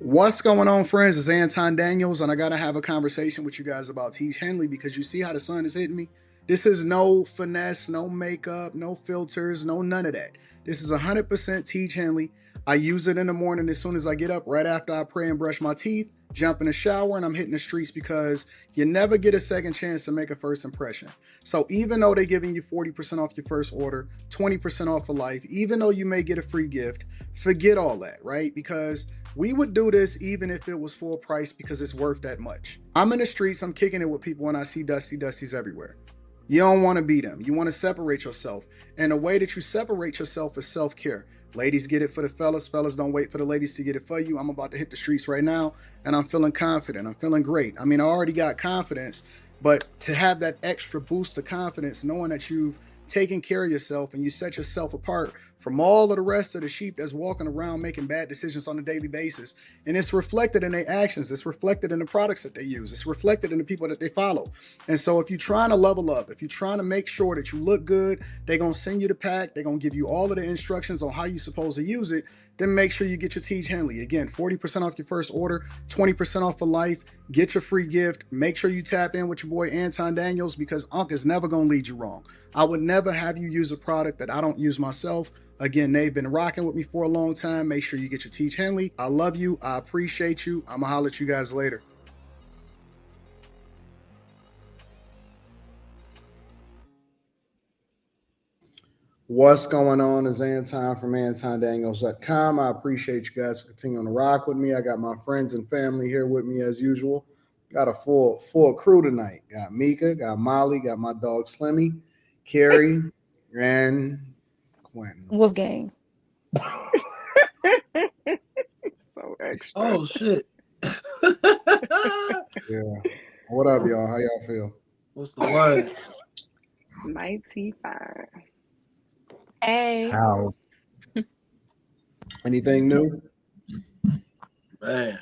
What's going on, friends? It's Anton Daniels, and I gotta have a conversation with you guys about Tiege Hanley because you see how the sun is hitting me. This is no finesse, no makeup, no filters, no none of that. This is 100% Tiege Hanley. I use it in the morning as soon as I get up, right after I pray and brush my teeth, jump in the shower, and I'm hitting the streets because you never get a second chance to make a first impression. So even though they're giving you 40% off your first order, 20% off for life, even though you may get a free gift, forget all that, right? Because we would do this even if it was full price because it's worth that much. I'm in the streets, I'm kicking it with people when I see Dusties everywhere. You don't want to be them. You want to separate yourself. And the way that you separate yourself is self-care. Ladies get it for the fellas. Fellas don't wait for the ladies to get it for you. I'm about to hit the streets right now and I'm feeling confident. I'm feeling great. I mean, I already got confidence, but to have that extra boost of confidence, knowing that you've taken care of yourself and you set yourself apart from all of the rest of the sheep that's walking around making bad decisions on a daily basis. And it's reflected in their actions. It's reflected in the products that they use. It's reflected in the people that they follow. And so if you're trying to level up, if you're trying to make sure that you look good, they're going to send you the pack. They're going to give you all of the instructions on how you're supposed to use it. Then make sure you get your Tiege Hanley. Again, 40% off your first order, 20% off for life. Get your free gift. Make sure you tap in with your boy Anton Daniels because Unc is never going to lead you wrong. I would never have you use a product that I don't use myself. Again, they've been rocking with me for a long time. Make sure you get your Tiege Hanley. I love you. I appreciate you. I'm going to holler at you guys later. What's going on is Anton from antondaniels.com. I appreciate you guys for continuing to rock with me. I got my friends and family here with me as usual. Got a full crew tonight. Got Mika, got Molly, got my dog Slimmy, Carrie, and Quentin. Wolfgang. So extra. Oh shit. Yeah. What up, y'all? How y'all feel? What's the word? Mighty fine. Hey. How? Anything new? Man.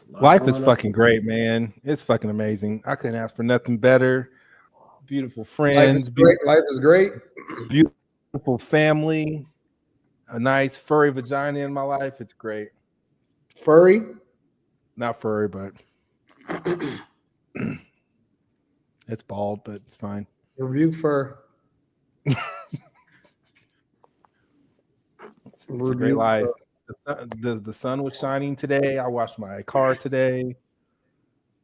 Life is fucking great, man. It's fucking amazing. I couldn't ask for nothing better. Beautiful friends. Life is great. Beautiful family. A nice furry vagina in my life. It's great. Furry? Not furry, but it's bald, but it's fine. Review fur. It's a great life. The sun was shining today. I washed my car today.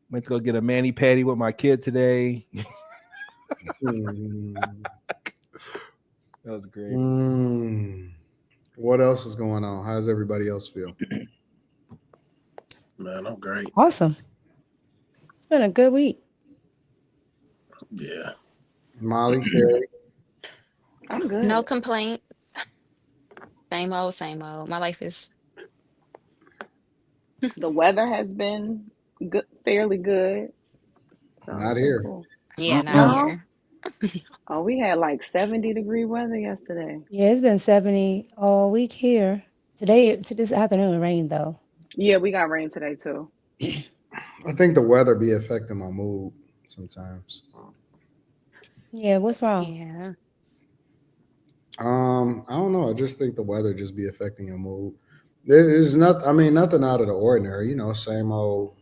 Went to go get a mani-pedi with my kid today. That was great. What else is going on? How does everybody else feel? Man, I'm great. Awesome. It's been a good week. Yeah. Molly, Carrie. I'm good. No complaints. Same old, same old. My life is. The weather has been good, fairly good. So Not here. cool. Yeah, not No? here. Oh, we had like 70-degree weather yesterday. Yeah, it's been 70 all week here. Today, to this afternoon, it rained though. Yeah, we got rain today too. I think the weather be affecting my mood sometimes. Yeah, what's wrong? Yeah. I don't know. I just think the weather just be affecting your mood. There's nothing out of the ordinary, same old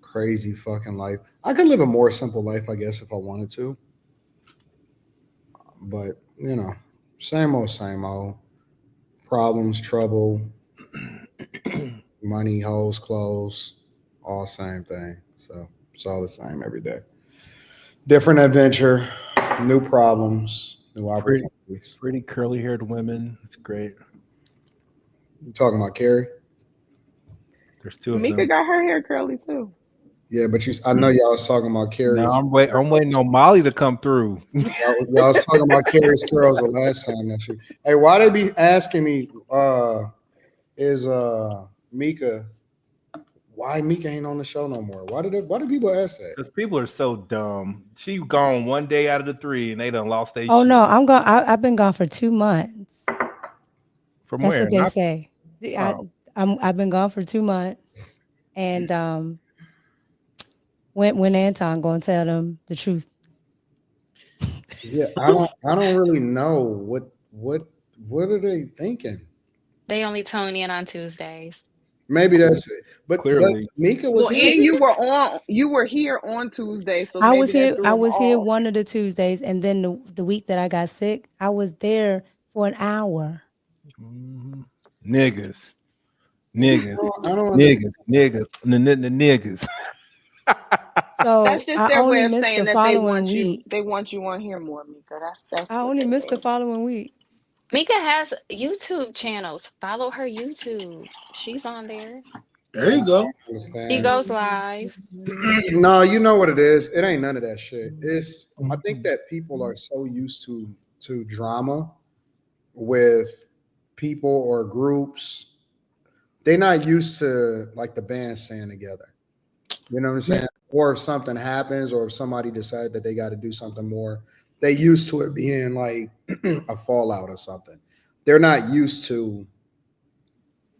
crazy fucking life. I could live a more simple life, I guess, if I wanted to. But, same old. Problems, trouble, money, hoes, clothes, all same thing. So it's all the same every day. Different adventure, new problems, new opportunities. Pretty curly-haired women. It's great. You talking about Carrie? There's two of Mika them. got her hair curly too. Yeah, but I know y'all was talking about Carrie's. No, I'm waiting on Molly to come through. y'all was talking about Carrie's curls the last time that you. Hey, why they be asking me? Is Mika? Why Mika ain't on the show no more? Why do people ask that? Because people are so dumb. She gone one day out of the 3, and they done lost their. Oh no, I'm gone. I've been gone for 2 months. From That's where? what they say. I've been gone for 2 months, and when Anton gonna tell them the truth. Yeah, I don't really know what are they thinking. They only tune in on Tuesdays. Maybe that's it. But Clearly. Mika was Well, here. and you were here on Tuesday, so I maybe was that here. threw I them was here off. one of the Tuesdays, and then the week that I got sick, I was there for an hour. Niggas. I don't understand. Niggas. So That's just I their way only of missed saying the that they following want you. week. They want you on here more, Mika. That's I what only they missed the mean. following week. Mika has YouTube channels. Follow her YouTube. She's on there. There you go. She goes live. No, you know what it is. It ain't none of that shit. I think that people are so used to drama with people or groups. They're not used to like the band staying together. You know what I'm saying? Or if something happens, or if somebody decides that they got to do something more, they used to it being like a fallout or something. They're not used to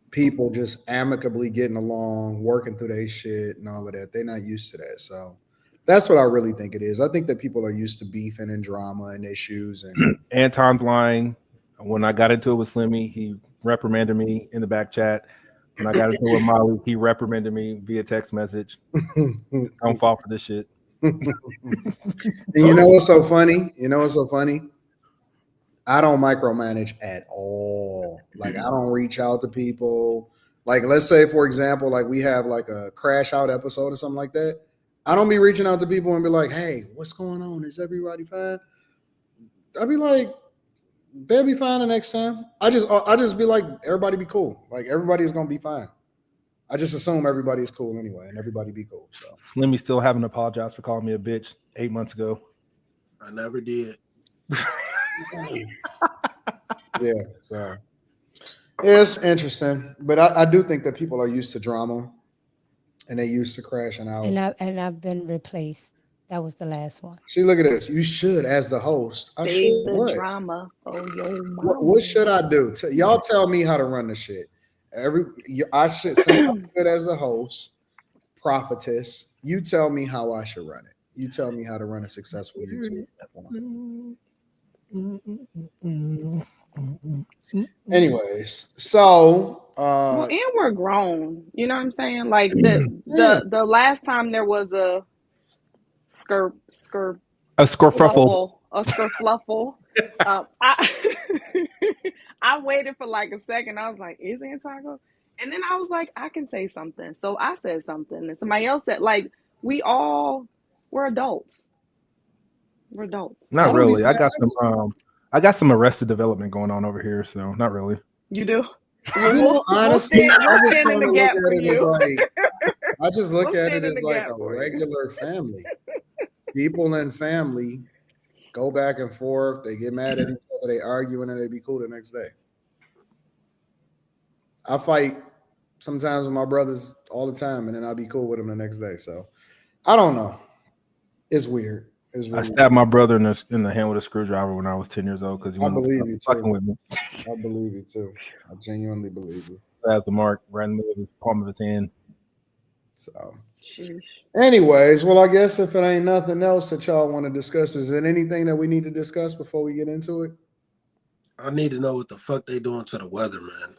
people just amicably getting along, working through their shit and all of that. They're not used to that. So that's what I really think it is. I think that people are used to beefing and drama and issues. And Anton's lying. When I got into it with Slimmy, he reprimanded me in the back chat. When I got into it with Molly, he reprimanded me via text message. Don't fall for this shit. And you know what's so funny? You know what's so funny? I don't micromanage at all. Like I don't reach out to people. Like let's say, for example, like we have like a crash out episode or something like that. I don't be reaching out to people and be like, "Hey, what's going on? Is everybody fine?" I'd be like, "They'll be fine the next time." I just be like, "Everybody be cool. Like everybody's gonna be fine." I just assume everybody's cool anyway, and everybody be cool. So Slimmy still haven't apologized for calling me a bitch 8 months ago. I never did. yeah, so it's interesting, but I do think that people are used to drama, and they used to crashing out. And I've been replaced. That was the last one. See, look at this. You should, as the host, I Save should the what? drama for your mama. What should I do? Y'all tell me how to run the shit. I should, since I'm good as the host, prophetess. You tell me how I should run it. You tell me how to run a successful YouTube. Anyways, so Well, and we're grown. You know what I'm saying? Like the last time there was a skerfluffle. I waited for like a second. I was like, "Is Antago?" And then I was like, "I can say something." So I said something, and somebody else said, "Like we're adults. We're adults." Not really. I got some Arrested Development going on over here, so not really. You do? Honestly, we'll stand in the gap for you. I just look at it as like a regular family. People in family go back and forth. They get mad at each other. They argue, and then they be cool the next day. I fight sometimes with my brothers all the time, and then I'll be cool with them the next day. So I don't know. It's weird. It's really I stabbed my brother in the hand with a screwdriver when I was 10 years old because he wasn't fucking with me. I believe you too. I genuinely believe you. That's the mark right in the middle of his palm of his hand. So, anyways, well, I guess if it ain't nothing else that y'all want to discuss, is there anything that we need to discuss before we get into it? I need to know what the fuck they doing to the weather, man.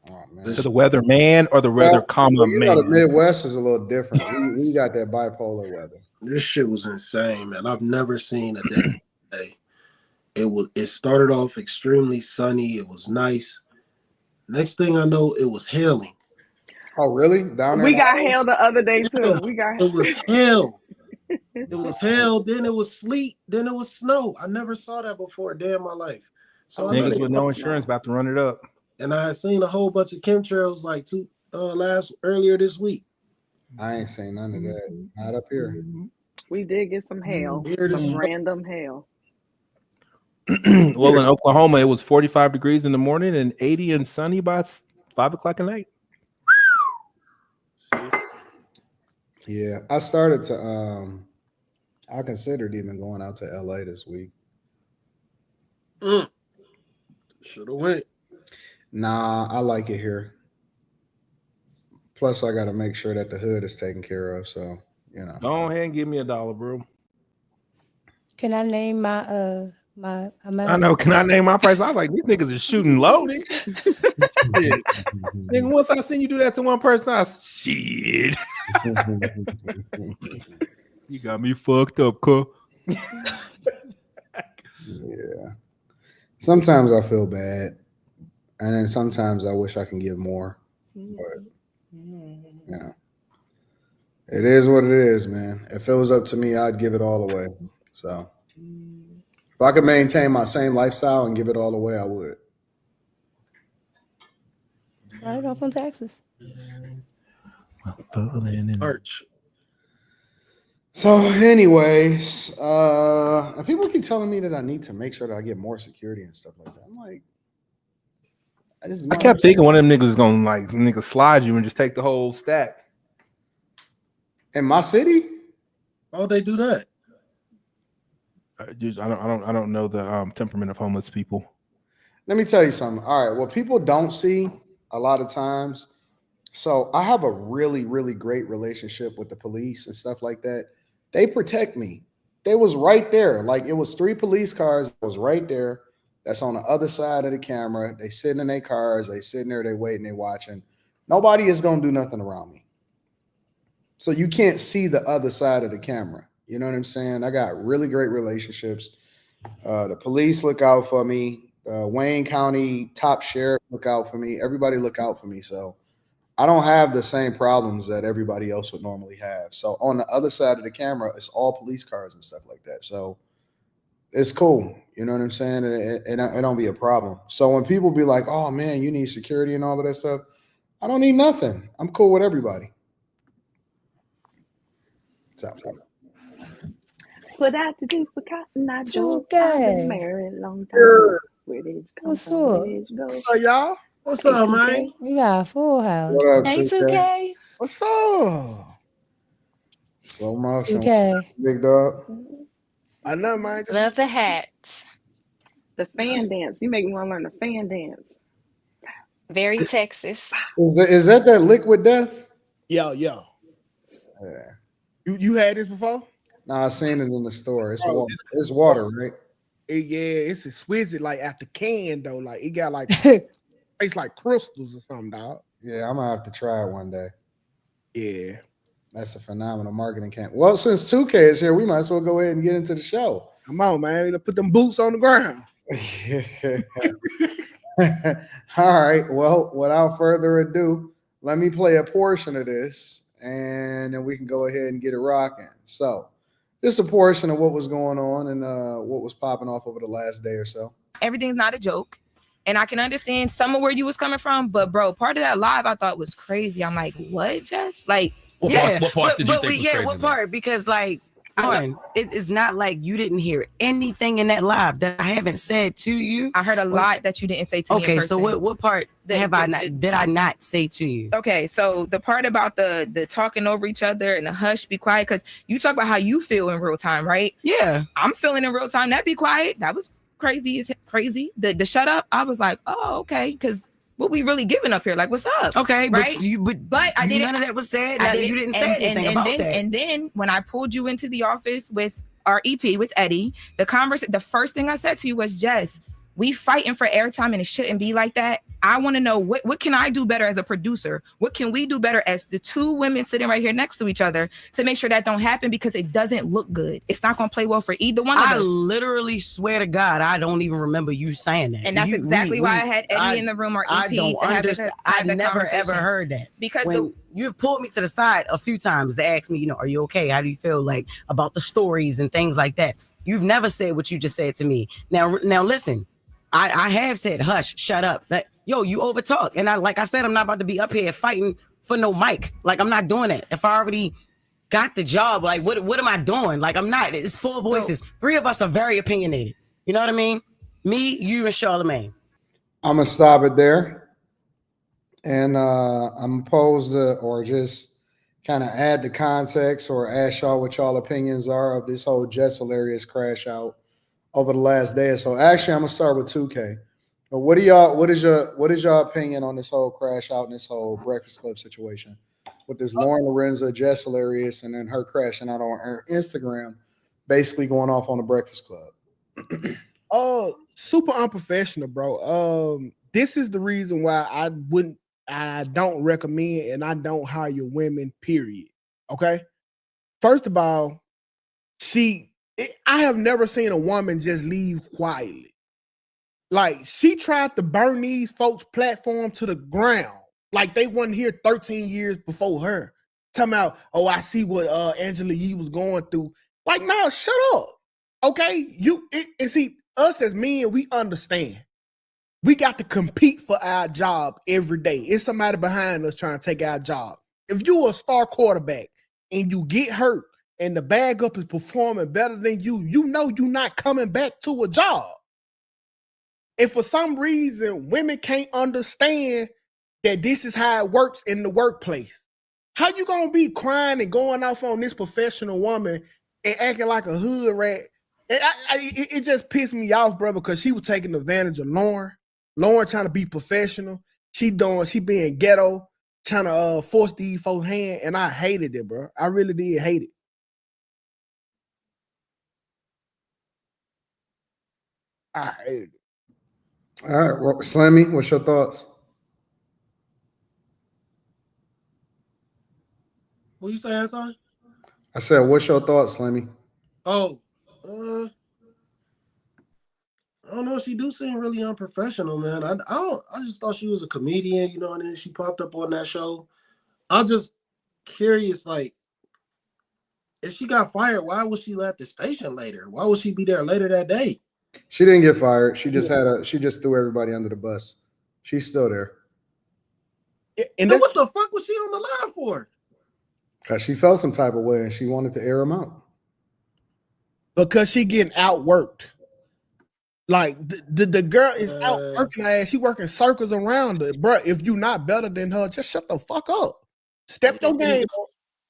Oh, man. To the weather man or the weather man? Know, the Midwest is a little different. we got that bipolar weather. This shit was insane, man. I've never seen a day. It started off extremely sunny. It was nice. Next thing I know, it was hailing. Oh, really? Down there? We got hail the other day too. It was hail. It was hail. Then it was sleet. Then it was snow. I never saw that before a day in my life. So niggas with no insurance about to run it up. And I had seen a whole bunch of chemtrails like earlier this week. I ain't seen none of that. Not up here. We did get some hail. Some random hail. Well, in Oklahoma, it was 45 degrees in the morning and 80 and sunny by 5 o'clock at night. Yeah, I started to I considered even going out to LA this week. Should have went. Nah, I like it here. Plus, I got to make sure that the hood is taken care of. So, you know. Go ahead and give me $1, bro. Can I name my I know. Can I name my price? I was like, these niggas is shooting low. Nigga, once I seen you do that to one person, I shit. You got me fucked up, cuz. Yeah. Sometimes I feel bad, and then sometimes I wish I can give more. But it is what it is, man. If it was up to me, I'd give it all away. So if I could maintain my same lifestyle and give it all away, I would. Right off on taxes. Arch. So, anyways, and people keep telling me that I need to make sure that I get more security and stuff like that. I'm like, I kept thinking one of them niggas was gonna slide you and just take the whole stack. In my city? Why would they do that? I don't know the temperament of homeless people. Let me tell you something. All right, what people don't see a lot of times. So I have a really, really great relationship with the police and stuff like that. They protect me. They was right there. Like it was 3 police cars that was right there. That's on the other side of the camera. They sitting in their cars. They sitting there. They waiting. They watching. Nobody is gonna do nothing around me. So you can't see the other side of the camera. You know what I'm saying? I got really great relationships. The police look out for me. Wayne County top sheriff look out for me. Everybody look out for me. So I don't have the same problems that everybody else would normally have. So on the other side of the camera, it's all police cars and stuff like that. So it's cool. You know what I'm saying? It don't be a problem. So when people be like, oh man, you need security and all of that stuff, I don't need nothing. I'm cool with everybody. So. Put out the tooth for cotton eye Joe. I've been married a long time. Where did you come What's from? up? Where did you go? What's up, y'all? What's up, man? We got a full house. What up, Hey, 2K? 2K. What's up? Slow motion. 2K. Big dog. I know, man. Just Love the hats. The fan dance. You make me want to learn the fan dance. Very Texas. Is that liquid death? yeah. Yeah. You had this before? Nah, I seen it in the store. It's water. It's water, right? It's exquisite, like at the can though. Like it got like tastes like crystals or something, dog. Yeah, I'm gonna have to try it one day. Yeah. That's a phenomenal marketing camp. Well, since 2K is here, we might as well go ahead and get into the show. Come on, man. Let's put them boots on the ground. All right. Well, without further ado, let me play a portion of this and then we can go ahead and get it rocking. So, just a portion of what was going on and what was popping off over the last day or so. Everything's not a joke. And I can understand some of where you was coming from, but bro, part of that live I thought was crazy. I'm like, what, Jess? Like, what part did you think was crazy? What part? Because like, it's not like you didn't hear anything in that live that I haven't said to you. I heard a lot that you didn't say to me. Okay, so what part did I not say to you? Okay, so the part about the talking over each other and the hush, be quiet, because you talk about how you feel in real time, right? Yeah, I'm feeling in real time. That be quiet. That was crazy. The shut up. I was like, oh, okay, because what we really giving up here? Like, what's up? Okay, right? But I didn't. None of that was said. You didn't say anything about that. And then when I pulled you into the office with our EP with Eddie, the first thing I said to you was, Jess, we fighting for airtime and it shouldn't be like that. I want to know what can I do better as a producer? What can we do better as the two women sitting right here next to each other to make sure that don't happen, because it doesn't look good. It's not going to play well for either one of us. I literally swear to God, I don't even remember you saying that. And that's exactly why I had Eddie in the room or EP to have the never ever heard that. Because you've pulled me to the side a few times to ask me, are you okay? How do you feel like about the stories and things like that? You've never said what you just said to me. Now listen. I have said, hush, shut up. You overtalk. And like I said, I'm not about to be up here fighting for no mic. Like, I'm not doing it. If I already got the job, like, what am I doing? Like, I'm not. It's 4 voices. 3 of us are very opinionated. You know what I mean? Me, you, and Charlamagne. I'm going to stop it there. And I'm opposed to, or just kind of add the context or ask y'all what y'all opinions are of this whole Jess Hilarious crash out over the last day or so. Actually, I'm gonna start with 2K. But what is your opinion on this whole crash out and this whole Breakfast Club situation with this Loren Lorenza, Jess Hilarious, and then her crashing out on her Instagram, basically going off on the Breakfast Club? super unprofessional, bro. This is the reason why I don't recommend and I don't hire women, period. Okay. First of all, I have never seen a woman just leave quietly. Like, she tried to burn these folks' platform to the ground. Like, they wasn't here 13 years before her. Talking about, oh, I see what Angela Yee was going through. Like, no, shut up. Okay? And see, us as men, we understand. We got to compete for our job every day. It's somebody behind us trying to take our job. If you're a star quarterback and you get hurt and the backup is performing better than you, you know you're not coming back to a job. And for some reason, women can't understand that this is how it works in the workplace. How you gonna be crying and going off on this professional woman and acting like a hood rat? It just pissed me off, bro, because she was taking advantage of Loren. Loren trying to be professional. She being ghetto, trying to force these folks' hand, and I hated it, bro. I really did hate it. I hated it. All right, well, Slammy, what's your thoughts? What you say, Anton? I said, what's your thoughts, Slammy? Oh, I don't know. She do seem really unprofessional, man. I just thought she was a comedian, you know, and then she popped up on that show. I'm just curious, like, if she got fired, why was she at the station later? Why would she be there later that day? She didn't get fired. She just she just threw everybody under the bus. She's still there. And what the fuck was she on the line for? Because she felt some type of way and she wanted to air them out. Because she getting outworked. Like, the girl is outworking her ass. She working circles around her. Bro, if you not better than her, just shut the fuck up. Step your game up.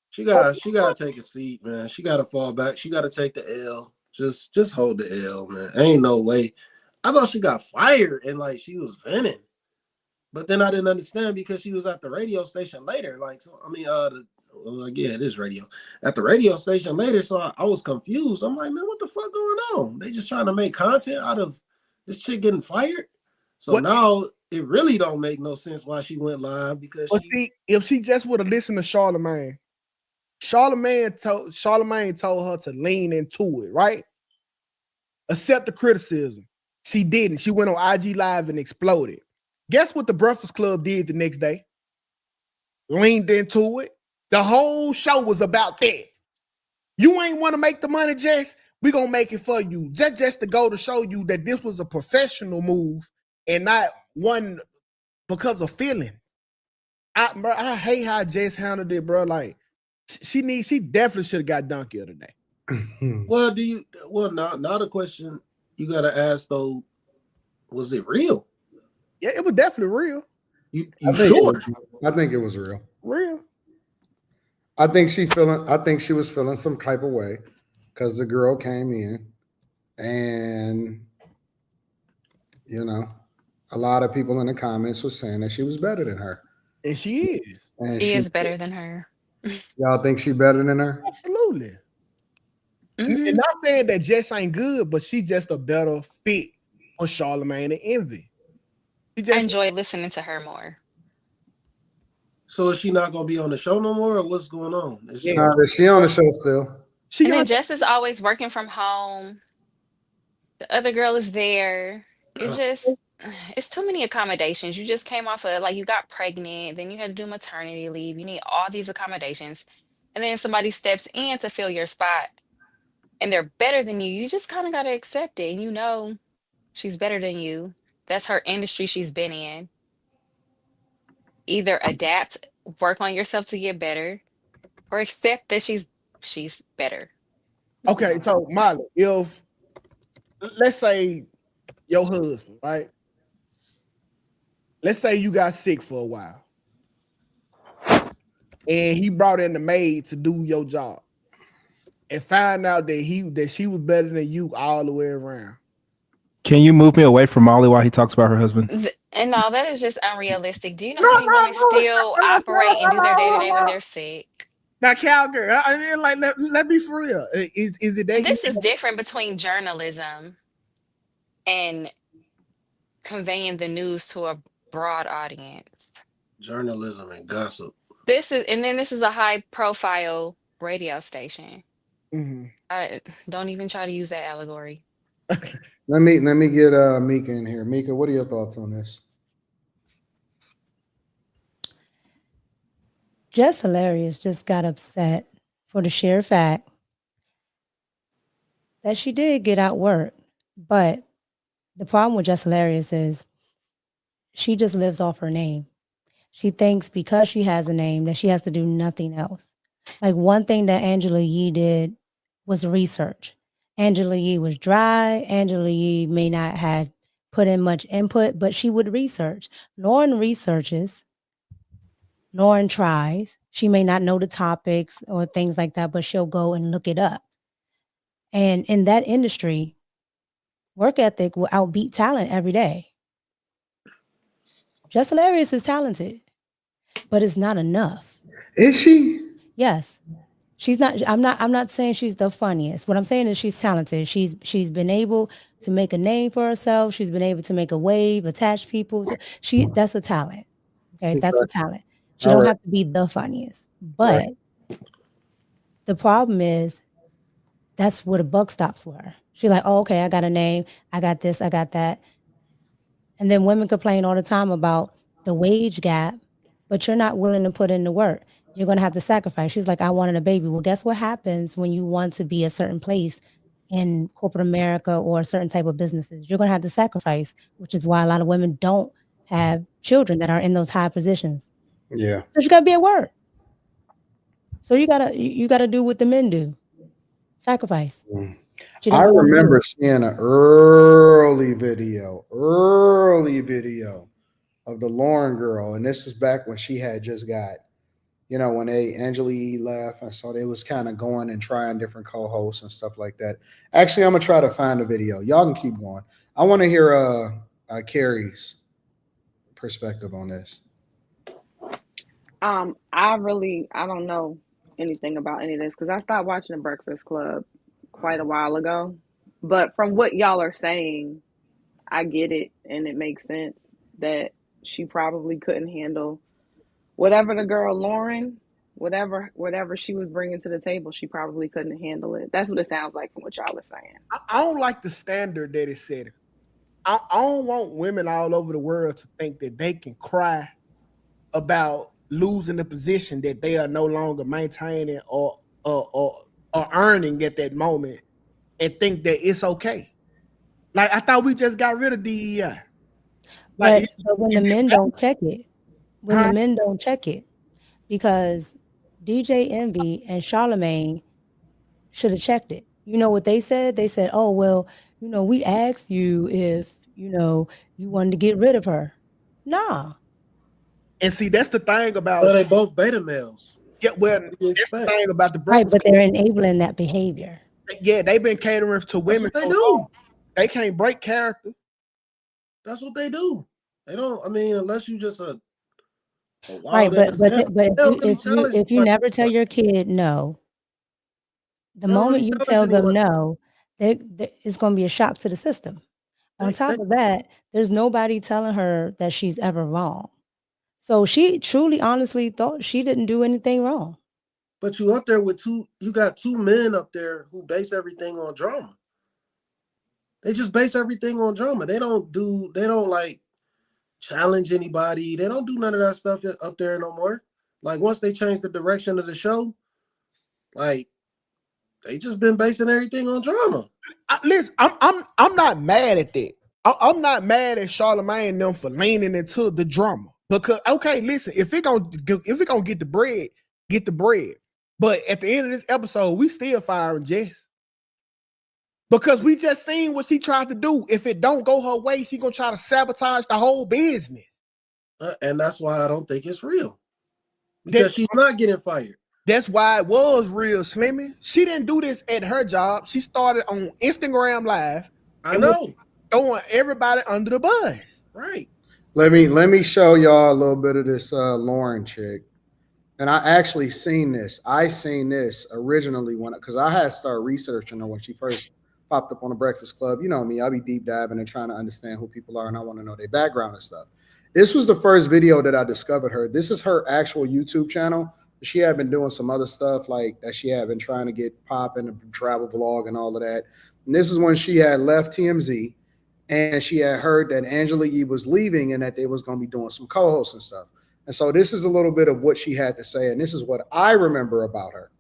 She gotta take a seat, man. She gotta fall back. She gotta take the L. Just hold the L, man. Ain't no way. I thought she got fired and like she was venting. But then I didn't understand because she was at the radio station later. Like, so I mean, yeah, it is radio. At the radio station later, so I was confused. I'm like, man, what the fuck going on? They just trying to make content out of this chick getting fired. So now it really don't make no sense why she went live because if she just would have listened to Charlamagne told her to lean into it, right? Accept the criticism. She didn't. She went on IG Live and exploded. Guess what the Breakfast Club did the next day? Leaned into it. The whole show was about that. You ain't want to make the money, Jess? We gonna make it for you. Just to go to show you that this was a professional move and not one because of feelings. I hate how Jess handled it, bro. Like, she definitely should have got Donkey today. Well, now the question you gotta ask though, was it real? Yeah, it was definitely real. You sure? I think it was real. Real. I think she was feeling some type of way because the girl came in and you know, a lot of people in the comments were saying that she was better than her. And she is. And she is better than her. Y'all think she better than her? Absolutely. Mm-hmm. And not saying that Jess ain't good, but she just a better fit for Charlamagne and Envy. I enjoy listening to her more. So is she not gonna be on the show no more, or what's going on? Is she on the show still? And then Jess is always working from home. The other girl is there. It's too many accommodations. You just came off of, like, you got pregnant, then you had to do maternity leave. You need all these accommodations. And then somebody steps in to fill your spot and they're better than you. You just kind of got to accept it. And you know she's better than you. That's her industry she's been in. Either adapt, work on yourself to get better, or accept that she's better. Okay, so Molly, if let's say your husband, right? Let's say you got sick for a while, and he brought in the maid to do your job, and found out that she was better than you all the way around. Can you move me away from Molly while he talks about her husband? And no, that is just unrealistic. Do you know how many women still operate and do their day-to-day when they're sick? Now, cowgirl, I mean, like, let me for real. Is it that? This is different between journalism. and conveying the news to a broad audience. Journalism and gossip. This is a high profile radio station. Mm-hmm. I don't even try to use that allegory. Let me get Mika in here. Mika, what are your thoughts on this? Jess Hilarious just got upset for the sheer fact that she did get out work. But the problem with Jess Hilarious is she just lives off her name. She thinks because she has a name that she has to do nothing else. Like one thing that Angela Yee did was research. Angela Yee was dry. Angela Yee may not have put in much input, but she would research. Loren researches. Loren tries. She may not know the topics or things like that, but she'll go and look it up. And in that industry, work ethic will outbeat talent every day. Jess Hilarious is talented, but it's not enough. Is she? Yes. She's not. I'm not saying she's the funniest. What I'm saying is she's talented. She's been able to make a name for herself. She's been able to make a wave, attach people. That's a talent. Okay, that's a talent. She don't have to be the funniest. But the problem is that's where the buck stops with her. She's like, oh, okay, I got a name. I got this. I got that. And then women complain all the time about the wage gap, but you're not willing to put in the work. You're going to have to sacrifice. She's like, I wanted a baby. Well, guess what happens when you want to be a certain place in corporate America or a certain type of businesses? You're going to have to sacrifice, which is why a lot of women don't have children that are in those high positions. Yeah. Because you got to be at work. So you gotta do what the men do. Sacrifice. I remember seeing an early video of the Loren girl, and this is back when she had just got, when Angela Yee left, I saw they was kind of going and trying different co-hosts and stuff like that. Actually, I'm gonna try to find a video. Y'all can keep going. I want to hear Carrie's perspective on this. I don't know anything about any of this because I stopped watching The Breakfast Club quite a while ago. But from what y'all are saying, I get it, and it makes sense that she probably couldn't handle whatever the girl Loren, whatever she was bringing to the table, she probably couldn't handle it. That's what it sounds like from what y'all are saying. I don't like the standard that it set. I don't want women all over the world to think that they can cry about losing the position that they are no longer maintaining or earning at that moment and think that it's okay. Like I thought we just got rid of DEI. But when the men don't check it, the men don't check it, because DJ Envy and Charlamagne should have checked it. You know what they said? They said, oh, well, we asked you if, you wanted to get rid of her. Nah. And see, that's the thing about... Well, they both beta males. Yeah, well, that's the thing about the Breakfast. Right, but they're enabling that behavior. Yeah, they've been catering to women. That's what they do. They can't break character. That's what they do. They don't. I mean, unless you just a right. But if you never tell your kid no, the moment you tell them no, it's going to be a shock to the system. On top of that, there's nobody telling her that she's ever wrong. So she truly, honestly thought she didn't do anything wrong. But you up there with you got two men up there who base everything on drama. They just base everything on drama. They don't like challenge anybody. They don't do none of that stuff up there no more. Like once they change the direction of the show, like they just been basing everything on drama. Listen, I'm not mad at that. I'm not mad at Charlamagne and them for leaning into the drama. Because okay, listen, if it gonna get the bread, get the bread. But at the end of this episode, we still firing Jess. Because we just seen what she tried to do. If it don't go her way, she gonna try to sabotage the whole business. And that's why I don't think it's real. Because she's not getting fired. That's why it was real, Slimmy. She didn't do this at her job. She started on Instagram Live. I know. Throwing everybody under the bus. Right. Let me show y'all a little bit of this Loren chick. And I actually seen this. I seen this originally because I had started researching her when she first popped up on the Breakfast Club. You know me, I'll be deep diving and trying to understand who people are, and I want to know their background and stuff. This was the first video that I discovered her. This is her actual YouTube channel. She had been doing some other stuff like that. She had been trying to get popping, a travel vlog and all of that. And this is when she had left TMZ, and she had heard that Angela Yee was leaving and that they was going to be doing some co-hosts and stuff. And so this is a little bit of what she had to say, and this is what I remember about her.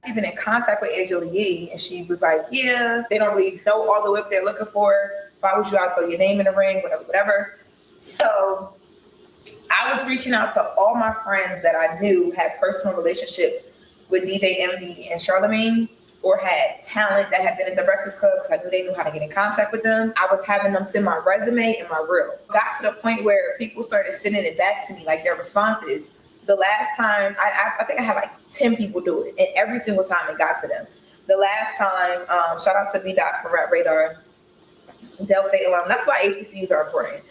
She's been in contact with Angela Yee, and she was like, yeah, they don't really know all the whip they're looking for. If I was you, I'd throw your name in the ring, whatever. So I was reaching out to all my friends that I knew had personal relationships with DJ Envy and Charlamagne, or had talent that had been at the Breakfast Club, because I knew they knew how to get in contact with them. I was having them send my resume and my reel. Got to the point where people started sending it back to me, like their responses. The last time, I think I had like 10 people do it, and every single time it got to them. The last time, shout out to B-Dot from Rap Radar, Del State alum. That's why HBCUs are important.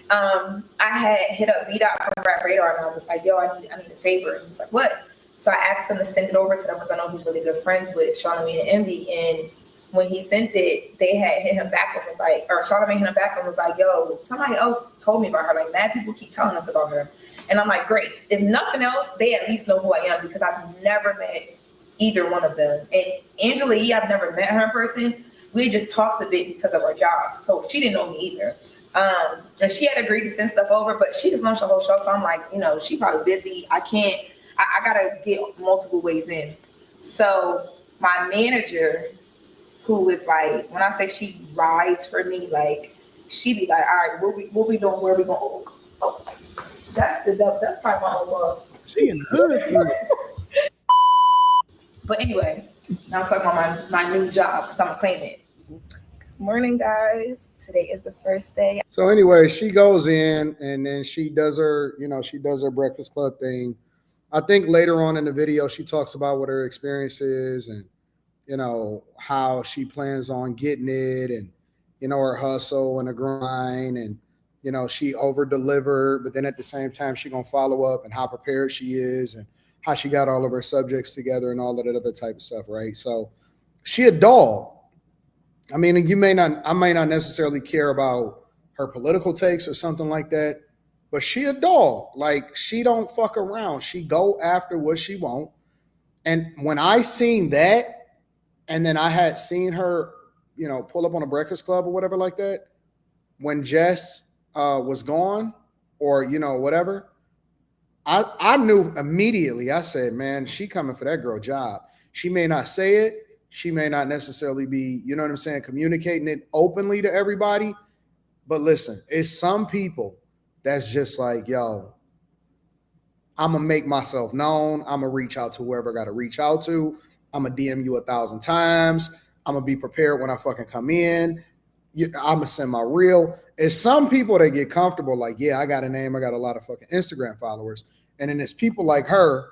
I had hit up B-Dot from Rap Radar, and I was like, yo, I need a favor. And he was like, what? So I asked him to send it over to them because I know he's really good friends with Charlamagne and Envy. And when he sent it, they had hit him back and was like, or Charlamagne hit him back and was like, yo, somebody else told me about her. Like, mad people keep telling us about her. And I'm like, great. If nothing else, they at least know who I am, because I've never met either one of them. And Angela Yee, I've never met her in person. We just talked a bit because of our jobs. So she didn't know me either. And she had agreed to send stuff over, but she just launched a whole show. So I'm like, she probably busy. I gotta get multiple ways in. So my manager, who is like, when I say she rides for me, like she be like, all right, what we doing? Where we going? Oh, that's the devil. That's probably my own boss. She in the hood. But anyway, now I'm talking about my new job, because I'm gonna claim it. Good morning, guys. Today is the first day. So anyway, she goes in and then she does her Breakfast Club thing. I think later on in the video, she talks about what her experience is and, how she plans on getting it and, her hustle and the grind and, she over-delivered, but then at the same time, she going to follow up and how prepared she is and how she got all of her subjects together and all of that other type of stuff, right? So she a dog. I mean, I may not necessarily care about her political takes or something like that, but she a dog. Like, she don't fuck around. She go after what she want. And when I seen that, and then I had seen her, pull up on a Breakfast Club or whatever like that, when Jess was gone or, whatever, I knew immediately. I said, man, she coming for that girl job. She may not say it. She may not necessarily be, communicating it openly to everybody. But listen, it's some people that's just like, yo, I'm going to make myself known. I'm going to reach out to whoever I got to reach out to. I'm going to DM you 1,000 times. I'm going to be prepared when I fucking come in. I'm going to send my reel. It's some people that get comfortable like, yeah, I got a name. I got a lot of fucking Instagram followers. And then it's people like her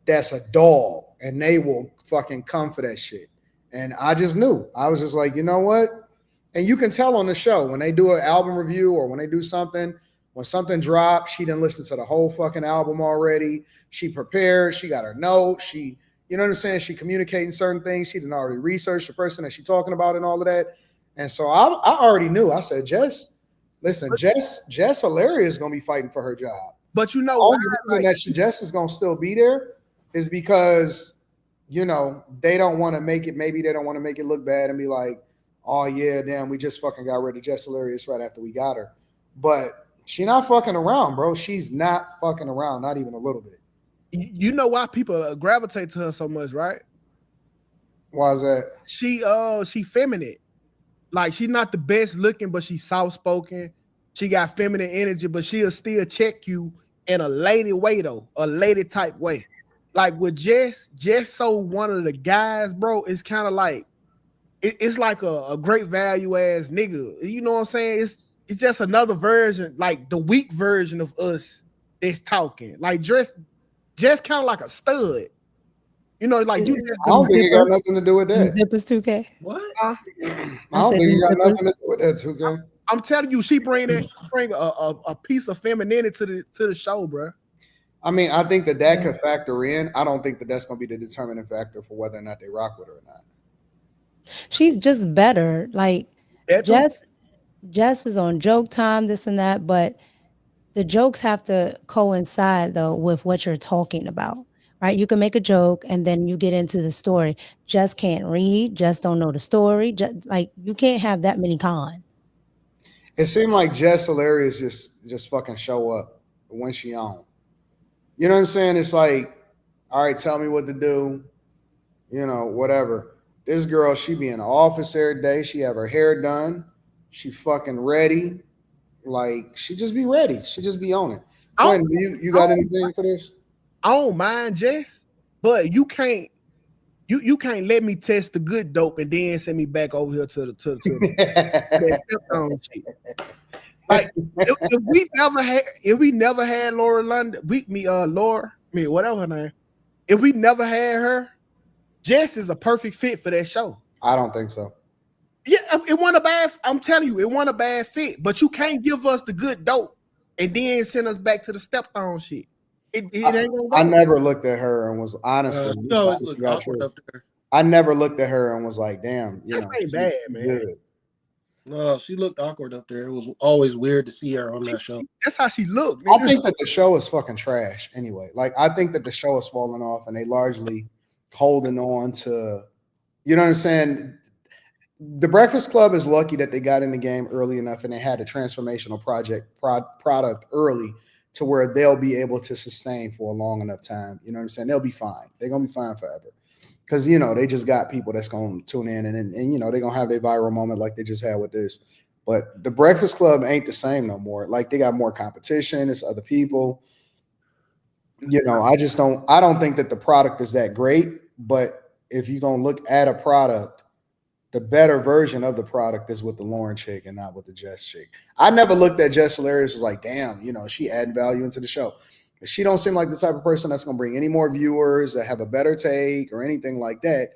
that's a dog, and they will fucking come for that shit. And I just knew. I was just like, you know what? And you can tell on the show when they do an album review or when they do something, when something drops, she didn't listen to the whole fucking album already. She prepared. She got her notes. She, she communicating certain things. She didn't already research the person that she's talking about and all of that. And so I already knew. I said, Jess Hilarious is going to be fighting for her job. But the only reason that Jess is going to still be there is because, they don't want to make it. Maybe they don't want to make it look bad and be like, oh yeah, damn, we just fucking got rid of Jess Hilarious right after we got her. But she not fucking around, bro. She's not fucking around, not even a little bit. You know why people gravitate to her so much, right? Why is that? She feminine. Like, she's not the best looking, but she's soft spoken. She got feminine energy, but she'll still check you in a lady way though, a lady type way. Like with Jess so one of the guys, bro, it's kind of like it's like a great value ass nigga. You know what I'm saying? It's just another version, like the weak version of us that's talking. Like just kind of like a stud. Like you just I don't think it got nothing to do with that. Zippers 2K. What? I don't think it got nothing to do with that, 2K. I'm telling you, she bring a piece of femininity to the show, bro. I mean, I think that could factor in. I don't think that's going to be the determining factor for whether or not they rock with her or not. She's just better. Like Better? Jess is on joke time, this and that, but the jokes have to coincide though with what you're talking about, right? You can make a joke and then you get into the story. Just can't read, just don't know the story. Just like you can't have that many cons. It seemed like Jess Hilarious just fucking show up when she on. You know what I'm saying? It's like, all right, tell me what to do. You know, whatever. This girl, she be in the office every day. She have her hair done. She fucking ready. Like she just be ready. She just be on it. Quentin, you got anything for this? I don't mind Jess, but you can't let me test the good dope and then send me back over here to the shit. Like if we never had Laura London, whatever her name. If we never had her, Jess is a perfect fit for that show. I don't think so. Yeah, it wasn't a bad. I'm telling you, it wasn't a bad fit. But you can't give us the good dope and then send us back to the stepped on shit. It ain't gonna go. I never looked at her and was honestly. I never looked at her and was like, "Damn, you know, ain't bad, man." Good. No, she looked awkward up there. It was always weird to see her on that show. That's how she looked. I think that the show is fucking trash anyway. Like, I think that the show is falling off and they largely holding on to, you know what I'm saying? The Breakfast Club is lucky that they got in the game early enough and they had a transformational product early to where they'll be able to sustain for a long enough time. You know what I'm saying? They'll be fine. They're going to be fine forever. Because, you know, they just got people that's going to tune in and, you know, they're going to have their viral moment like they just had with this. But the Breakfast Club ain't the same no more. Like, they got more competition. It's other people. You know, I don't think that the product is that great. But if you're going to look at a product, the better version of the product is with the Loren chick and not with the Jess chick. I never looked at Jess Hilarious as like, damn, you know, she adding value into the show. She don't seem like the type of person that's going to bring any more viewers that have a better take or anything like that.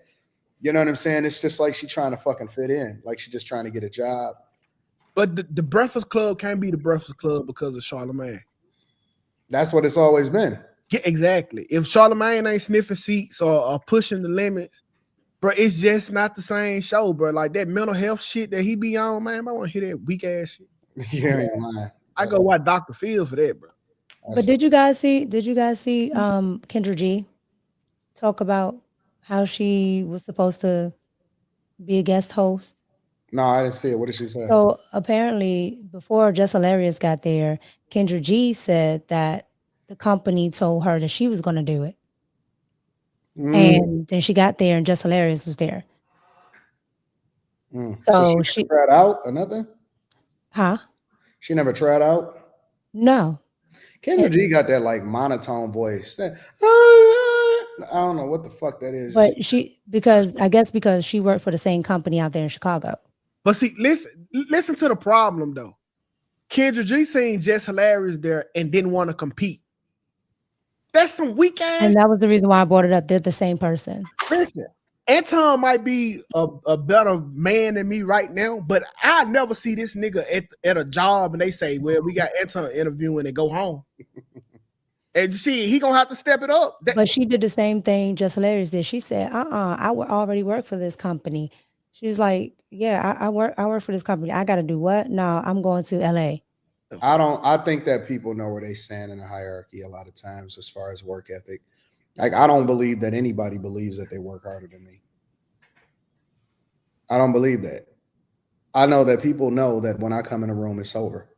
You know what I'm saying? It's just like she's trying to fucking fit in. Like she's just trying to get a job. But the Breakfast Club can't be the Breakfast Club because of Charlamagne. That's what it's always been. Yeah, exactly. If Charlamagne ain't sniffing seats or pushing the limits, bro, it's just not the same show, bro. Like that mental health shit that he be on, man. I want to hear that weak ass shit. You ain't lying. I go watch Dr. Phil for that, bro. But did you guys see Kendra G talk about how she was supposed to be a guest host? No, I didn't see it. What did she say? So apparently before Jess Hilarious got there, Kendra G said that the company told her that she was going to do it. And then she got there and Jess Hilarious was there. So she tried out or nothing? Huh? She never tried out? No. Kendra G got that like monotone voice. I don't know what the fuck that is. But because she worked for the same company out there in Chicago. But see, listen to the problem though. Kendra G seen Jess Hilarious there and didn't want to compete. That's some weak ass. And that was the reason why I brought it up. They're the same person. Listen, Anton might be a better man than me right now, but I never see this nigga at a job and they say, well, we got Anton interviewing and go home. And see, he gonna have to step it up. But she did the same thing Jess Hilarious did. She said, I already work for this company. She's like, yeah, I work for this company. I got to do what? No, I'm going to LA. I think that people know where they stand in the hierarchy a lot of times as far as work ethic. Like, I don't believe that anybody believes that they work harder than me. I don't believe that. I know that people know that when I come in a room, it's over.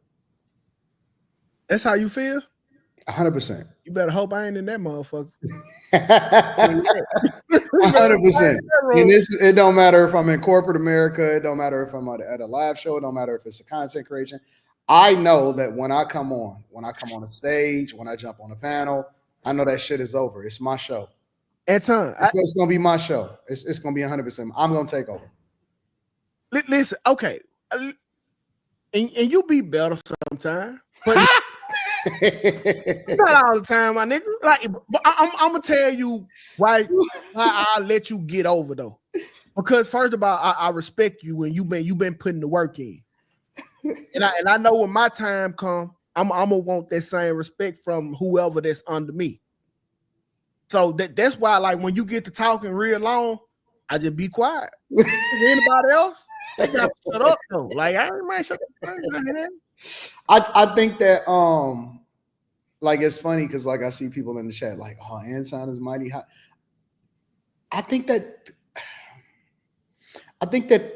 That's how you feel? 100%. You better hope I ain't in that motherfucker. 100%. And it don't matter if I'm in corporate America. It don't matter if I'm at a live show. It don't matter if it's a content creation. I know that when I come on a stage, when I jump on a panel, I know that shit is over. It's my show. Anton, it's going to be my show. It's going to be 100%. I'm going to take over. Listen, okay. And you be better sometimes. But not all the time, my nigga. Like, but I'm going to tell you why I'll let you get over, though. Because first of all, I respect you and you've been putting the work in. And I know when my time comes, I'm gonna want that same respect from whoever that's under me. So that's why, like, when you get to talking real long, I just be quiet. Anybody else? They got to shut up though. Like I ain't mind shut up. I think that like it's funny because like I see people in the chat like, oh, Anton is mighty hot. I think that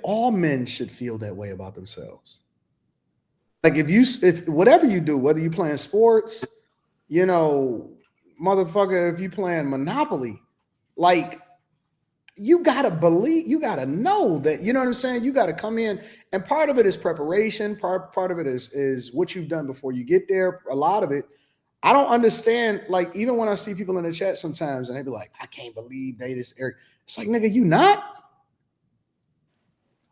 all men should feel that way about themselves. Like if whatever you do, whether you playing sports, you know, motherfucker, if you playing Monopoly, like you gotta believe, you gotta know that, you know what I'm saying? You gotta come in, and part of it is preparation, part of it is what you've done before you get there. A lot of it, I don't understand, like even when I see people in the chat sometimes and they be like, I can't believe they this Eric. It's like, nigga, you not?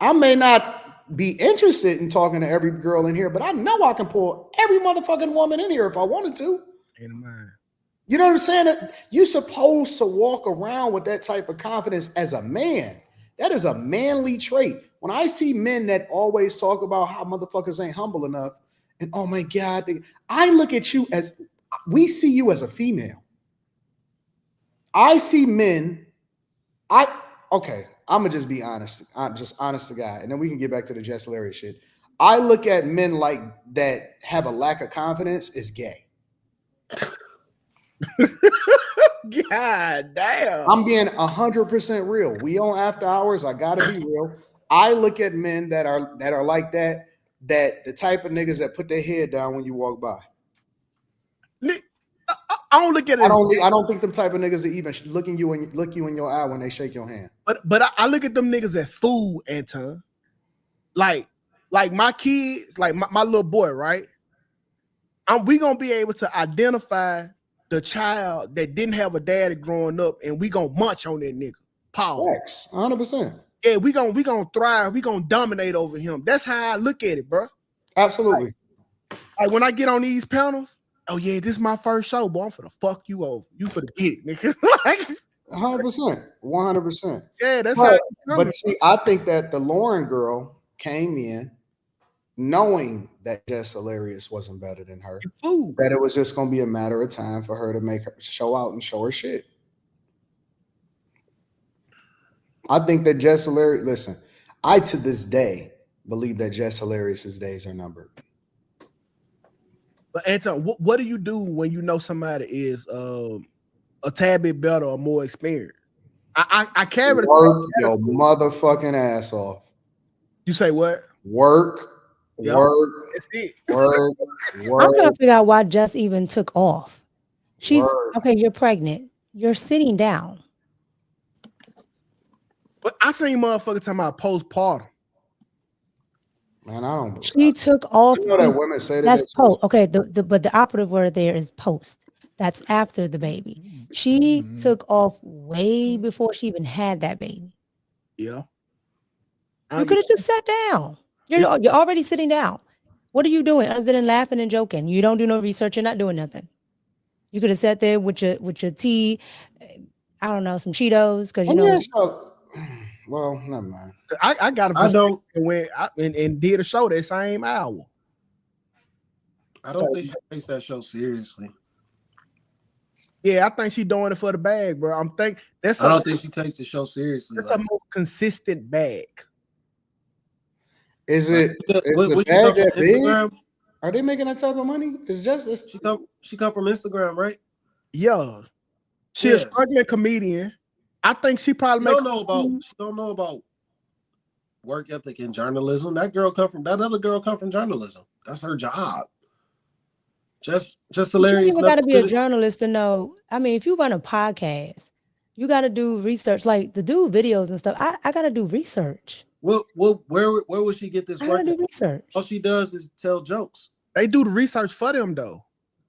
I may not be interested in talking to every girl in here, but I know I can pull every motherfucking woman in here if I wanted to. You know what I'm saying? You're supposed to walk around with that type of confidence as a man. That is a manly trait. When I see men that always talk about how motherfuckers ain't humble enough, and oh my God, I look at you as, we see you as a female. I see men, okay, I'm gonna just be honest. I'm just honest to God, and then we can get back to the Jess Hilarious shit. I look at men like that have a lack of confidence as gay. God damn. I'm being 100% real. We on after hours. I gotta be real. I look at men that are like that the type of niggas that put their head down when you walk by. I don't look at it. I don't think them type of niggas that even look you in your eye when they shake your hand. But I look at them niggas as food, Anton. Like my kids, like my little boy, right? We gonna be able to identify the child that didn't have a daddy growing up, and we gonna munch on that nigga. Pause. Facts, 100%. Yeah, we gonna thrive. We gonna dominate over him. That's how I look at it, bro. Absolutely. Like when I get on these panels, oh yeah, this is my first show, boy. I'm finna fuck you over. You finna get it, nigga. Like 100%, 100%. Yeah, that's how. But see, I think that the Loren girl came in knowing that Jess Hilarious wasn't better than her, that it was just going to be a matter of time for her to make her show out and show her shit. I think that Jess Hilarious, listen, I to this day believe that Jess Hilarious's days are numbered. But Anton, what do you do when you know somebody is a tad bit better or more experienced? I carry work your motherfucking ass off. You say what? Work. Yep. Work. That's it. Work. I'm trying to figure out why Jess even took off. She's okay. You're pregnant. You're sitting down. But I seen motherfuckers talking about postpartum. Man, I don't. She took off. You know that women say that. That's post. Okay, but the operative word there is post. That's after the baby. She took off way before she even had that baby. Yeah. You could have just sat down. You're already sitting down. What are you doing other than laughing and joking? You don't do no research. You're not doing nothing. You could have sat there with your tea. I don't know, some Cheetos, because you know. Well, never mind. I got a and did a show that same hour. I don't think she takes that show seriously. Yeah, I think she's doing it for the bag, bro. I don't think she takes the show seriously. That's a more consistent bag. Is it a bag that big? Are they making that type of money? It's just she come from Instagram, right? Yeah, she's a struggling comedian. I think she probably she don't know about work ethic in journalism. That other girl come from journalism. That's her job. Just hilarious. You got to be a journalist to know. I mean, if you run a podcast, you got to do research. Like to do videos and stuff, I got to do research. Well, where would she get this work? I do research. All she does is tell jokes. They do the research for them though.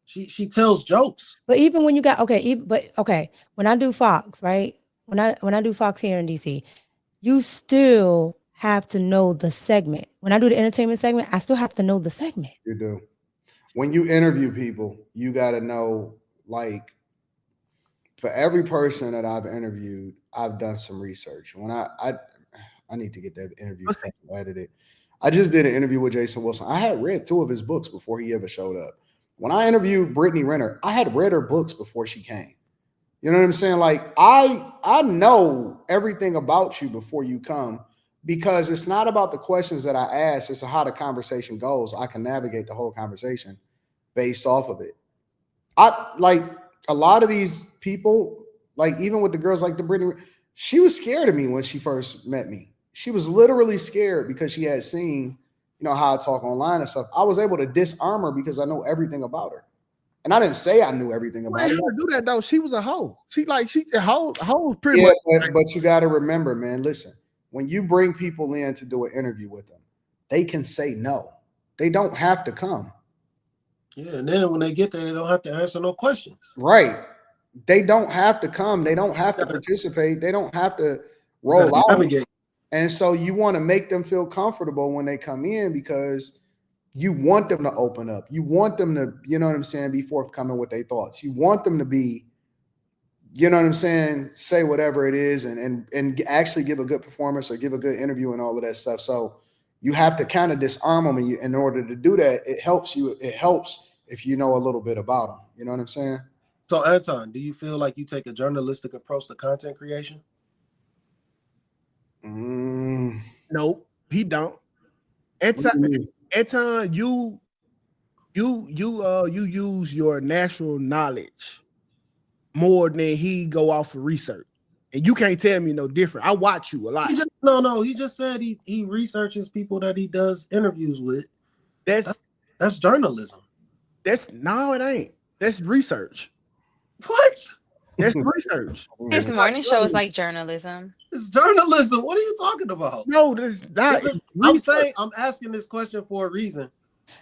She tells jokes. But even when you got when I do Fox, right? When I do Fox here in DC, you still have to know the segment. When I do the entertainment segment, I still have to know the segment. You do. When you interview people, you got to know, like, for every person that I've interviewed, I've done some research. When I need to get that interview edited. I just did an interview with Jason Wilson. I had read 2 of his books before he ever showed up. When I interviewed Brittany Renner, I had read her books before she came. You know what I'm saying? Like I know everything about you before you come, because it's not about the questions that I ask, it's how the conversation goes. I can navigate the whole conversation based off of it. I like a lot of these people, like even with the girls like the Brittany, she was scared of me when she first met me. She was literally scared because she had seen, how I talk online and stuff. I was able to disarm her because I know everything about her. And I didn't say I knew everything about her. Do that though. She was a hoe. She a hoe pretty much. But you got to remember, man, listen, when you bring people in to do an interview with them, they can say no. They don't have to come. Yeah, and then when they get there, they don't have to answer no questions. Right. They don't have to come. They don't have to participate. They don't have to roll out. Navigate. And so you want to make them feel comfortable when they come in, because you want them to open up. You want them to, be forthcoming with their thoughts. You want them to be, say whatever it is and actually give a good performance or give a good interview and all of that stuff. So you have to kind of disarm them. And in order to do that, it helps if you know a little bit about them. You know what I'm saying? So Anton, do you feel like you take a journalistic approach to content creation? No, he don't. Anton, you use your natural knowledge more than he go off of research, and you can't tell me no different. I watch you a lot. He just said he researches people that he does interviews with. That's journalism. No, it ain't. That's research. What? That's research. His morning show is like journalism. It's journalism. What are you talking about? No, this not. I'm asking this question for a reason,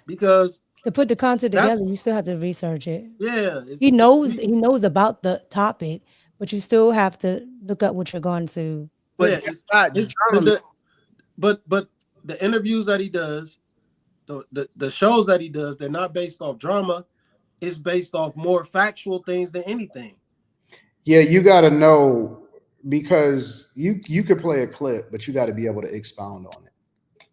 because to put the content together, you still have to research it. Yeah, he knows about the topic, but you still have to look up what you're going to. But but the interviews that he does, the shows that he does, they're not based off drama. It's based off more factual things than anything. Yeah, you got to know, because you could play a clip, but you got to be able to expound on it.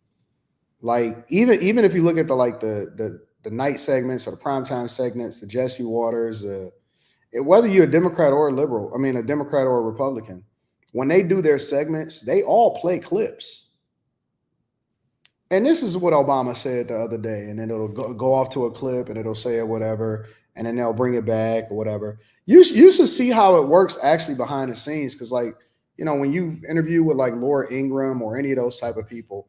Like even if you look at the night segments or the primetime segments, the Jesse Waters, whether you're a Democrat or a liberal, a Democrat or a Republican, when they do their segments, they all play clips. And this is what Obama said the other day, and then it'll go off to a clip and it'll say it, whatever, and then they'll bring it back or whatever. You should see how it works actually behind the scenes, because when you interview with like Laura Ingraham or any of those type of people,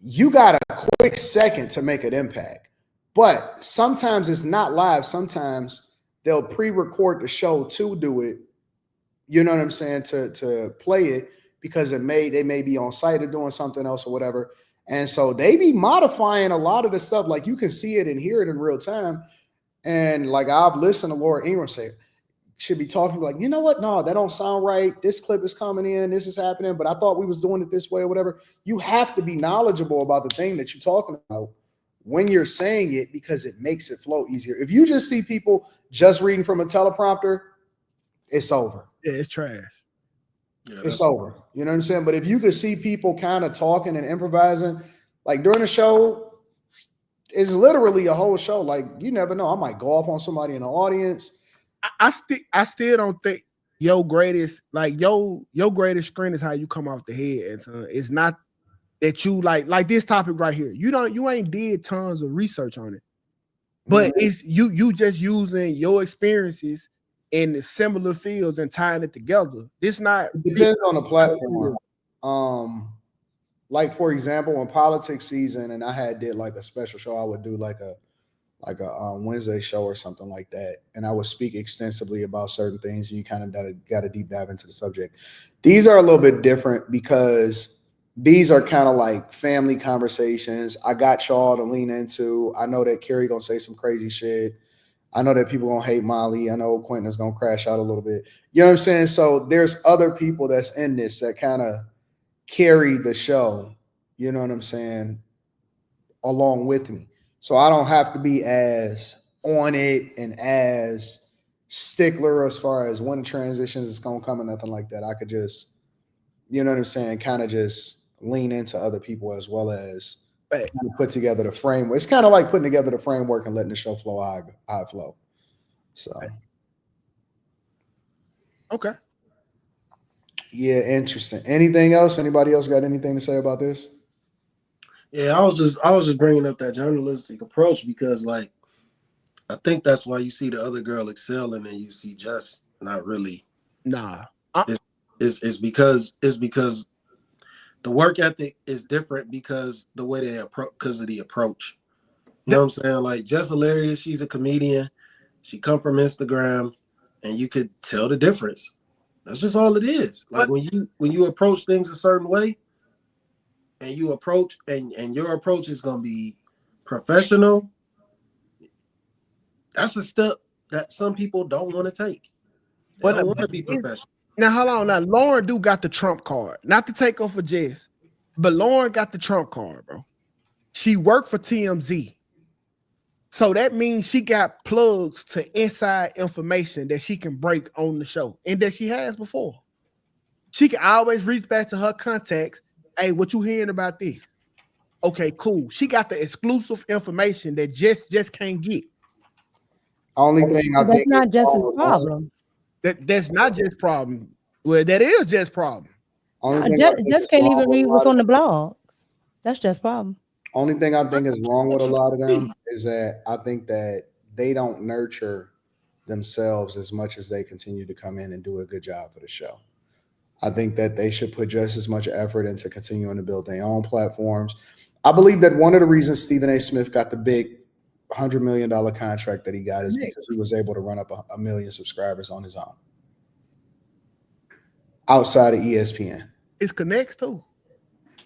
you got a quick second to make an impact. But sometimes it's not live. Sometimes they'll pre-record the show to do it. You know what I'm saying? To play it, because they may be on site or doing something else or whatever. And so they be modifying a lot of the stuff. Like you can see it and hear it in real time. And like I've listened to Laura Ingraham say, should be talking like, you know what? No, that don't sound right. This clip is coming in. This is happening. But I thought we was doing it this way or whatever. You have to be knowledgeable about the thing that you're talking about when you're saying it, because it makes it flow easier. If you just see people just reading from a teleprompter, it's over. Yeah, it's trash. Yeah, it's over. You know what I'm saying? But if you could see people kind of talking and improvising, like during the show, it's literally a whole show. Like you never know. I might go off on somebody in the audience. I still don't think your greatest greatest strength is how you come off the head. And it's not that you like this topic right here. You ain't did tons of research on it, but it's you just using your experiences in similar fields and tying it together. It depends on the platform. Like for example, when politics season and I did like a special show, I would do like a Wednesday show or something like that, and I would speak extensively about certain things. And you kind of got to deep dive into the subject. These are a little bit different because these are kind of like family conversations. I got y'all to lean into. I know that Carrie gonna say some crazy shit. I know that people gonna hate Molly. I know Quentin is gonna crash out a little bit. You know what I'm saying? So there's other people that's in this that kind of carry the show. You know what I'm saying? Along with me. So I don't have to be as on it and as stickler as far as when transitions is gonna come and nothing like that. I could just, you know what I'm saying, kind of just lean into other people as well as put together the framework. It's kind of like putting together the framework and letting the show flow how it flow. So Okay. Yeah, interesting. Anything else? Anybody else got anything to say about this? Yeah, I was just bringing up that journalistic approach because, like, I think that's why you see the other girl excelling and you see Jess not really. Nah. It's because the work ethic is different because the way they approach, because of the approach. You know what I'm saying? Like, Jess hilarious. She's a comedian. She come from Instagram, and you could tell the difference. That's just all it is. Like, when you approach things a certain way, and you approach and your approach is gonna be professional. That's a step that some people don't want to take. They don't want to be professional. Now, hold on. Now, Loren do got the trump card. Not to take off for Jess, but Loren got the trump card, bro. She worked for TMZ. So that means she got plugs to inside information that she can break on the show and that she has before. She can always reach back to her contacts. Hey, what you hearing about this? Okay, cool. She got the exclusive information that Jess just can't get. Only thing I think that's not just a problem. That's not just problem. Well, that is just problem. Just can't even read what's on the blogs. That's just problem. Only thing I think is wrong with a lot of them is that I think that they don't nurture themselves as much as they continue to come in and do a good job for the show. I think that they should put just as much effort into continuing to build their own platforms. I believe that one of the reasons Stephen A. Smith got the big $100 million contract that he got is because he was able to run up a million subscribers on his own outside of ESPN. It's connects too.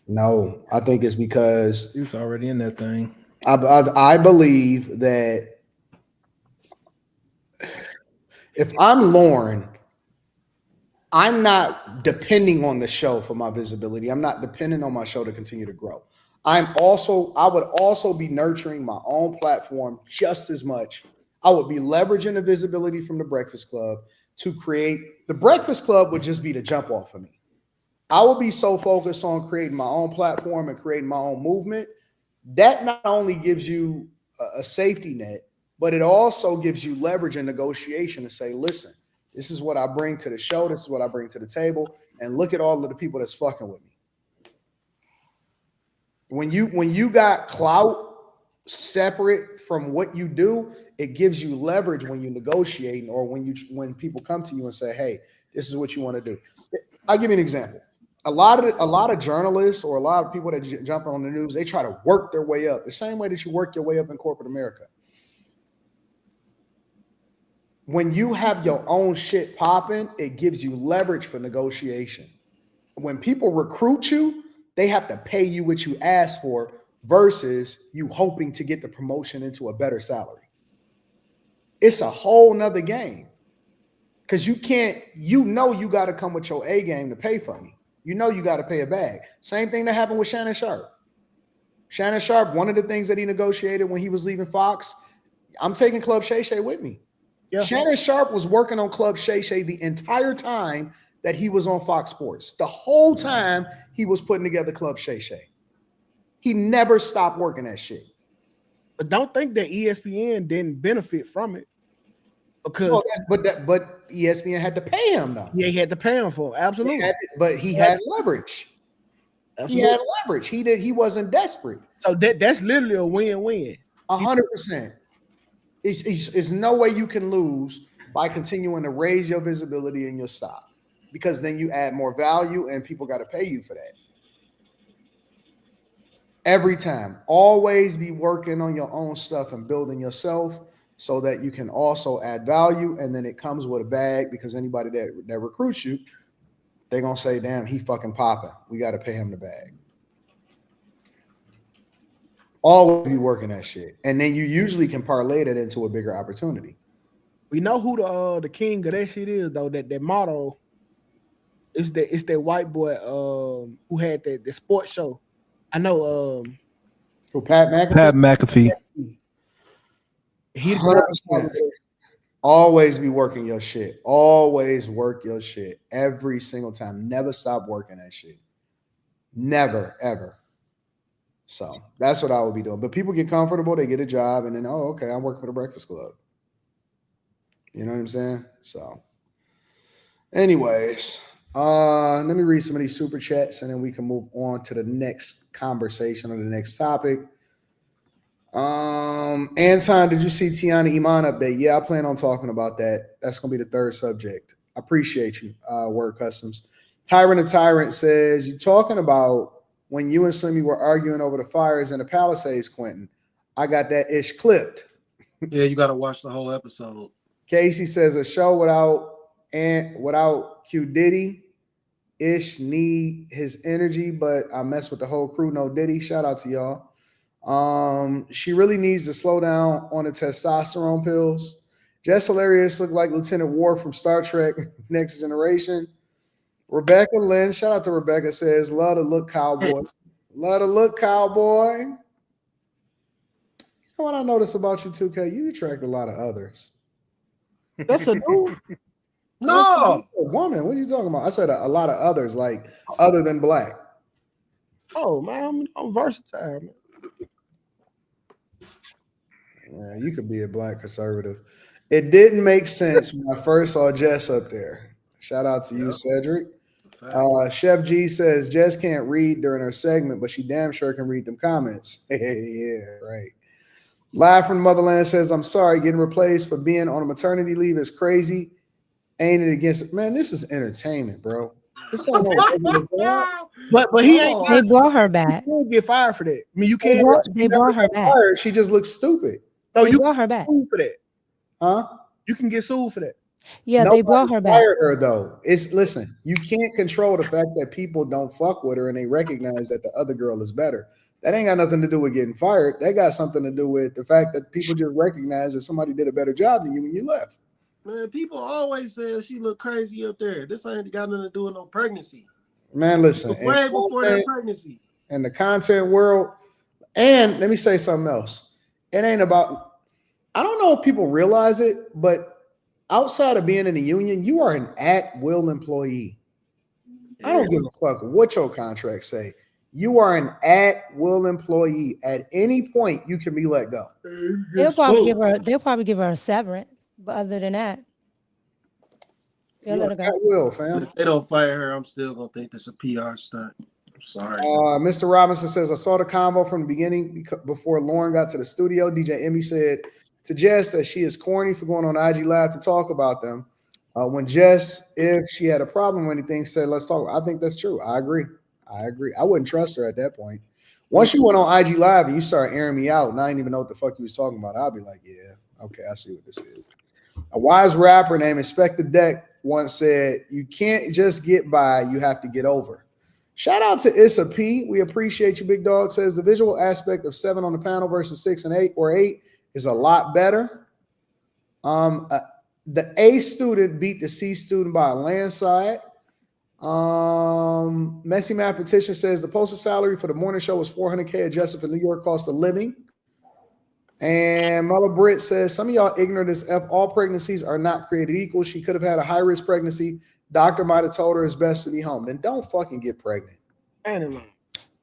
No, I think it's because he was already in that thing. I believe that if I'm Loren, I'm not depending on the show for my visibility. I'm not depending on my show to continue to grow. I would also be nurturing my own platform just as much. I would be leveraging the visibility from the Breakfast Club to create. The Breakfast Club would just be the jump off for me. I would be so focused on creating my own platform and creating my own movement. That not only gives you a safety net, but it also gives you leverage and negotiation to say, listen, this is what I bring to the show. This is what I bring to the table. And look at all of the people that's fucking with me. When you got clout separate from what you do, it gives you leverage when you're negotiating or when people come to you and say, hey, this is what you want to do. I'll give you an example. A lot of journalists or a lot of people that jump on the news, they try to work their way up the same way that you work your way up in corporate America. When you have your own shit popping, it gives you leverage for negotiation. When people recruit you, they have to pay you what you ask for versus you hoping to get the promotion into a better salary. It's a whole nother game. Because you got to come with your A game to pay for me. You got to pay a bag. Same thing that happened with Shannon Sharpe. Shannon Sharpe, one of the things that he negotiated when he was leaving Fox, I'm taking Club Shay Shay with me. Yeah. Shannon Sharpe was working on Club Shay Shay the entire time that he was on Fox Sports. The whole time he was putting together Club Shay Shay. He never stopped working that shit. But don't think that ESPN didn't benefit from it. Because but ESPN had to pay him though. Yeah, he had to pay him for it. Absolutely. He had leverage. Absolutely. He had leverage. He wasn't desperate. So that's literally a win-win. 100%. It's no way you can lose by continuing to raise your visibility and your stock, because then you add more value and people got to pay you for that. Every time, always be working on your own stuff and building yourself so that you can also add value, and then it comes with a bag, because anybody that recruits you, they're going to say, damn, he fucking popping. We got to pay him the bag. Always be working that shit. And then you usually can parlay that into a bigger opportunity. We know who the king of that shit is, though. That motto is that white boy who had the sports show. I know who, Pat McAfee? Pat McAfee. He 100%. Always be working your shit. Always work your shit every single time. Never stop working that shit. Never, ever. So that's what I would be doing. But people get comfortable, they get a job, and then, oh, okay, I'm working for the Breakfast Club. You know what I'm saying? So Anyways, let me read some of these super chats and then we can move on to the next conversation or the next topic. Anton, did you see Teyana Iman update? Yeah, I plan on talking about that. That's gonna be the third subject. I appreciate you, Word Customs. Tyrant the Tyrant says, you talking about when you and Slimmy were arguing over the fires in the Palisades, Quentin. I got that ish clipped. Yeah, you gotta watch the whole episode. Casey says a show without Q Diddy. Ish need his energy, but I mess with the whole crew. No Diddy. Shout out to y'all. She really needs to slow down on the testosterone pills. Jess Hilarious look like Lieutenant Worf from Star Trek Next Generation. Rebecca Lynn, shout out to Rebecca, says, love to look cowboy. Love to look cowboy. You know what I noticed about you, 2K? You attract a lot of others. That's a dude. No, a woman. What are you talking about? I said a lot of others, like other than black. Oh man, I'm versatile, man. Yeah, you could be a black conservative. It didn't make sense when I first saw Jess up there. Shout out to you, Cedric. Chef G says Jess can't read during her segment, but she damn sure can read them comments. Yeah, right. Live from the Motherland says, I'm sorry, getting replaced for being on a maternity leave is crazy. Ain't it against it? Man, this is entertainment, bro. This ain't no but he ain't. They brought her back. You won't get fired for that. I mean, you can't. They brought her back. Fired. She just looks stupid. No, they you brought her back. For that. Huh? You can get sued for that. Yeah, they brought her back. Fired her though. Listen, you can't control the fact that people don't fuck with her and they recognize that the other girl is better. That ain't got nothing to do with getting fired. That got something to do with the fact that people just recognize that somebody did a better job than you when you left. Man, people always say she look crazy up there. This ain't got nothing to do with no pregnancy. Man, listen. Way before that pregnancy. In the content world, and let me say something else. It ain't about, I don't know if people realize it, but outside of being in the union, you are an at-will employee. I don't give a fuck what your contracts say. You are an at-will employee. At any point, you can be let go. They'll probably give her a severance. But other than that, they'll let her go. At will, fam. If they don't fire her, I'm still gonna think this is a PR stunt. I'm sorry. Mr. Robinson says, I saw the convo from the beginning before Loren got to the studio. DJ Emmy said to Jess that she is corny for going on IG Live to talk about them. When Jess, if she had a problem or anything, said, let's talk. I think that's true. I agree. I wouldn't trust her at that point. Once you went on IG Live and you started airing me out and I didn't even know what the fuck you was talking about, I'll be like, yeah, okay, I see what this is. A wise rapper named Inspector Deck once said, you can't just get by, you have to get over. Shout out to Issa P. We appreciate you, big dog. Says the visual aspect of 7 on the panel versus 6 and 8 or 8 is a lot better. The A student beat the C student by a landslide. Messy Man Petition says the posted salary for the morning show was $400K adjusted for New York cost of living. And Mother Britt says, some of y'all ignorant as F, all pregnancies are not created equal. She could have had a high-risk pregnancy. Doctor might have told her it's best to be home. Then don't fucking get pregnant.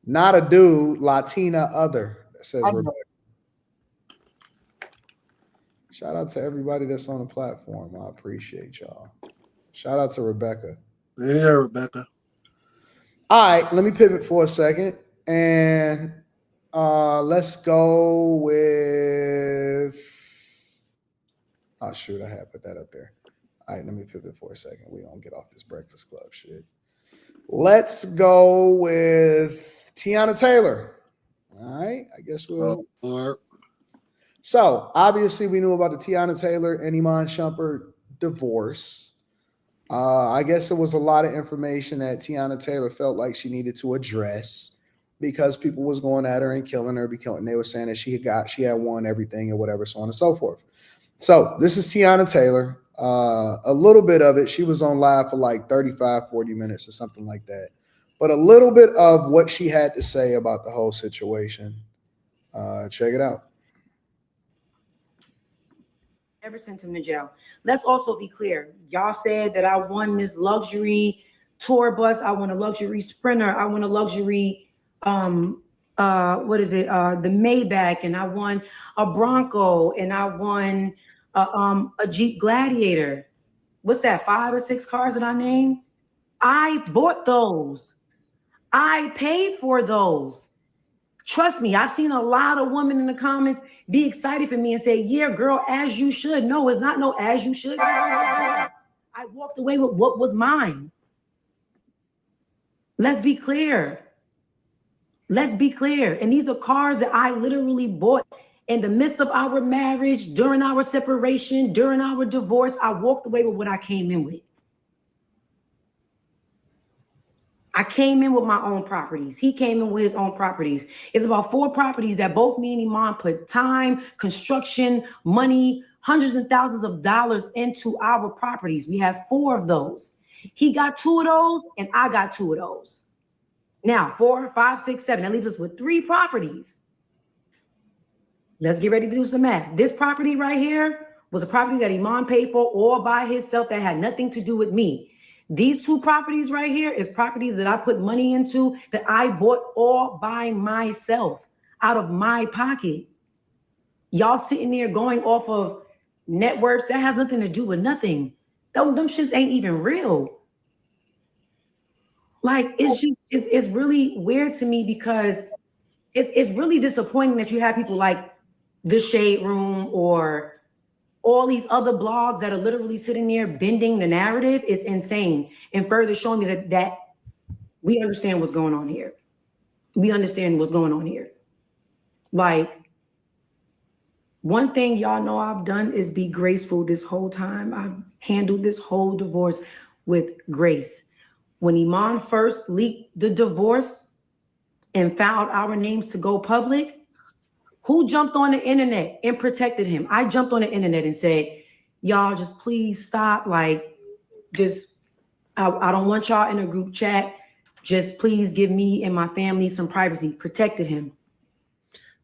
Not a dude, Latina other, says Rebecca. Shout out to everybody that's on the platform. I appreciate y'all. Shout out to Rebecca. Yeah, Rebecca. All right, let me pivot for a second. And let's go with, oh shoot, I had put that up there. All right, let me pivot for a second. We don't get off this Breakfast Club shit. Let's go with Teyana Taylor. All right, I guess we'll. So obviously we knew about the Teyana Taylor and Iman Shumpert divorce. I guess it was a lot of information that Teyana Taylor felt like she needed to address because people was going at her and killing her because they were saying that she had won everything or whatever, so on and so forth. So this is Teyana Taylor. A little bit of it, she was on live for like 35, 40 minutes or something like that. But a little bit of what she had to say about the whole situation. Check it out. Ever sent him to jail. Let's also be clear. Y'all said that I won this luxury tour bus. I want a luxury Sprinter. I want a luxury, the Maybach, and I won a Bronco, and I won a Jeep Gladiator. what's that, 5 or 6 cars that I named? I bought those. I paid for those. Trust me, I've seen a lot of women in the comments be excited for me and say, yeah, girl, as you should. No, it's not no as you should. I walked away with what was mine. Let's be clear. Let's be clear. And these are cars that I literally bought in the midst of our marriage, during our separation, during our divorce. I walked away with what I came in with. I came in with my own properties. He came in with his own properties. It's about 4 properties that both me and Iman put time, construction, money, hundreds and thousands of dollars into our properties. We have 4 of those. He got 2 of those and I got 2 of those. Now, 4, 5, 6, 7. That leaves us with 3 properties. Let's get ready to do some math. This property right here was a property that Iman paid for all by himself that had nothing to do with me. These 2 properties right here is properties that I put money into that I bought all by myself out of my pocket. Y'all sitting there going off of net worth that has nothing to do with nothing. Them shits ain't even real. Like, it's really weird to me because it's really disappointing that you have people like The Shade Room or all these other blogs that are literally sitting there bending the narrative. Is insane. And further showing me that we understand what's going on here. We understand what's going on here. Like, one thing y'all know I've done is be graceful this whole time. I've handled this whole divorce with grace. When Iman first leaked the divorce and filed our names to go public, who jumped on the internet and protected him? I jumped on the internet and said, y'all just please stop. Like, I don't want y'all in a group chat. Just please give me and my family some privacy. Protected him.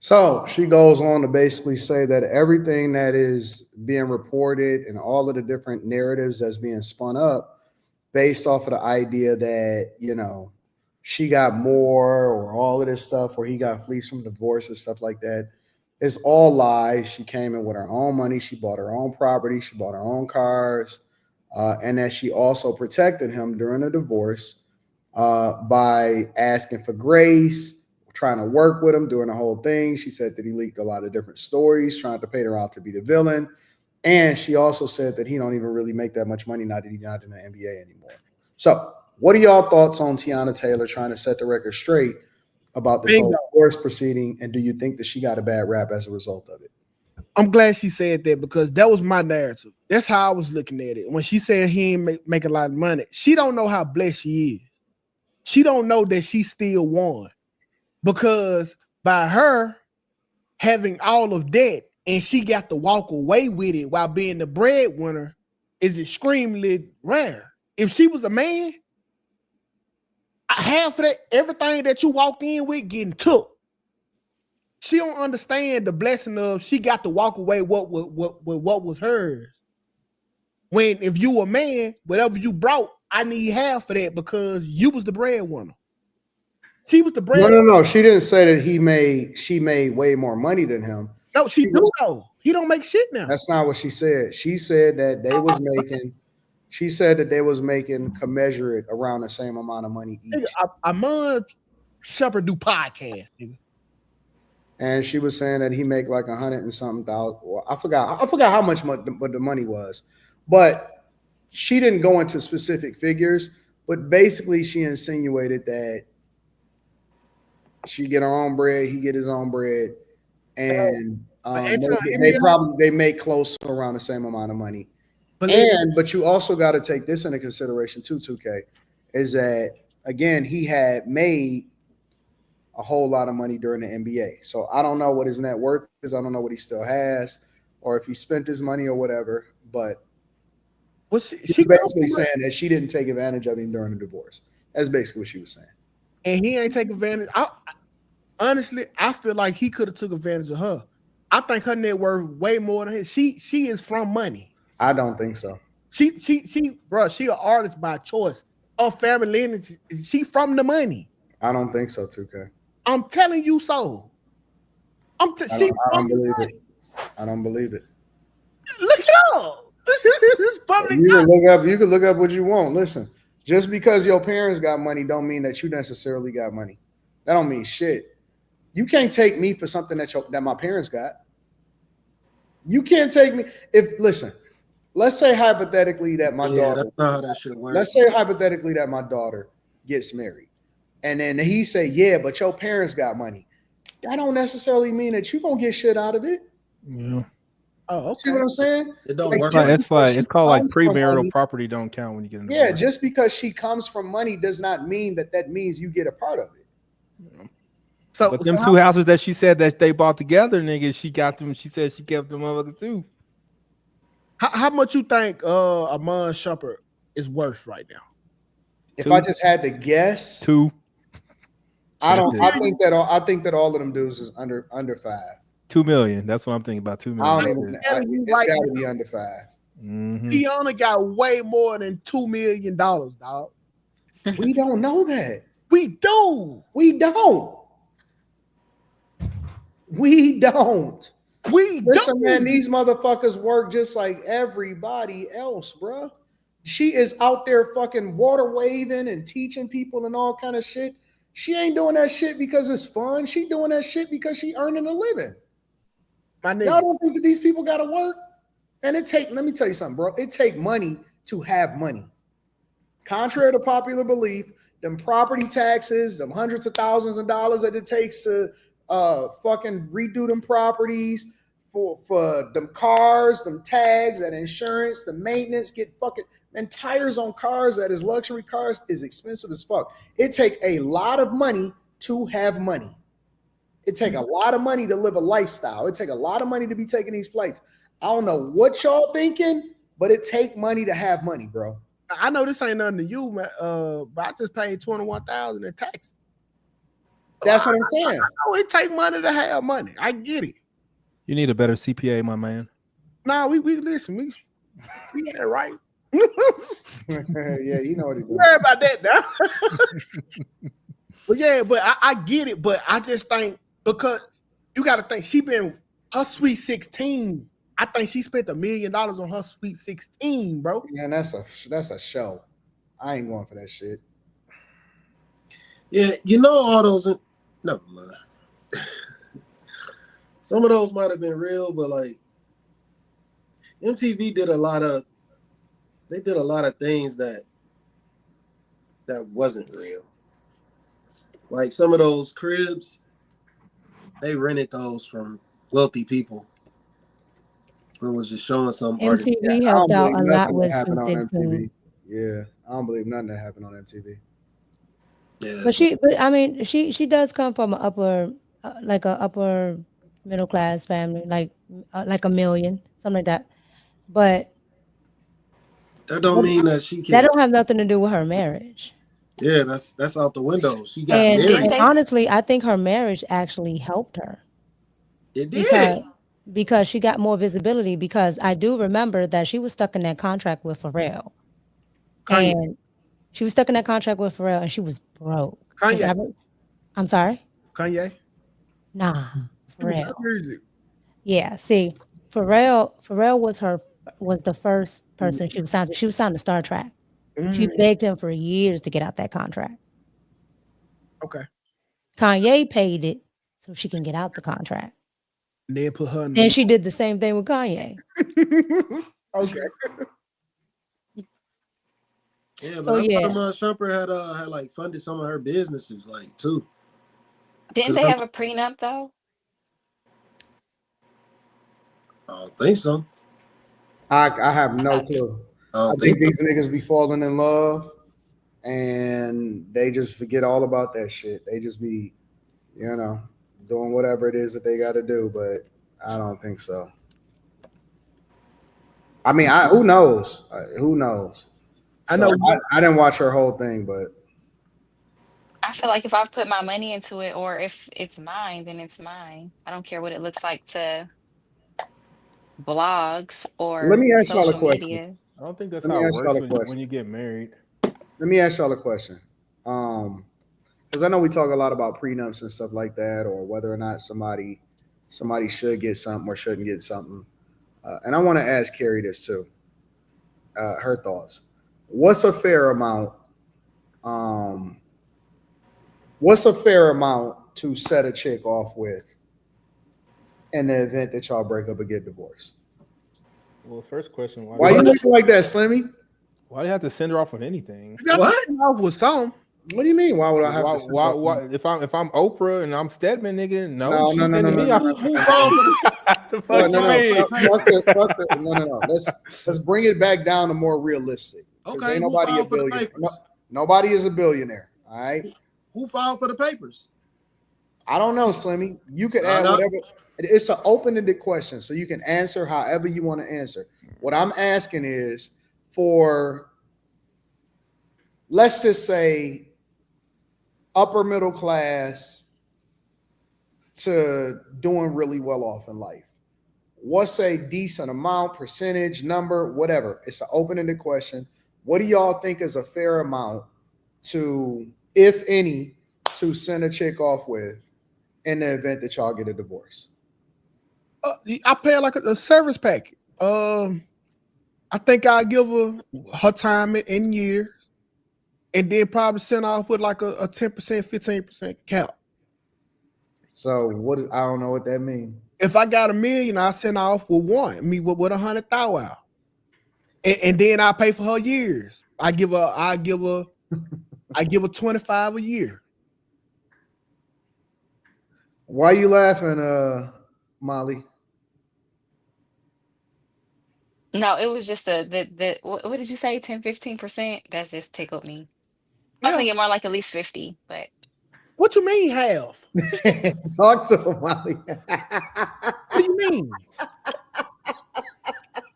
So she goes on to basically say that everything that is being reported and all of the different narratives that's being spun up based off of the idea that, you know, she got more or all of this stuff, or he got fleeced from divorce and stuff like that. It's all lies. She came in with her own money. She bought her own property. She bought her own cars. And that she also protected him during the divorce by asking for grace, trying to work with him, doing the whole thing. She said that he leaked a lot of different stories, trying to paint her out to be the villain. And she also said that he don't even really make that much money now that he's not in the NBA anymore. So what are y'all thoughts on Teyana Taylor trying to set the record straight about this whole divorce proceeding? And do you think that she got a bad rap as a result of it? I'm glad she said that because that was my narrative. That's how I was looking at it. When she said he ain't make a lot of money, she don't know how blessed she is. She don't know that she still won. Because by her having all of that and she got to walk away with it while being the breadwinner is extremely rare. If she was a man, half of that, everything that you walked in with getting took. She don't understand the blessing of she got to walk away what was hers. When if you a man, whatever you brought, I need half of that because you was the breadwinner. She was the breadwinner. No. She didn't say that she made way more money than him. No, she do though. He don't make shit now. That's not what she said. She said that they was making. She said that they was making commensurate around the same amount of money each. Amon Shepard do podcast, nigga. And she was saying that he make like 100 and something thousand. Well, I forgot how much what the money was, but she didn't go into specific figures. But basically, she insinuated that she get her own bread, he get his own bread, and they make close to around the same amount of money. But you also got to take this into consideration too, 2K, is that again he had made a whole lot of money during the NBA. So I don't know what his net worth is. I don't know what he still has, or if he spent his money or whatever. But she's basically saying that she didn't take advantage of him during the divorce. That's basically what she was saying. And he ain't take advantage. Honestly, I feel like he could have took advantage of her. I think her net worth way more than his. She is from money. I don't think so. She an artist by choice. Her family lineage, she from the money. I don't think so, 2K. I'm telling you so. I don't believe it. I don't believe it. Look it up. This is public You can look up what you want. Listen, just because your parents got money don't mean that you necessarily got money. That don't mean shit. You can't take me for something that my parents got. You can't take me listen. Let's say hypothetically that my daughter. That's not how that shit works. Let's say hypothetically that my daughter gets married, and then he say, "Yeah, but your parents got money." That don't necessarily mean that you gonna get shit out of it. Yeah. Oh, okay. See what I'm saying? It don't work. It's called like premarital property don't count when you get in. Yeah, just because she comes from money does not mean that means you get a part of it. Yeah. So, but them two houses that she said that they bought together, nigga, she got them. She said she kept them motherfuckers too. How much you think Amon Shumpert is worth right now? If I just had to guess, 2. I think that all of them dudes is under 5. 2 million. That's what I'm thinking about. 2 million. It's got to be under 5. Mm-hmm. Teyana got way more than $2 million, dog. We don't know that. We do. We don't. Listen, man, these motherfuckers work just like everybody else, bro. She is out there fucking water waving and teaching people and all kind of shit. She ain't doing that shit because it's fun. She doing that shit because she earning a living. Y'all don't think that these people got to work? And let me tell you something, bro. It take money to have money. Contrary to popular belief, them property taxes, them hundreds of thousands of dollars that it takes to fucking redo them properties, for them cars, them tags, that insurance, the maintenance, get fucking, and tires on cars that is luxury cars is expensive as fuck. It take a lot of money to have money. It take a lot of money to live a lifestyle. It take a lot of money to be taking these flights. I don't know what y'all thinking, but it take money to have money, bro. I know this ain't nothing to you, man, but I just paid $21,000 in taxes. That's what I'm saying. I know it take money to have money. I get it. You need a better CPA, my man. Nah, we listen. We got it right. Yeah, you know what he's doing. Worry about that now. But yeah, but I get it. But I just think because you got to think she been her Sweet 16. I think she spent $1 million on her Sweet 16, bro. Yeah, and that's a show. I ain't going for that shit. Yeah, you know all those. Never mind. Some of those might have been real, but like MTV did a lot of things that wasn't real. Like some of those cribs, they rented those from wealthy people. It was just showing some MTV helped out a lot with Sweet 16. Yeah, I don't believe nothing that happened on MTV. Yeah, but I mean, she does come from an upper middle class family, like $1 million, something like that. But that don't mean that she can't. That don't have nothing to do with her marriage. Yeah, that's out the window. She got married. And honestly, I think her marriage actually helped her. It did. Because she got more visibility. Because I do remember that she was stuck in that contract with Pharrell. And she was stuck in that contract with Pharrell and she was broke. Kanye. I'm sorry? Kanye? Nah, Pharrell. Yeah, see, Pharrell was the first person she was signed to. She was signed to Star Trek. She begged him for years to get out that contract. Okay. Kanye paid it so she can get out the contract. And then put her in and she did the same thing with Kanye. Okay. Yeah, but I thought Shumpert had like funded some of her businesses, like too. Didn't they have a prenup though? I don't think so. I have no clue. I think these niggas be falling in love and they just forget all about that shit. They just be, doing whatever it is that they got to do, but I don't think so. I mean, who knows? Who knows? I know. I didn't watch her whole thing, but I feel like if I've put my money into it, or if it's mine, then it's mine. I don't care what it looks like to blogs or let me ask y'all a question. Media. I don't think that's how it works when you get married. Let me ask y'all a question. Because I know we talk a lot about prenups and stuff like that, or whether or not somebody should get something or shouldn't get something. And I want to ask Carrie this too. her thoughts. What's a fair amount? What's a fair amount to set a chick off with in the event that y'all break up or get divorced? Well, first question: Why you looking like that, Slimmy? Why do you have to send her off with anything? What? Off with some. What do you mean? Why would I have to? Why? If I'm Oprah and I'm Stedman, nigga, no. Who fall for the fuck No. Let's bring it back down to more realistic. Okay, ain't nobody a billionaire. Nobody is a billionaire. All right. Who filed for the papers? I don't know, Slimmy. You could add whatever. It's an open-ended question, so you can answer however you want to answer. What I'm asking is for, let's just say, upper middle class to doing really well off in life. What's a decent amount, percentage, number, whatever? It's an open-ended question. What do y'all think is a fair amount to, if any, to send a chick off with in the event that y'all get a divorce? I pay like a service package. I think I'll give her time in years, and then probably send off with like a 10%, 15% cap. So I don't know what that means. If I got $1 million, I send off with one. With 100,000 out, and then I pay for her years. I give her 25 a year. Why you laughing, Molly? No, it was just the what did you say? 10, 15%? That just tickled me. I was thinking more like at least 50, but what you mean half? Talk to him, Molly. What do you mean?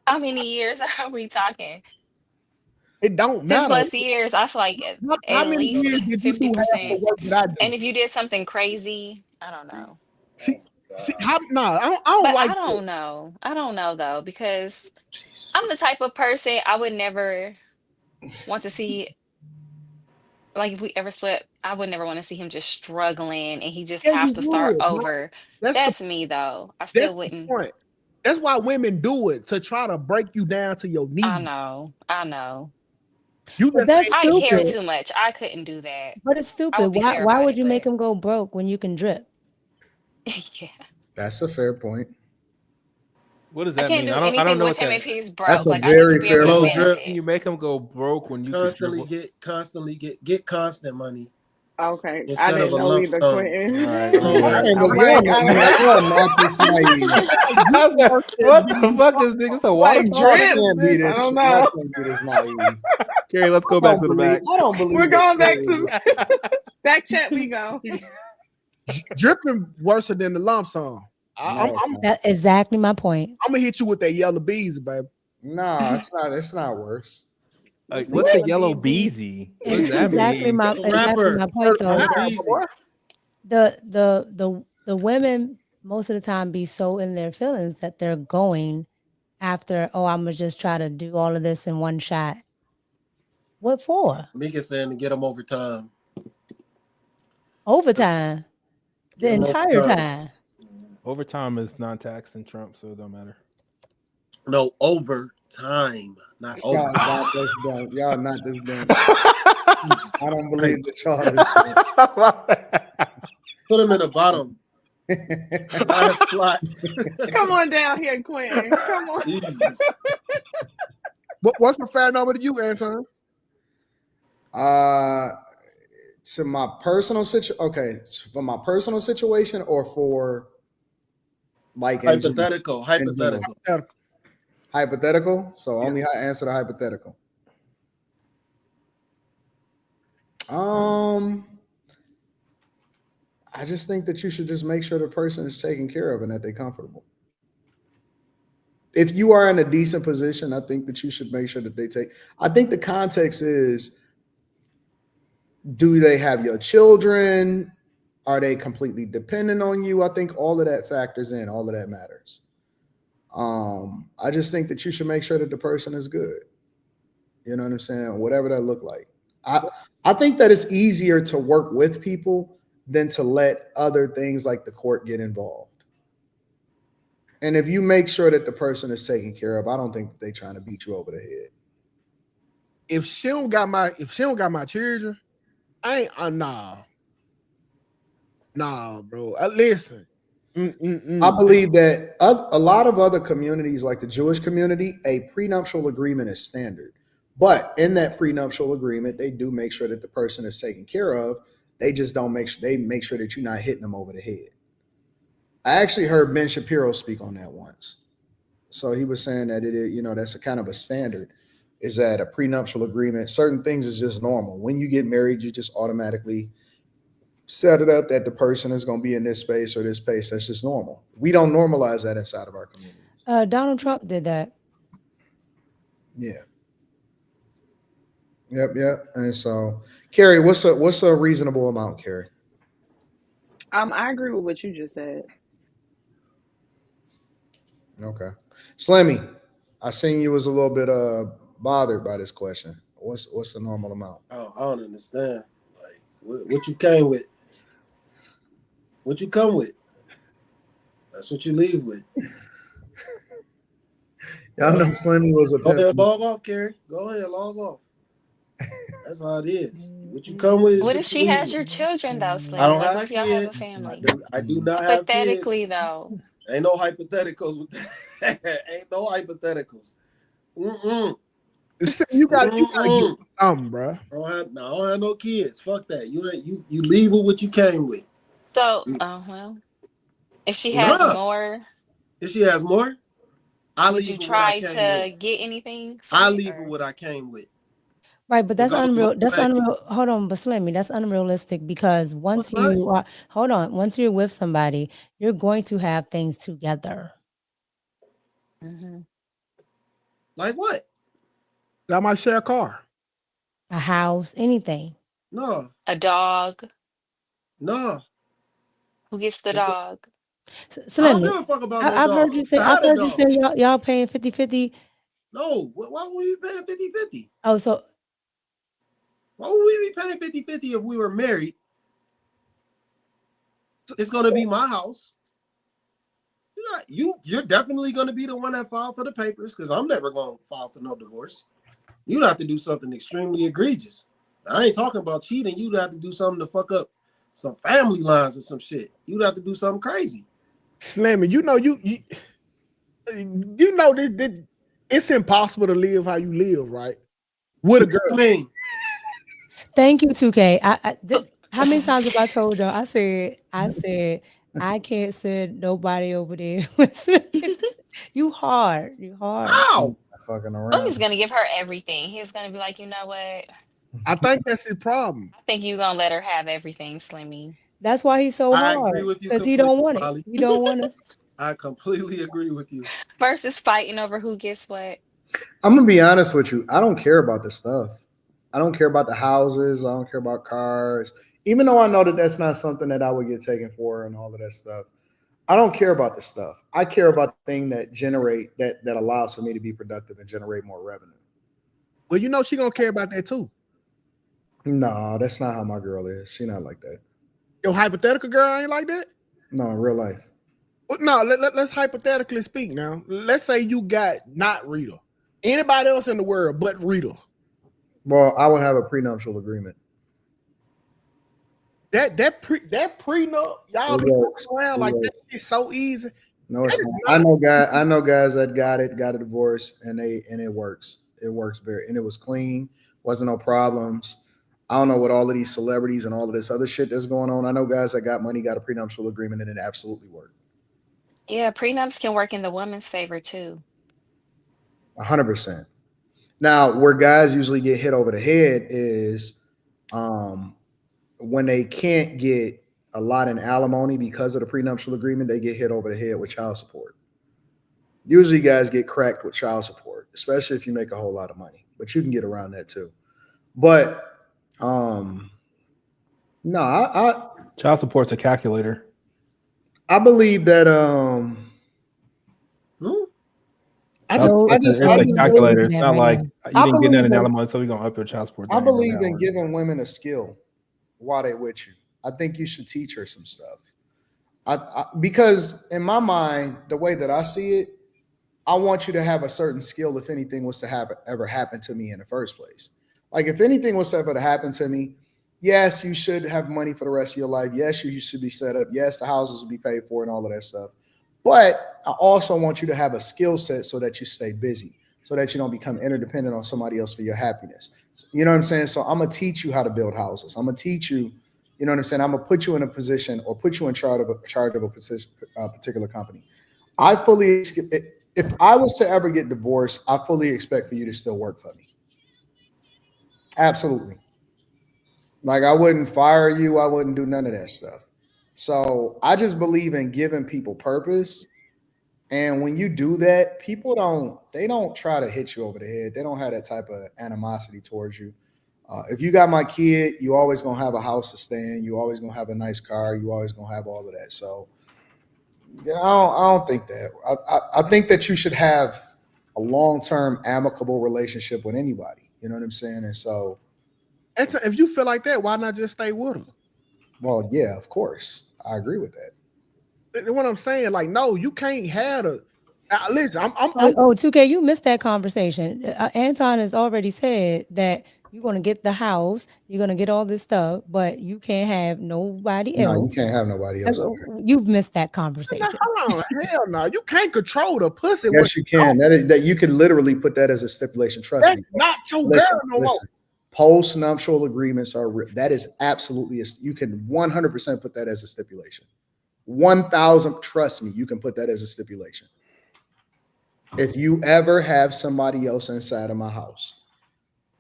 how many years are we talking? It don't 10 matter. plus years, I feel like How at many years least did you do half the 50%. work that I do? And if you did something crazy, I don't know. I don't But like I don't know. I don't know though, because I'm the type of person I would never want to see, like if we ever split, I would never want to see him just struggling and he just Yeah, have you to start would. over. That's me though. I still That's the wouldn't. point. That's why women do it, to try to break you down to your knees. I know. You But just that's I care stupid. too much. I couldn't do that. But it's I stupid. would be fair Why about would it, you make but him go broke when you can drip? yeah. That's a fair point. What does I that can't mean? do I don't anything know with what him that. if he's That's broke. a Like I need to very be able fair to point. benefit. You make him go broke when you Constantly get constant money. Okay, I Instead of didn't a know lump either, sum. Quentin. Right. I'm Y'all not this naive. What the fuck is this? It's a water like Y'all drip. can't be I this. don't Y'all know. can't be this naive. Carrie, let's go back to the back. I don't believe. We're going back to that. back chat. We go. dripping worse than the lump sum. That's exactly my point. I'm gonna hit you with that yellow bees, baby. No, it's not. It's not worse. Like, what's a yellow beezy? What does that Exactly mean? my point though. The women most of the time be so in their feelings that they're going after, oh, I'm gonna just try to do all of this in one shot. What for? Mika saying to get them overtime. Overtime. The entire time. Overtime is non-taxed in Trump, so it don't matter. No, overtime, not over. Y'all not this dumb. I don't believe that y'all this. Put him in the bottom. Last slot. Come on down here, Quentin. Come on. Jesus. What's the fair number to you, Anton? To my personal situation. Okay, for my personal situation or for like hypothetical. Hypothetical. So only answer the hypothetical. I just think that you should just make sure the person is taken care of and that they're comfortable. If you are in a decent position, I think that you should make sure that they take. I think the context is, do they have your children? Are they completely dependent on you? I think all of that factors in. All of that matters. I just think that you should make sure that the person is good. You know what I'm saying? Whatever that look like. I think that it's easier to work with people than to let other things like the court get involved. And if you make sure that the person is taken care of, I don't think they're trying to beat you over the head. if she don't got my children, I ain't nah, bro. Listen. I believe that a lot of other communities, like the Jewish community, a prenuptial agreement is standard. But in that prenuptial agreement, they do make sure that the person is taken care of. They just don't make sure that you're not hitting them over the head. I actually heard Ben Shapiro speak on that once. So he was saying that it is, that's a kind of a standard, is that a prenuptial agreement, certain things is just normal. When you get married, you just automatically set it up that the person is going to be in this space or this space. That's just normal. We don't normalize that inside of our community. Donald Trump did that. Yeah. Yep. And so, Carrie, what's a reasonable amount, Carrie? I agree with what you just said. Okay. Slimmy, I seen you was a little bit bothered by this question. What's the normal amount? Oh, I don't understand. Like what you came with. What you come with. That's what you leave with. Y'all know Slimmy was a Go ahead, log off, Carrie. Go ahead, log off. That's how it is. What you come with is What if she leave has with. your children though, Slim? I don't Like, have what if y'all have a kids. family? I do not have Hypothetically, kids. though. Ain't no hypotheticals with that. Ain't no hypotheticals. You got to get something, bro. I don't have no kids. Fuck that. You leave with what you came with. So, well, if she has more, if she has more, would you try to get anything? I leave with what I came with. Right, but that's unreal. That's unreal. Hold on, but Slimmy, that's unrealistic because once you're with somebody, you're going to have things together. Mm-hmm. Like what? I might share a car, a house, anything. No. A dog. No. Who gets the dog? Slimmy, I don't give a fuck about no I've dog. heard you say. I've heard you say y'all paying 50-50. No, why would we be paying 50-50? Oh, so why would we be paying 50-50 if we were married? It's gonna be my house. You're definitely gonna be the one that filed for the papers because I'm never gonna file for no divorce. You'd have to do something extremely egregious. I ain't talking about cheating. You'd have to do something to fuck up some family lines or some shit. You'd have to do something crazy. Slimmy, you know that it's impossible to live how you live, right? With a girl. I mean, thank you, 2K. How many times have I told y'all? I said I can't send nobody over there. You hard. How? Fucking around. Slimmy's gonna give her everything. He's gonna be like, you know what? I think that's his problem. I think you're gonna let her have everything, Slimmy. That's why he's so hard. I agree with you because he don't want Molly. it. He don't want to. I completely agree with you. Versus fighting over who gets what. I'm gonna be honest with you. I don't care about the stuff. I don't care about the houses. I don't care about cars. Even though I know that that's not something that I would get taken for and all of that stuff. I don't care about the stuff. I care about the thing that that allows for me to be productive and generate more revenue. Well, you know she gonna care about that too. No, that's not how my girl is. She not like that. Your hypothetical girl ain't like that? No, in real life. Well, no, let's hypothetically speak now. Let's say you got not Rita. Anybody else in the world but Rita. Well, I would have a prenuptial agreement. That prenup, y'all be walking around like that shit so easy. No, it's not. I know guys that got a divorce and it works. It works and it was clean, wasn't no problems. I don't know what all of these celebrities and all of this other shit that's going on. I know guys that got money, got a prenuptial agreement, and it absolutely worked. Yeah, prenups can work in the woman's favor too. 100%. Now, where guys usually get hit over the head is when they can't get a lot in alimony because of the prenuptial agreement, they get hit over the head with child support. Usually guys get cracked with child support, especially if you make a whole lot of money, but you can get around that too. But no, child support's a calculator. I believe that it's a calculator. It's not like you didn't get nothing in alimony, so we're gonna up your child support. I believe in giving women a skill while they're with you. I think you should teach her some stuff. Because in my mind, the way that I see it, I want you to have a certain skill if anything was to ever happen to me in the first place. Like if anything was ever to happen to me, yes, you should have money for the rest of your life. Yes, you should be set up. Yes, the houses will be paid for and all of that stuff. But I also want you to have a skill set so that you stay busy, so that you don't become interdependent on somebody else for your happiness. You know what I'm saying? So I'm going to teach you how to build houses. I'm going to teach you, you know what I'm saying? I'm going to put you in a position or put you in charge of a particular company. If I was to ever get divorced, I fully expect for you to still work for me. Absolutely. Like I wouldn't fire you. I wouldn't do none of that stuff. So I just believe in giving people purpose. And when you do that, people don't try to hit you over the head. They don't have that type of animosity towards you. If you got my kid, you always gonna have a house to stay in. You always gonna have a nice car. You always gonna have all of that. So, you know, I don't think that. I think that you should have a long-term amicable relationship with anybody. You know what I'm saying? And so, if you feel like that, why not just stay with them? Well, yeah, of course, I agree with that. What I'm saying, like, no, you can't have a. Listen, I'm 2K, you missed that conversation. Anton has already said that you're going to get the house, you're going to get all this stuff, but you can't have nobody else. No, you can't have nobody else. You've missed that conversation. Hold on, hell no, you can't control the pussy. Yes, you can. That you can literally put that as a stipulation. Trust me. Not your girl no more. Post-nuptial agreements that is absolutely you can 100% put that as a stipulation. 1,000, trust me, you can put that as a stipulation. If you ever have somebody else inside of my house,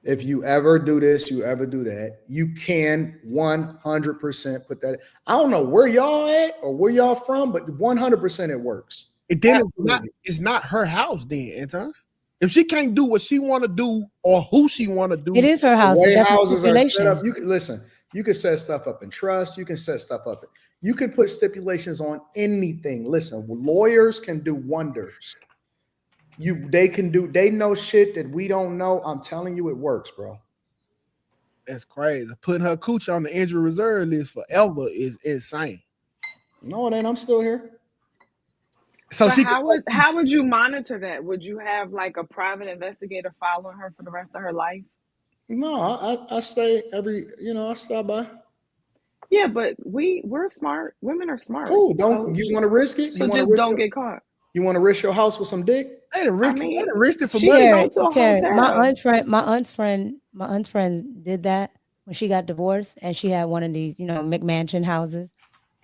if you ever do this, you ever do that, you can 100% put that. I don't know where y'all at or where y'all from, but 100% it works. It's not her house then, Anton. If she can't do what she want to do or who she want to do, it is her house. The way houses are set up, you can listen. You can set stuff up in trust. You can set stuff up. You can put stipulations on anything. Listen, lawyers can do wonders. They know shit that we don't know. I'm telling you, it works, bro. That's crazy. Putting her cooch on the injury reserve list forever is insane. No, it ain't. I'm still here. So how would you monitor that? Would you have like a private investigator following her for the rest of her life? No, I stay I stop by. Yeah, but we're smart. Women are smart. Oh, you want to risk it? So just don't get caught. You want to risk your house with some dick? They risked it for money. Go to a hotel. My aunt's friend did that when she got divorced, and she had one of these, McMansion houses.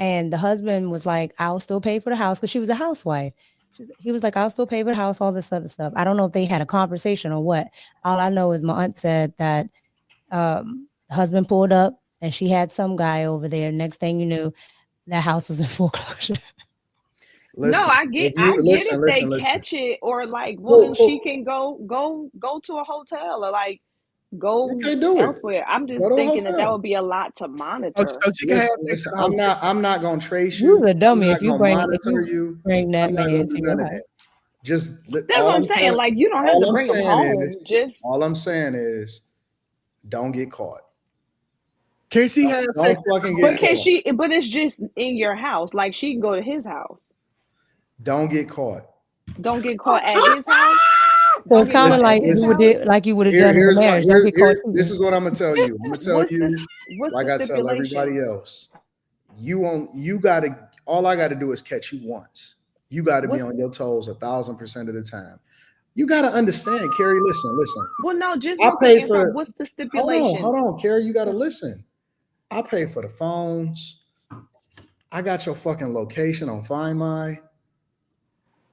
And the husband was like, I'll still pay for the house, because she was a housewife. He was like, I'll still pay for the house, all this other stuff. I don't know if they had a conversation or what. All I know is my aunt said that the husband pulled up and she had some guy over there. Next thing you knew, that house was in foreclosure. No, I get if they catch it, or like, then she can go to a hotel or like go elsewhere. I'm just thinking that would be a lot to monitor. Listen, I'm not gonna trace you. You're a dummy if you bring that man into your house. Just that's what I'm saying. Like, you don't have to bring them home. All I'm saying is, don't get caught. Can she have sex? But it's just in your house. Like, she can go to his house. Don't get caught. Don't get caught at his house. So it's kind of like you would have done in the marriage. Don't get caught. This is what I'm gonna tell you. I'm gonna tell you, like I tell everybody else. All I gotta do is catch you once. You gotta be on your toes 1,000% of the time. You gotta understand, Carrie. Listen. Well, no, just what's the stipulation? Hold on, Carrie. You gotta listen. I pay for the phones. I got your fucking location on Find My.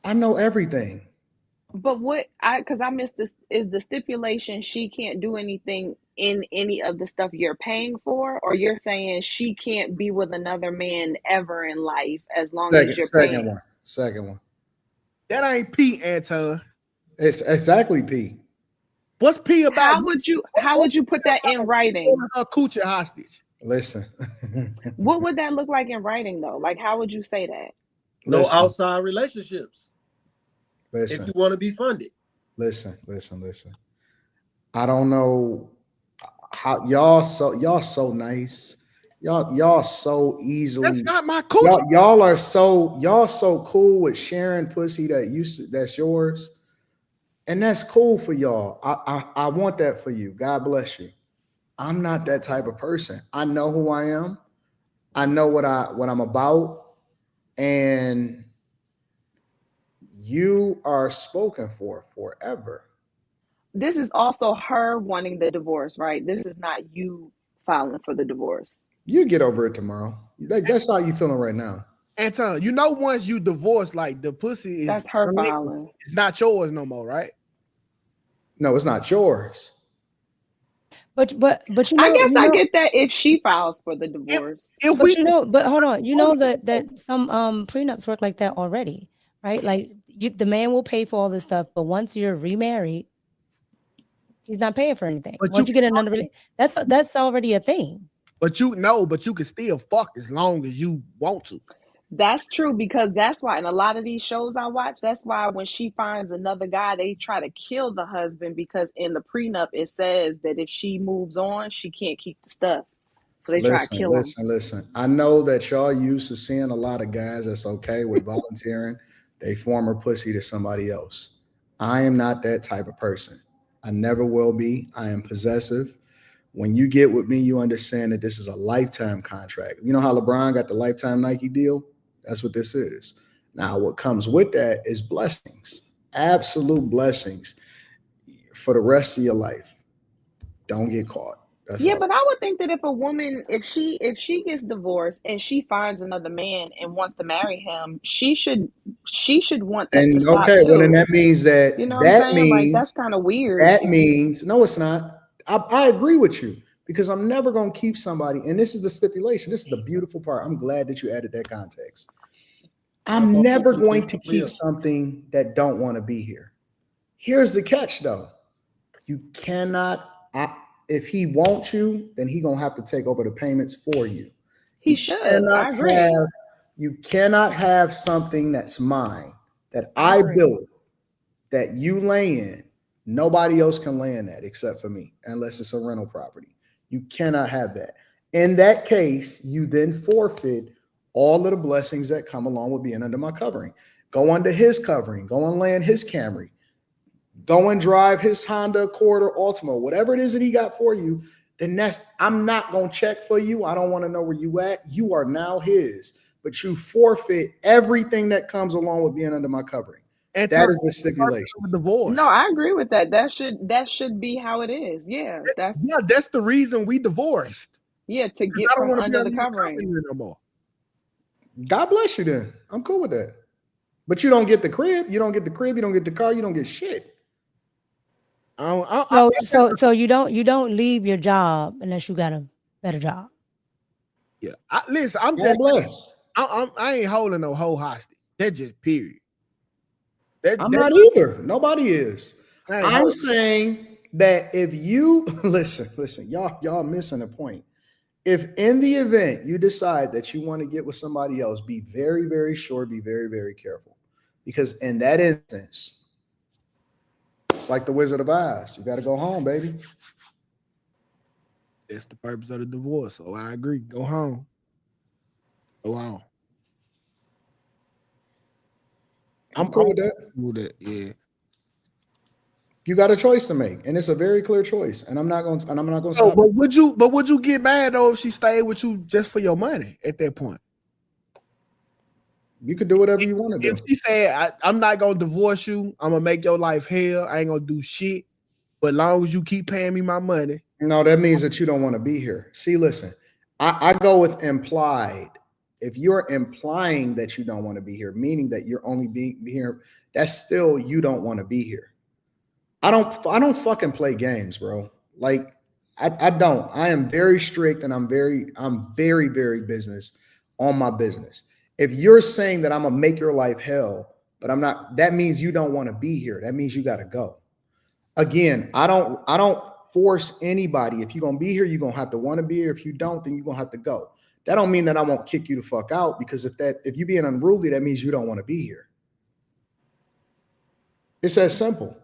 I know everything. But because I missed this, is the stipulation she can't do anything in any of the stuff you're paying for, or you're saying she can't be with another man ever in life as long as you're paying? Second one. That ain't P, Anton. It's exactly P. What's P about? How would you put that in writing? Her coochie hostage. Listen. What would that look like in writing though? Like, how would you say that? No outside relationships. Listen. If you want to be funded. Listen. I don't know how y'all so nice. Y'all so easily. That's not my coochie. Y'all so cool with sharing pussy that's yours, and that's cool for y'all. I want that for you. God bless you. I'm not that type of person. I know who I am. I know what I'm about, and you are spoken for forever. This is also her wanting the divorce, right? This is not you filing for the divorce. You get over it tomorrow. Like, that's how you feeling right now. Anton, you know, once you divorce, like the pussy is That's her filing. It's not yours no more, right? No, it's not yours. But you know, I guess I get that if she files for the divorce. But hold on, you know that some prenups work like that already, right? Like the man will pay for all this stuff, but once you're remarried, he's not paying for anything. But once you get another, that's already a thing. But you can still fuck as long as you want to. That's true, because that's why in a lot of these shows I watch, that's why when she finds another guy, they try to kill the husband, because in the prenup it says that if she moves on, she can't keep the stuff. So they try to kill him. Listen. I know that y'all used to seeing a lot of guys that's okay with volunteering they former pussy to somebody else. I am not that type of person. I never will be. I am possessive. When you get with me, you understand that this is a lifetime contract. You know how LeBron got the lifetime Nike deal? That's what this is. Now, what comes with that is blessings, absolute blessings for the rest of your life. Don't get caught. That's all. But I would think that if a woman, if she gets divorced and she finds another man and wants to marry him, she should want that to stop too. Well, then that means that you know what I'm saying? Like, that's kind of weird. That means no, it's not. I agree with you, because I'm never going to keep somebody, and this is the stipulation. This is the beautiful part. I'm glad that you added that context. I'm never going to keep something that don't want to be here. Here's the catch, though. You cannot. If he wants you, then he gonna have to take over the payments for you. He should. I agree. You cannot have something that's mine, that I built, that you lay in. Nobody else can lay in that except for me, unless it's a rental property. You cannot have that. In that case, you then forfeit all of the blessings that come along with being under my covering. Go under his covering. Go and lay in his Camry. Go and drive his Honda Accord or Altima, whatever it is that he got for you. Then I'm not going to check for you. I don't want to know where you at. You are now his, but you forfeit everything that comes along with being under my covering. And that is the stipulation. Divorce. No, I agree with that. That should be how it is. Yeah, that's the reason we divorced. Yeah, to get from under the covering. No more. God bless you. Then I'm cool with that. But you don't get the crib. You don't get the crib. You don't get the car. You don't get shit. So you don't leave your job unless you got a better job. Yeah, listen. I'm just blessed. I ain't holding no hoe hostage. That just period. I'm not either. Nobody is. I'm saying that if you listen, y'all missing the point. If in the event you decide that you want to get with somebody else, be very, very sure, be very, very careful. Because in that instance, it's like the Wizard of Oz. You got to go home, baby. That's the purpose of the divorce. So I agree. Go home. Go home. I'm cool with that. Yeah. You got a choice to make, and it's a very clear choice. And I'm not going to stop. But would you get mad though if she stayed with you just for your money at that point? You could do whatever you want to do. If she said, I'm not going to divorce you, I'm going to make your life hell, I ain't going to do shit, but as long as you keep paying me my money. No, that means that you don't want to be here. See, listen, I go with implied. If you're implying that you don't want to be here, meaning that you're only being here, that's still you don't want to be here. I don't fucking play games, bro. Like, I don't. I am very strict, and I'm very, very business on my business. If you're saying that I'm gonna make your life hell, but I'm not, that means you don't want to be here. That means you got to go. Again, I don't force anybody. If you're gonna be here, you're gonna have to want to be here. If you don't, then you're gonna have to go. That don't mean that I won't kick you the fuck out, because if you're being unruly, that means you don't want to be here. It's that simple.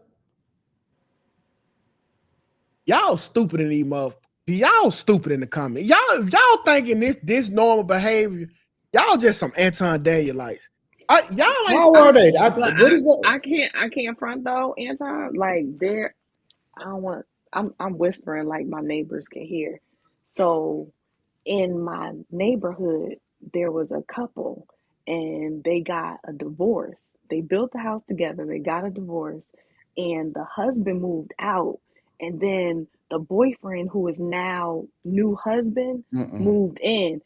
Y'all stupid in these motherfuckers. Y'all stupid in the comment. Y'all thinking this normal behavior. Y'all just some Anton Daniels. Y'all ain't. How are they? What is it? I can't front though, Anton. Like I don't want. I'm whispering like my neighbors can hear. So in my neighborhood, there was a couple, and they got a divorce. They built the house together. They got a divorce, and the husband moved out, and then the boyfriend, who is now new husband, moved in.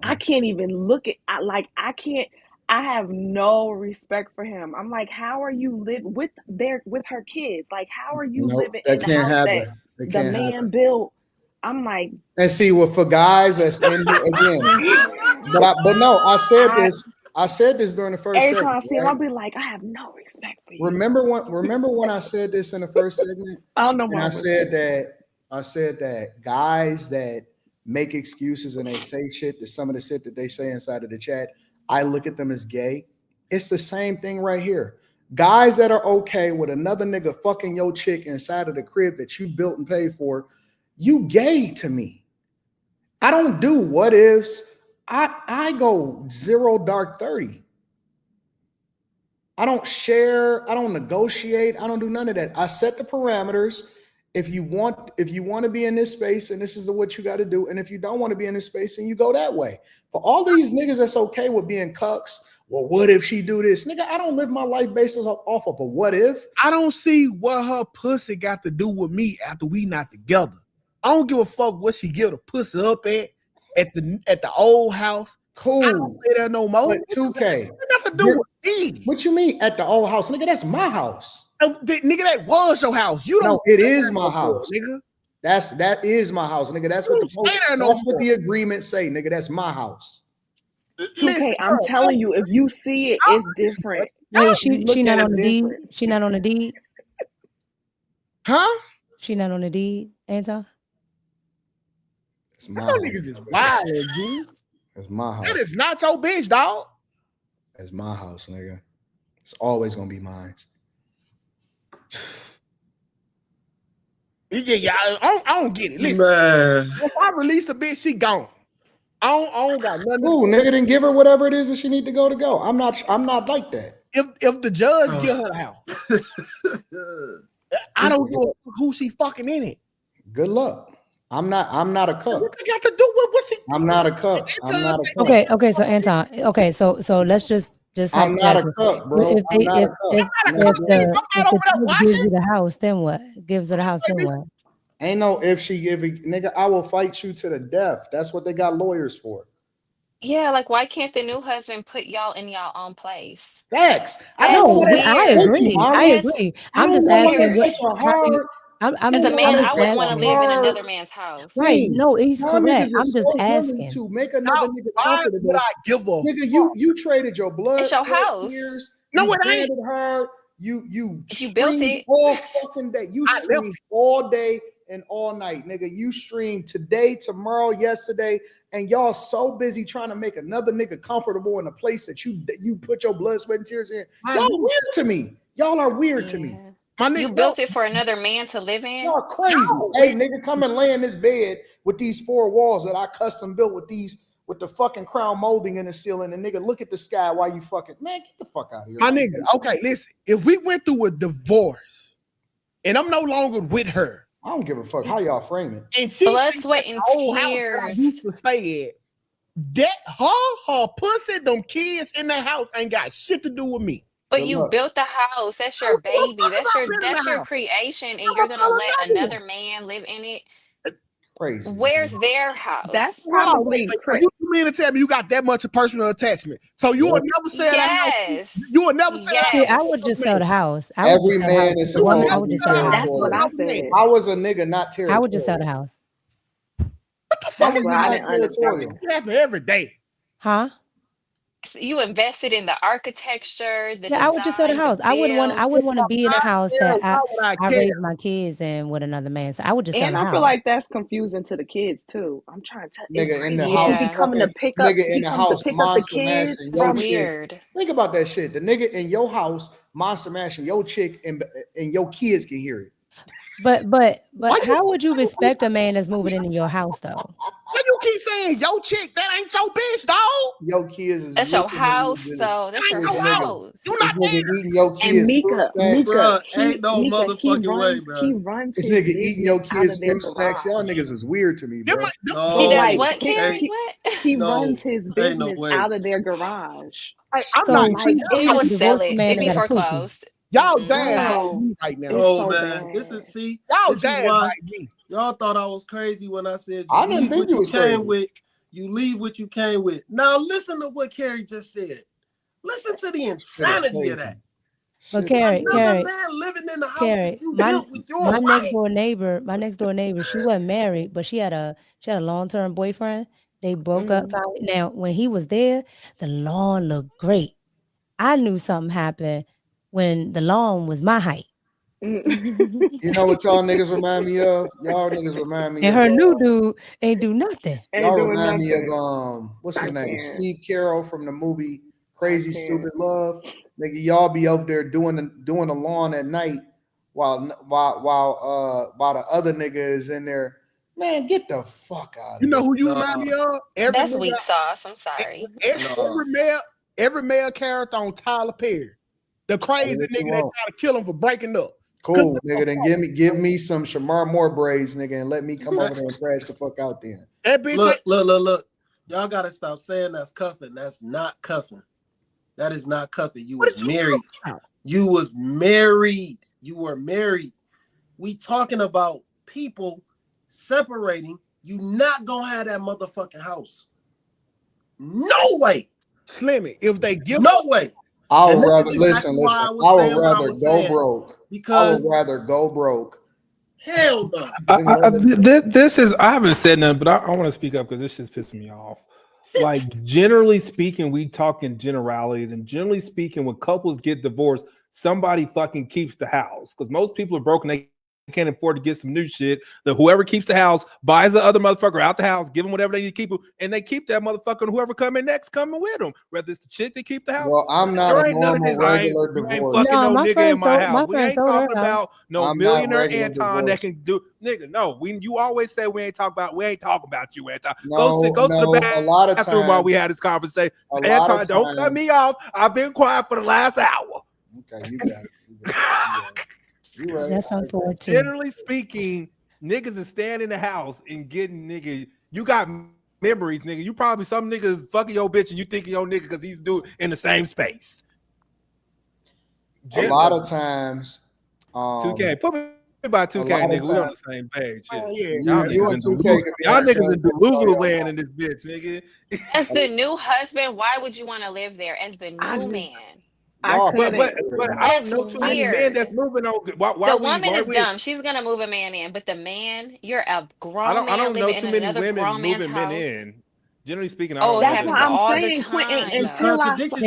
I can't even look at. I can't. I have no respect for him. I'm like, how are you living with her kids? Like, how are you living in the house that the man built? I'm like, and see, well, for guys that's in again, but no, I said this during the first every segment. time I see him, I'll be like, I have no respect for you. Remember when I said this in the first segment? I don't know. And I said that guys that make excuses and they say shit, that some of the shit that they say inside of the chat, I look at them as gay. It's the same thing right here. Guys that are okay with another nigga fucking your chick inside of the crib that you built and paid for, you gay to me. I don't do what ifs. I go 0 dark 30. I don't share. I don't negotiate. I don't do none of that. I set the parameters. If you want to be in this space, and this is what you got to do. And if you don't want to be in this space, and you go that way. For all these niggas that's okay with being cucks, well, what if she do this? Nigga, I don't live my life based off of a what if. I don't see what her pussy got to do with me after we not together. I don't give a fuck what she give the pussy up at the old house. Cool. I don't say that no more. But 2K. Nothing to do with me. What you mean at the old house? Nigga, that's my house. Nigga, that was your house. You don't. No, it is my house, nigga. That is my house, nigga. That's what the agreement say, nigga. That's my house. 2K, I'm telling you, if you see it, it's different. Wait, she not on the deed? She not on the deed? Huh? She not on the deed, Anton? It's my house. Niggas is wild, dude. It's my house. That is not your bitch, dog. It's my house, nigga. It's always gonna be mine. Yeah, I don't get it. Listen, if I release a bitch, she gone. I don't got nothing. Ooh, nigga, then give her whatever it is that she need to go. I'm not like that. If the judge give her the house, I don't know who she fucking in it. Good luck. I'm not a cuck. What you got to do with what's he? I'm not a cuck. I'm not a cuck. Okay, so Anton. Okay, so let's just I'm not a cuck, bro. If the judge gives you the house, then what? Gives her the house, then what? Ain't no if she give it, nigga. I will fight you to the death. That's what they got lawyers for. Yeah, like why can't the new husband put y'all in y'all own place? Facts. I agree. I'm just asking. I'm as a man, I wouldn't want to live in another man's house. Right? No, he's correct. I'm just asking. To make another nigga comfortable. Would I give a nigga? You traded your blood. It's your house. No, it ain't. Her. You built it all fucking day. You streamed all day and all night, nigga. You streamed today, tomorrow, yesterday, and y'all so busy trying to make another nigga comfortable in a place that you put your blood, sweat, and tears in. Y'all weird to me. Y'all are weird to me. My nigga, you built it for another man to live in? Y'all crazy. Hey, nigga, come and lay in this bed with these 4 walls that I custom built with the fucking crown molding in the ceiling, and nigga, look at the sky while you fucking, man, get the fuck out of here. My nigga, okay, listen, if we went through a divorce and I'm no longer with her, I don't give a fuck how y'all frame it. And she's blood, sweat, and tears. To say it. That her pussy, them kids in the house ain't got shit to do with me. But you built the house. That's your baby. That's your creation, and you're gonna let another man live in it. Crazy. Where's their house? That's probably you mean to tell me you got that much of personal attachment. So you will never sell that house. You will never sell that house. See, I would just sell the house. Every man is a woman. I would just sell the house. That's what I said. I was a nigga, not territorial. I would just sell the house. What the fuck is not territorial? It happen every day. Huh? You invested in the architecture. I would just sell the house. I wouldn't want to be in a house that I raise my kids in with another man. So I would just sell the house. And I feel like that's confusing to the kids too. I'm trying to tell nigga in the house. He coming to pick up. Nigga in the house, monster mashing your weird. Chick. Think about that shit. The nigga in your house, monster mashing your chick, and your kids can hear it. But how would you respect a man that's moving into your house though? Why you keep saying yo chick? That ain't your bitch, dog. Yo kids is That's your house, though. That's your house. You This not nigga eating your And kids fruit Mika, snacks. Bruh, ain't no motherfucking way, bro. He runs This his nigga eating your business out kids of their fruit snacks. Y'all garage. niggas is weird to me, bro. No, He does Like, what, Carrie? he, What? he No, runs his ain't no business way. out of their garage. Hey, I'm So not. she Like, she I was would divorced sell the it. man It'd and be got a pookie. foreclosed. Y'all Mm-mm, dad bye. like me right now. It's Oh so man, bad. this is Y'all this is dad why like me. y'all thought I was crazy when I said you I didn't leave think what you you was came crazy. with. You leave what you came with. Now listen to what Carrie just said. Listen to the insanity of that. But Carrie, Another man living in the house that you built with your my wife. next door neighbor, she wasn't married, but she had a long-term boyfriend. They broke up finally. Now, when he was there, the lawn looked great. I knew something happened when the lawn was my height. You know what y'all niggas remind me of? Y'all niggas remind me And of her new dude ain't do nothing. y'all remind me of what's his name? can't. Steve Carroll from the movie Crazy can't. Stupid Love. Nigga, y'all be up there doing the lawn at night while the other nigga is in there. Man, get the fuck out of You know here. who you remind me of? Every That's nigga, weak sauce. I'm sorry. every male character on Tyler Perry. The crazy What you nigga that want? try to kill him for breaking up. Cool, nigga. Then give me some Shamar Moore braids, nigga, and let me come over there and crash the fuck out there. That bitch. Look. Y'all gotta stop saying that's cuffing. That's not cuffing. That is not cuffing. You was married. You was married. You were married. We talking about people separating. You not gonna have that motherfucking house. No way. Slimmy, if they give no way. I would rather listen. I would rather go broke. Because I would rather go broke. Hell no. This is, I haven't said nothing, but I want to speak up because this just pissing me off. Like, generally speaking, we talk in generalities, and generally speaking, when couples get divorced, somebody fucking keeps the house because most people are broken. They can't afford to get some new shit. That whoever keeps the house buys the other motherfucker out the house, give them whatever they need to keep them, and they keep that motherfucker. And whoever come in next, coming with them. Whether it's the chick that keep the house. Well, I'm not there a ain't none of normal this. regular You ain't divorce. fucking no nigga in my house. My We friend ain't sold her talking house. about no I'm not millionaire regular Anton divorce. that can do nigga. No, you always say we ain't talking about you, Anton. No, go to the a lot of bathroom while we times- had this conversation. a lot Anton, of don't cut times- me off. I've been quiet for the last hour. Okay, you got it. You right. That's unfortunate. Generally speaking, niggas is staying in the house and getting nigga. You got memories, nigga. You probably some niggas fucking your bitch and you thinking your nigga because he's doing in the same space. A lot of times, 2K. Put me by 2K, nigga. We on the same page. Oh, Shit. yeah. Y'all You niggas and in 2K Delulu- could be y'all on the niggas same in page. Delulu land in this bitch, nigga. As the new husband, why would you want to live there? As the new man. Y'all But I don't that's know too many men weird. that's moving on. The woman is dumb. She's gonna move a man in, but the man, you're a grown I man don't know living too in many another women grown man's moving men house. in. Generally speaking, I Oh, don't it know That's that what happens I'm all the saying, Quentin. time. Until I saw,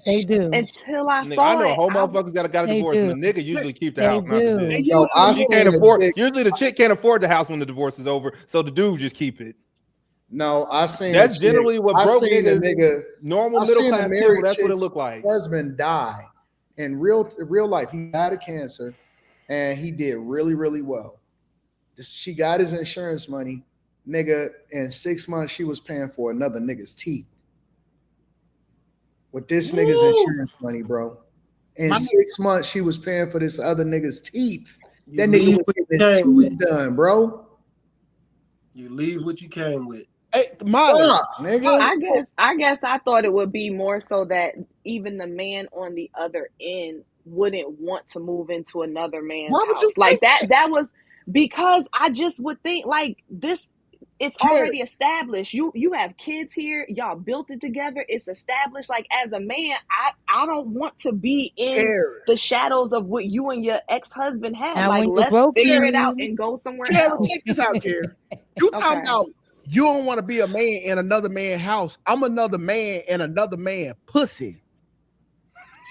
They do. until I Nigga, saw I know a it, whole motherfuckers got a They divorce, and do. the nigga usually keep the They house, not the do. bitch. Yo, I She seen can't a afford. chick- Usually, the chick can't afford the house when the divorce is over, so the dude just keep it. No, I seen That's a generally chick, what I broke seen a niggas, nigga, normal I middle seen a class married people. That's what it chick's looked like. husband die in real life. He died of cancer, and he did really, really well. She got his insurance money, nigga. In 6 months, she was paying for another nigga's teeth with this nigga's insurance money, bro. In 6 months, she was paying for this other nigga's teeth. That nigga was getting his teeth done, bro. You leave what you came with. Hey, Molly, nigga. I guess I thought it would be more so that even the man on the other end wouldn't want to move into another man's Why would house. you Like think that was because I just would think like this. It's already established. You have kids here. Y'all built it together. It's established. Like as a man, I don't want to be in the shadows of what you and your ex-husband had. Now, Like when you let's broke figure it in- out and go somewhere Carrie, else. check this out, Carrie. You talking about you don't want to be a man in another man's house. I'm another man in another man pussy.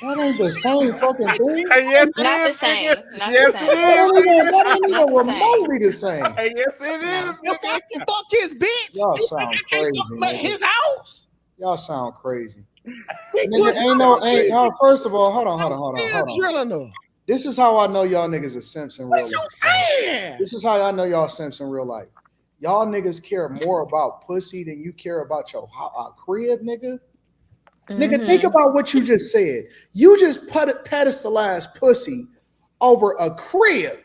That ain't the same fucking thing. Yes, Not the same. Not Yes, the same. That ain't Not even the same. remotely the same. Yes, it is. If I can fuck his bitch, Y'all you sound think I can't crazy, fuck nigga. his house? Y'all sound crazy. He Nigga, was ain't not no. First of all, hold on. still drilling her. This is how I know y'all niggas are simps in real What you life. saying? This is how I know y'all simps in real life. Y'all niggas care more about pussy than you care about your crib, nigga. Nigga, think about what you just said. You just pedestalized pussy over a crib.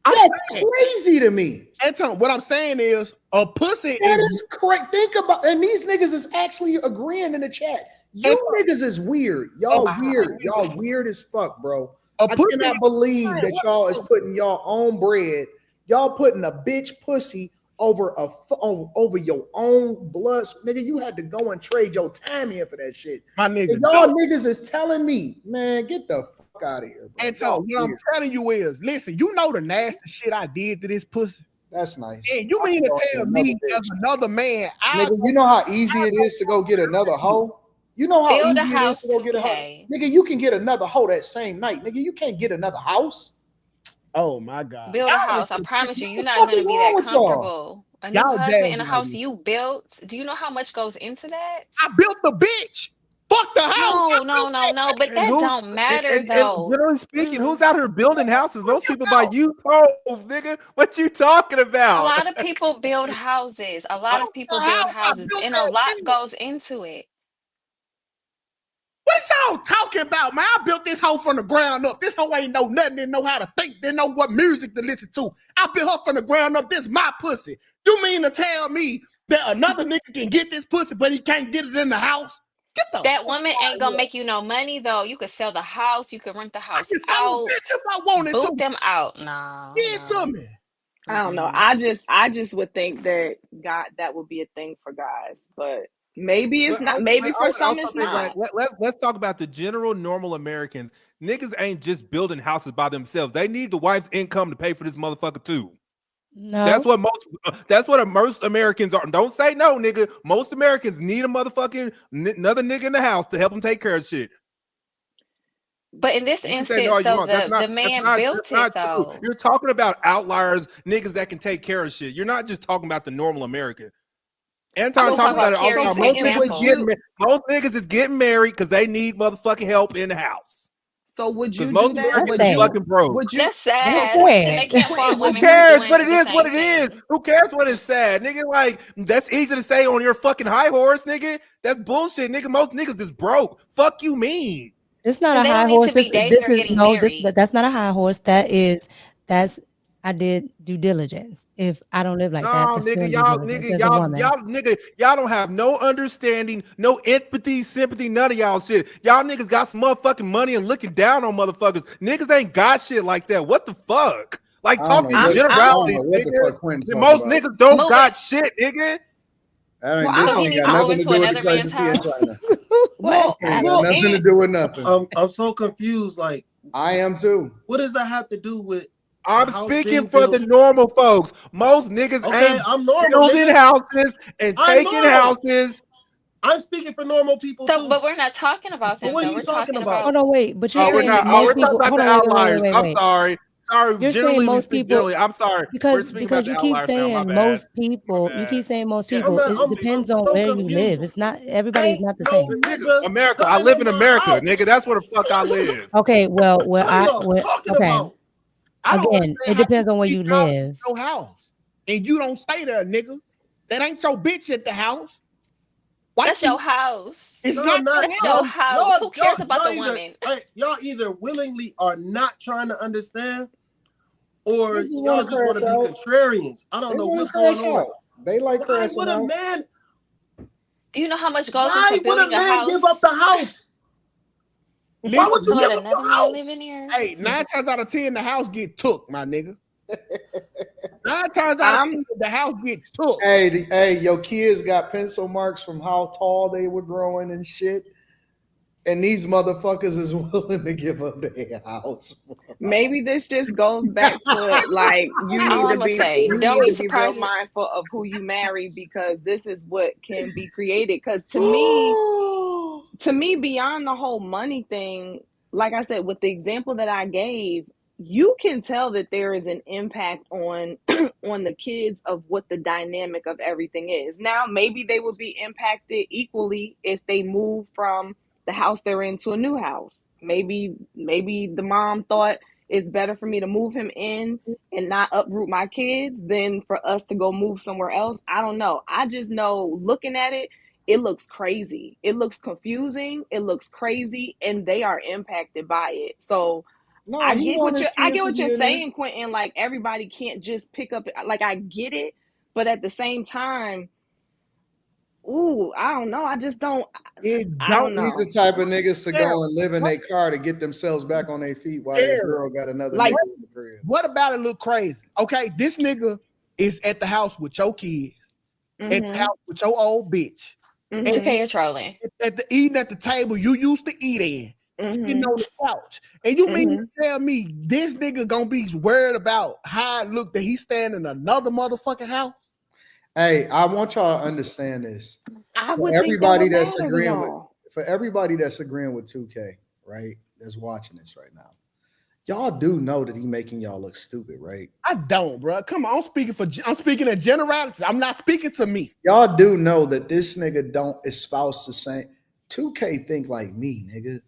That's crazy to me. Anton, what I'm saying is a pussy That is crazy. Think about, and these niggas is actually agreeing in the chat. You niggas is weird. Y'all weird. Y'all weird as fuck, bro. I cannot believe that y'all is putting y'all own bread. Y'all putting a bitch pussy over your own blood. Nigga, you had to go and trade your time in for that shit. My nigga. And y'all niggas is telling me, man, get the fuck out of here, bro. And so what I'm telling you is, listen, you know the nasty shit I did to this pussy. That's nice. And you mean to tell me as another man, nigga, you know how easy it is to go get another hoe? You know how Build a easy it is house to go get a hoe? 2K. Nigga, you can get another hoe that same night. Nigga, you can't get another house. Oh my God. Build a house. I promise you, you're not going to be that comfortable. A new husband in a house you built. Do you know how much goes into that? I built the bitch. Fuck the house. No. But that don't matter though. And generally speaking, who's out here building houses? Most people buy used homes, nigga. What you talking about? A lot of people build houses. And a lot goes into it. What is y'all talking about, man? I built this hoe from the ground up. This hoe ain't know nothing, didn't know how to think, didn't know what music to listen to. I built her from the ground up. This my pussy. You mean to tell me that another nigga can get this pussy, but he can't get it in the house? Get the That woman ain't gonna make you no money though. You could sell the house. You could rent the house out. If I wanted boot to. them out. Nah. Give it to me. I don't know. I just would think that that would be a thing for guys, but maybe it's not. Maybe for some it's not. Let's talk about the general normal Americans. Niggas ain't just building houses by themselves. They need the wife's income to pay for this motherfucker too. No. That's what most Americans are. Don't say no, nigga. Most Americans need a motherfucking another nigga in the house to help them take care of shit. But in this instance, though, the man built it, though. You're talking about outliers, niggas that can take care of shit. You're not just talking about the normal American. Anton talks about it all the time. Most niggas is getting married because they need motherfucking help in the house. So would you do most that? Americans is fucking broke. Would you? That's sad. They can't fault women. Who cares? But it is what it is. Who cares what is sad, nigga? Like that's easy to say on your fucking high horse, nigga. That's bullshit, nigga. Most niggas is broke. Fuck you mean? It's not a high horse. That's not a high horse. I did due diligence. If I don't live like that, nigga, y'all don't have no understanding, no empathy, sympathy, none of y'all shit. Y'all niggas got some motherfucking money and looking down on motherfuckers. Niggas ain't got shit like that. What the fuck? Like talking generalities, nigga. Most niggas don't got shit, nigga. This ain't got nothing to do with the crisis in China. Nothing to do with nothing. I'm so confused. Like I am too. What does that have to do with? I'm speaking for the normal folks. Most niggas ain't building houses and taking houses. I'm speaking for normal people too. But we're not talking about them. What are you talking about? Oh no, wait. But you're saying we're talking about the outliers. I'm sorry. Sorry, you're saying most people. I'm sorry. Because you keep saying most people. You keep saying most people. It depends on where you live. It's not everybody's not the same. America. I live in America, nigga. That's where the fuck I live. Okay, well, okay. Again, it depends on where you live. Your house, and you don't stay there, nigga. That ain't your bitch at the house. That's your house. It's not your house. Who cares about the woman? Y'all either willingly are not trying to understand, or y'all just want to be contrarians. I don't know what's going on. They like crashing out. Man? Do you know how much goes into building a house? Why would a man give up the house? Why would you give up the house? Hey, 9 times out of 10, the house get took, my nigga. 9 times out of 10, the house get took. Hey, your kids got pencil marks from how tall they were growing and shit. And these motherfuckers is willing to give up their house. Maybe this just goes back to like you need to be real mindful of who you marry because this is what can be created. Because to me, beyond the whole money thing, like I said, with the example that I gave, you can tell that there is an impact on on the kids of what the dynamic of everything is. Now, maybe they would be impacted equally if they move from the house they're in to a new house. maybe the mom thought it's better for me to move him in and not uproot my kids than for us to go move somewhere else. I don't know. I just know looking at it, it looks crazy. It looks confusing. It looks crazy, and they are impacted by it. So No, I he get want what his kids to you're be in there. saying, Quentin. Like everybody can't just pick up. Like I get it, but at the same time, ooh, I don't know. I just don't. I don't He's the know. type of niggas to Yeah. go and live in their car to get themselves back on their feet while their girl got another Like- nigga in the crib. What about it look crazy? Okay, this nigga is at the house with your kids, at the house with your old bitch. 2K, you're trolling. Eating at the table you used to eat in, sitting on the couch. And you mean to tell me this nigga gonna be worried about how it look that he's staying in another motherfucking house? Hey, I want y'all to understand this. I For would everybody think that would that's matter, agreeing with y'all. for everybody that's agreeing with 2K, right? That's watching this right now. Y'all do know that he making y'all look stupid, right? I don't, bro. Come on, I'm speaking in generalities. I'm not speaking to me. Y'all do know that this nigga don't espouse the same. 2K think like me, nigga.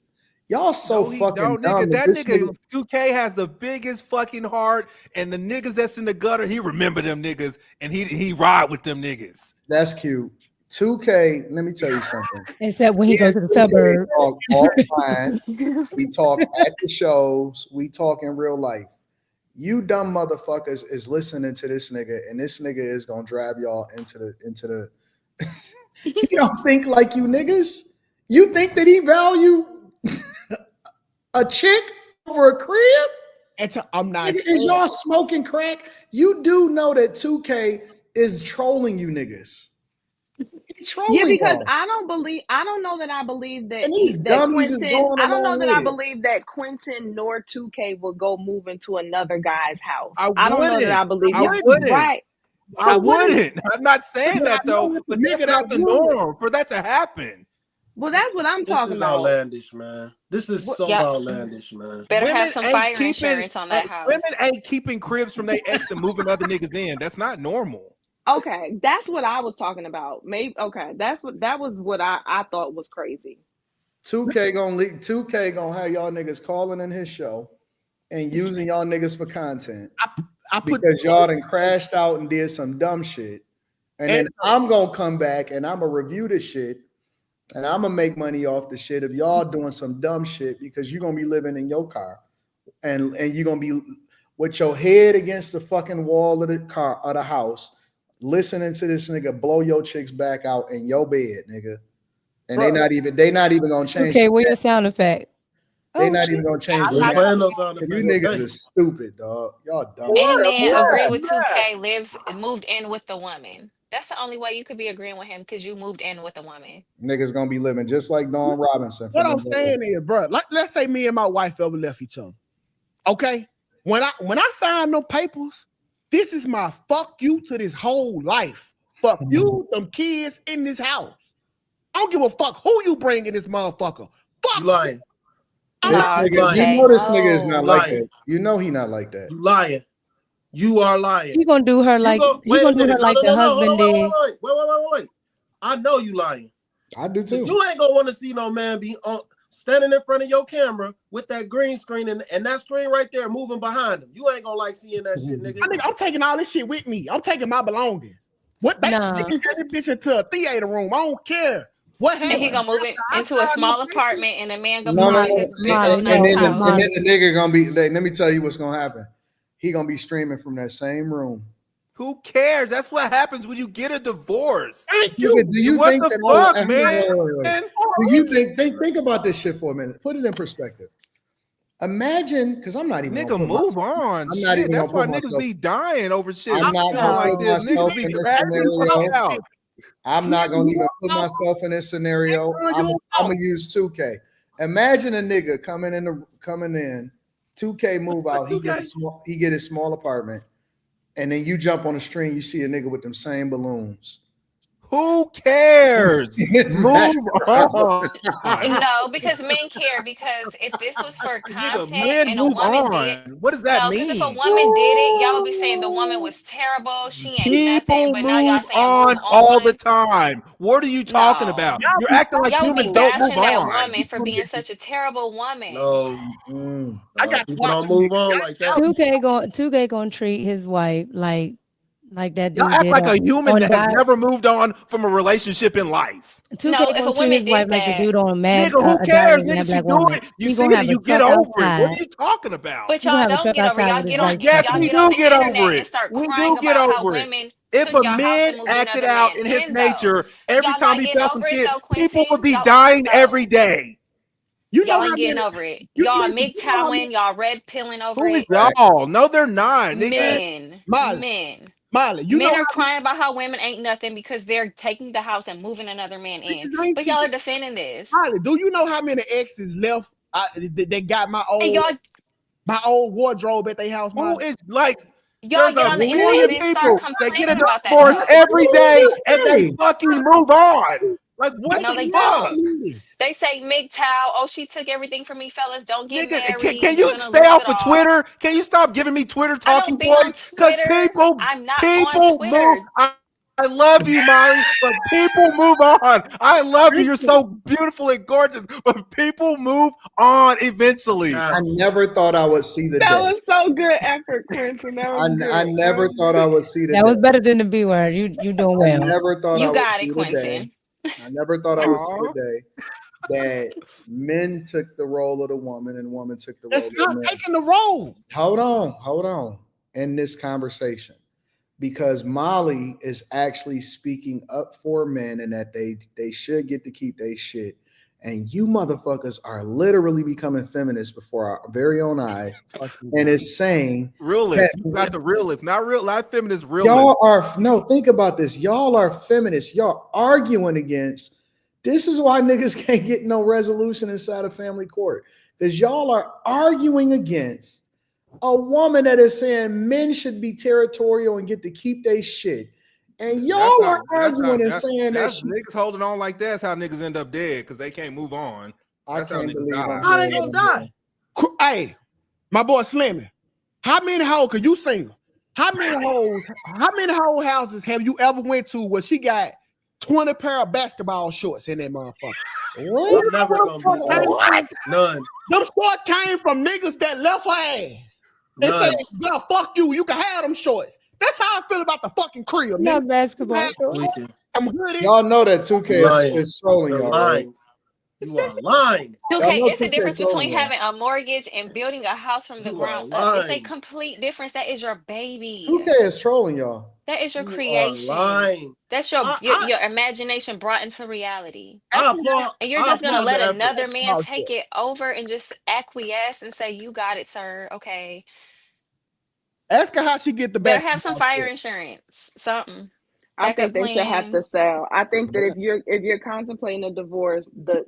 Y'all so fucking dumb. Nigga, that nigga 2K has the biggest fucking heart, and the niggas that's in the gutter, he remember them niggas, and he ride with them niggas. That's cute. 2K, let me tell you something. Except when he goes to the suburbs. Talk offline. We talk at the shows. We talk in real life. You dumb motherfuckers is listening to this nigga, and this nigga is gonna drive y'all into the. He don't think like you niggas. You think that he value a chick over a crib? I'm not. Is y'all smoking crack? You do know that 2K is trolling you niggas. Yeah, because y'all. I don't know that I believe that And these dummies is Quentin, going I don't know along that with I it. believe that Quentin nor 2K will go move into another guy's house. I don't know that I believe I that. wouldn't. Right. I So wouldn't. I'm not saying But that I know though, it's a but nigga that's not that the would. norm for that to happen. Well, that's what I'm This talking is about. outlandish, man. This is so Yep. outlandish, man. Better have Women some ain't fire keeping insurance on that house. women ain't keeping cribs from their ex and moving other niggas in. That's not normal. Okay, that's what I was talking about. Maybe okay, that was what I thought was crazy. 2K gonna have y'all niggas calling in his show and using y'all niggas for content. Because y'all done crashed out and did some dumb shit. And then I'm gonna come back and I'm gonna review the shit and I'm gonna make money off the shit of y'all doing some dumb shit because you're gonna be living in your car and you're gonna be with your head against the fucking wall of the car of the house, listening to this nigga blow your chicks back out in your bed, nigga. And they not even gonna change. Okay, where's your sound effect? They not even gonna change We the ain't playing no sound You effects niggas today. is stupid, dog. Y'all dumb. Any man agree with 2K moved in with the woman. That's the only way you could be agreeing with him because you moved in with a woman. Niggas gonna be living just like Dawn Robinson. What I'm saying is, bro, let's say me and my wife ever left each other. Okay, when I sign them papers, this is my fuck you to this whole life. Fuck you, them kids in this house. I don't give a fuck who you bring in this motherfucker. Fuck you lying. This nigga, you know this nigga is not like that. You know he not like that. You lying. You are lying. He gonna do her like he gonna do her like the husband did. Wait. I know you lying. I do too. You ain't gonna want to see no man be standing in front of your camera with that green screen and that screen right there moving behind him. You ain't gonna like seeing that shit, nigga. I'm taking all this shit with me. I'm taking my belongings. What back? Nigga, turn this bitch into a theater room. I don't care. What happened? And he gonna move into a small apartment, and the man gonna No, be like his big old nice house. and then the nigga gonna be. Let me tell you what's gonna happen. He gonna be streaming from that same room. Who cares? That's what happens when you get a divorce. Thank you. Do you what think the that? fuck, man? Do you think about this shit for a minute? Put it in perspective. Imagine, because I'm not even. Nigga, move on. I'm not even. That's why put niggas myself, be dying over shit. I'm not gonna put myself in this scenario. I'm not gonna even put myself in this scenario. I'm gonna use 2K. Imagine a nigga coming in, 2K move out. He get his small apartment, and then you jump on the stream. You see a nigga with them same balloons. Who cares? Move on. No, because men care. Because if this was for Nigga, content men and a move woman did, on. What does that no, because if a mean? woman did it, y'all would be saying the woman was terrible. She ain't nothing. People But now y'all move saying move on all the on. time. What are you talking about? No, You're acting like y'all would be humans don't move bashing that on. woman for being such a terrible woman. No, I got people don't move on like that. 2K gonna treat his wife like that Y'all dude act did like a human on that has God. never moved on from a relationship in life. 2K No, if gonna a treat woman his wife did like the that, dude on Mad Nigga, who cares? Diary with Mad Nigga, she Black do Woman. it. You He see gonna it have and a you get truck over it. What are outside. you talking about? but He gonna y'all have a don't truck get over. outside Y'all with his get on wife Yes, y'all pushing we him. get on do the get over internet and it. start We crying do get about how over it. women If took a your house man and moved acted another out man in his in though. nature every Y'all time not he getting felt some over it shit, though, people would Quentin. be Y'all dying every day. You know y'all how ain't getting many? over it. You Y'all listen, you know how many? MGTOWing, y'all red pilling over Who is it. y'all? No, they're not, nigga. Men. Molly, Men. Molly, you know Men are how crying about how women ain't nothing because they're taking the house and moving another man in. bitches ain't But y'all are cheating. defending this. Molly, do you know how many exes left? They got my And old wardrobe at their house, Who Molly. is like? y'all There's get a on the internet million and then start people that get a complaining about that divorce though. every What day did and you they say? fucking move on. Like, what No, the they fuck? don't. They say MGTOW, oh, she took everything from me, fellas. Don't get Nigga, married. can You're you gonna stay lose off it of all. Twitter? Can you stop giving me Twitter I talking don't be on points? Because Twitter. people I'm not on move. Twitter. I love you, Molly, but people move on. I love you. You're so beautiful and gorgeous, but people move on eventually. I never thought I would see the That day. was so good effort, Quentin. That was good. I never thought I would see the That day. was better than the B word. You doing I well. never thought I You would got see it, the day. Quentin. I never thought I would see Aw. the day that men took the role of the woman and woman took the role That's of the not man. taking the role. Hold on in this conversation, because Molly is actually speaking up for men and that they should get to keep their shit. And you motherfuckers are literally becoming feminists before our very own eyes. And it's saying Realist. that You got the realist. Not feminist, realist. y'all are no, think about this. Y'all are feminists. Y'all arguing against. This is why niggas can't get no resolution inside of family court. Because y'all are arguing against a woman that is saying men should be territorial and get to keep their shit. And y'all are arguing and saying that that's niggas holding on like that's how niggas end up dead because they can't move on. That's how can't niggas believe die. How they gonna die? Hey, my boy Slimmy, how many hoes? Cause you single. How many whole houses have you ever went to where she got 20 pair of basketball shorts in that motherfucker? What? I'm never gonna be What? none. Them shorts came from niggas that left her ass and said, None. "Yeah, fuck you. You can have them shorts." That's how I feel about the fucking crib, Not nigga. basketball. I'm hoodies. Y'all know that 2K is trolling You're y'all, lying. right? You are lying. Y'all Okay, know it's a 2K difference trolling between y'all. having a mortgage and building a house from the You are ground up. It's a lying. complete difference. That is your baby. 2K is trolling y'all. That is your You are creation. lying. That's your imagination brought into reality. I applaud. And you're I just gonna applaud let the effort. another man take it over and just acquiesce and say, "You got it, sir." Okay. Ask her how she get the Better best. have some fire insurance, something. I Backup think they should have to plan. sell. I think that if you're contemplating a divorce, the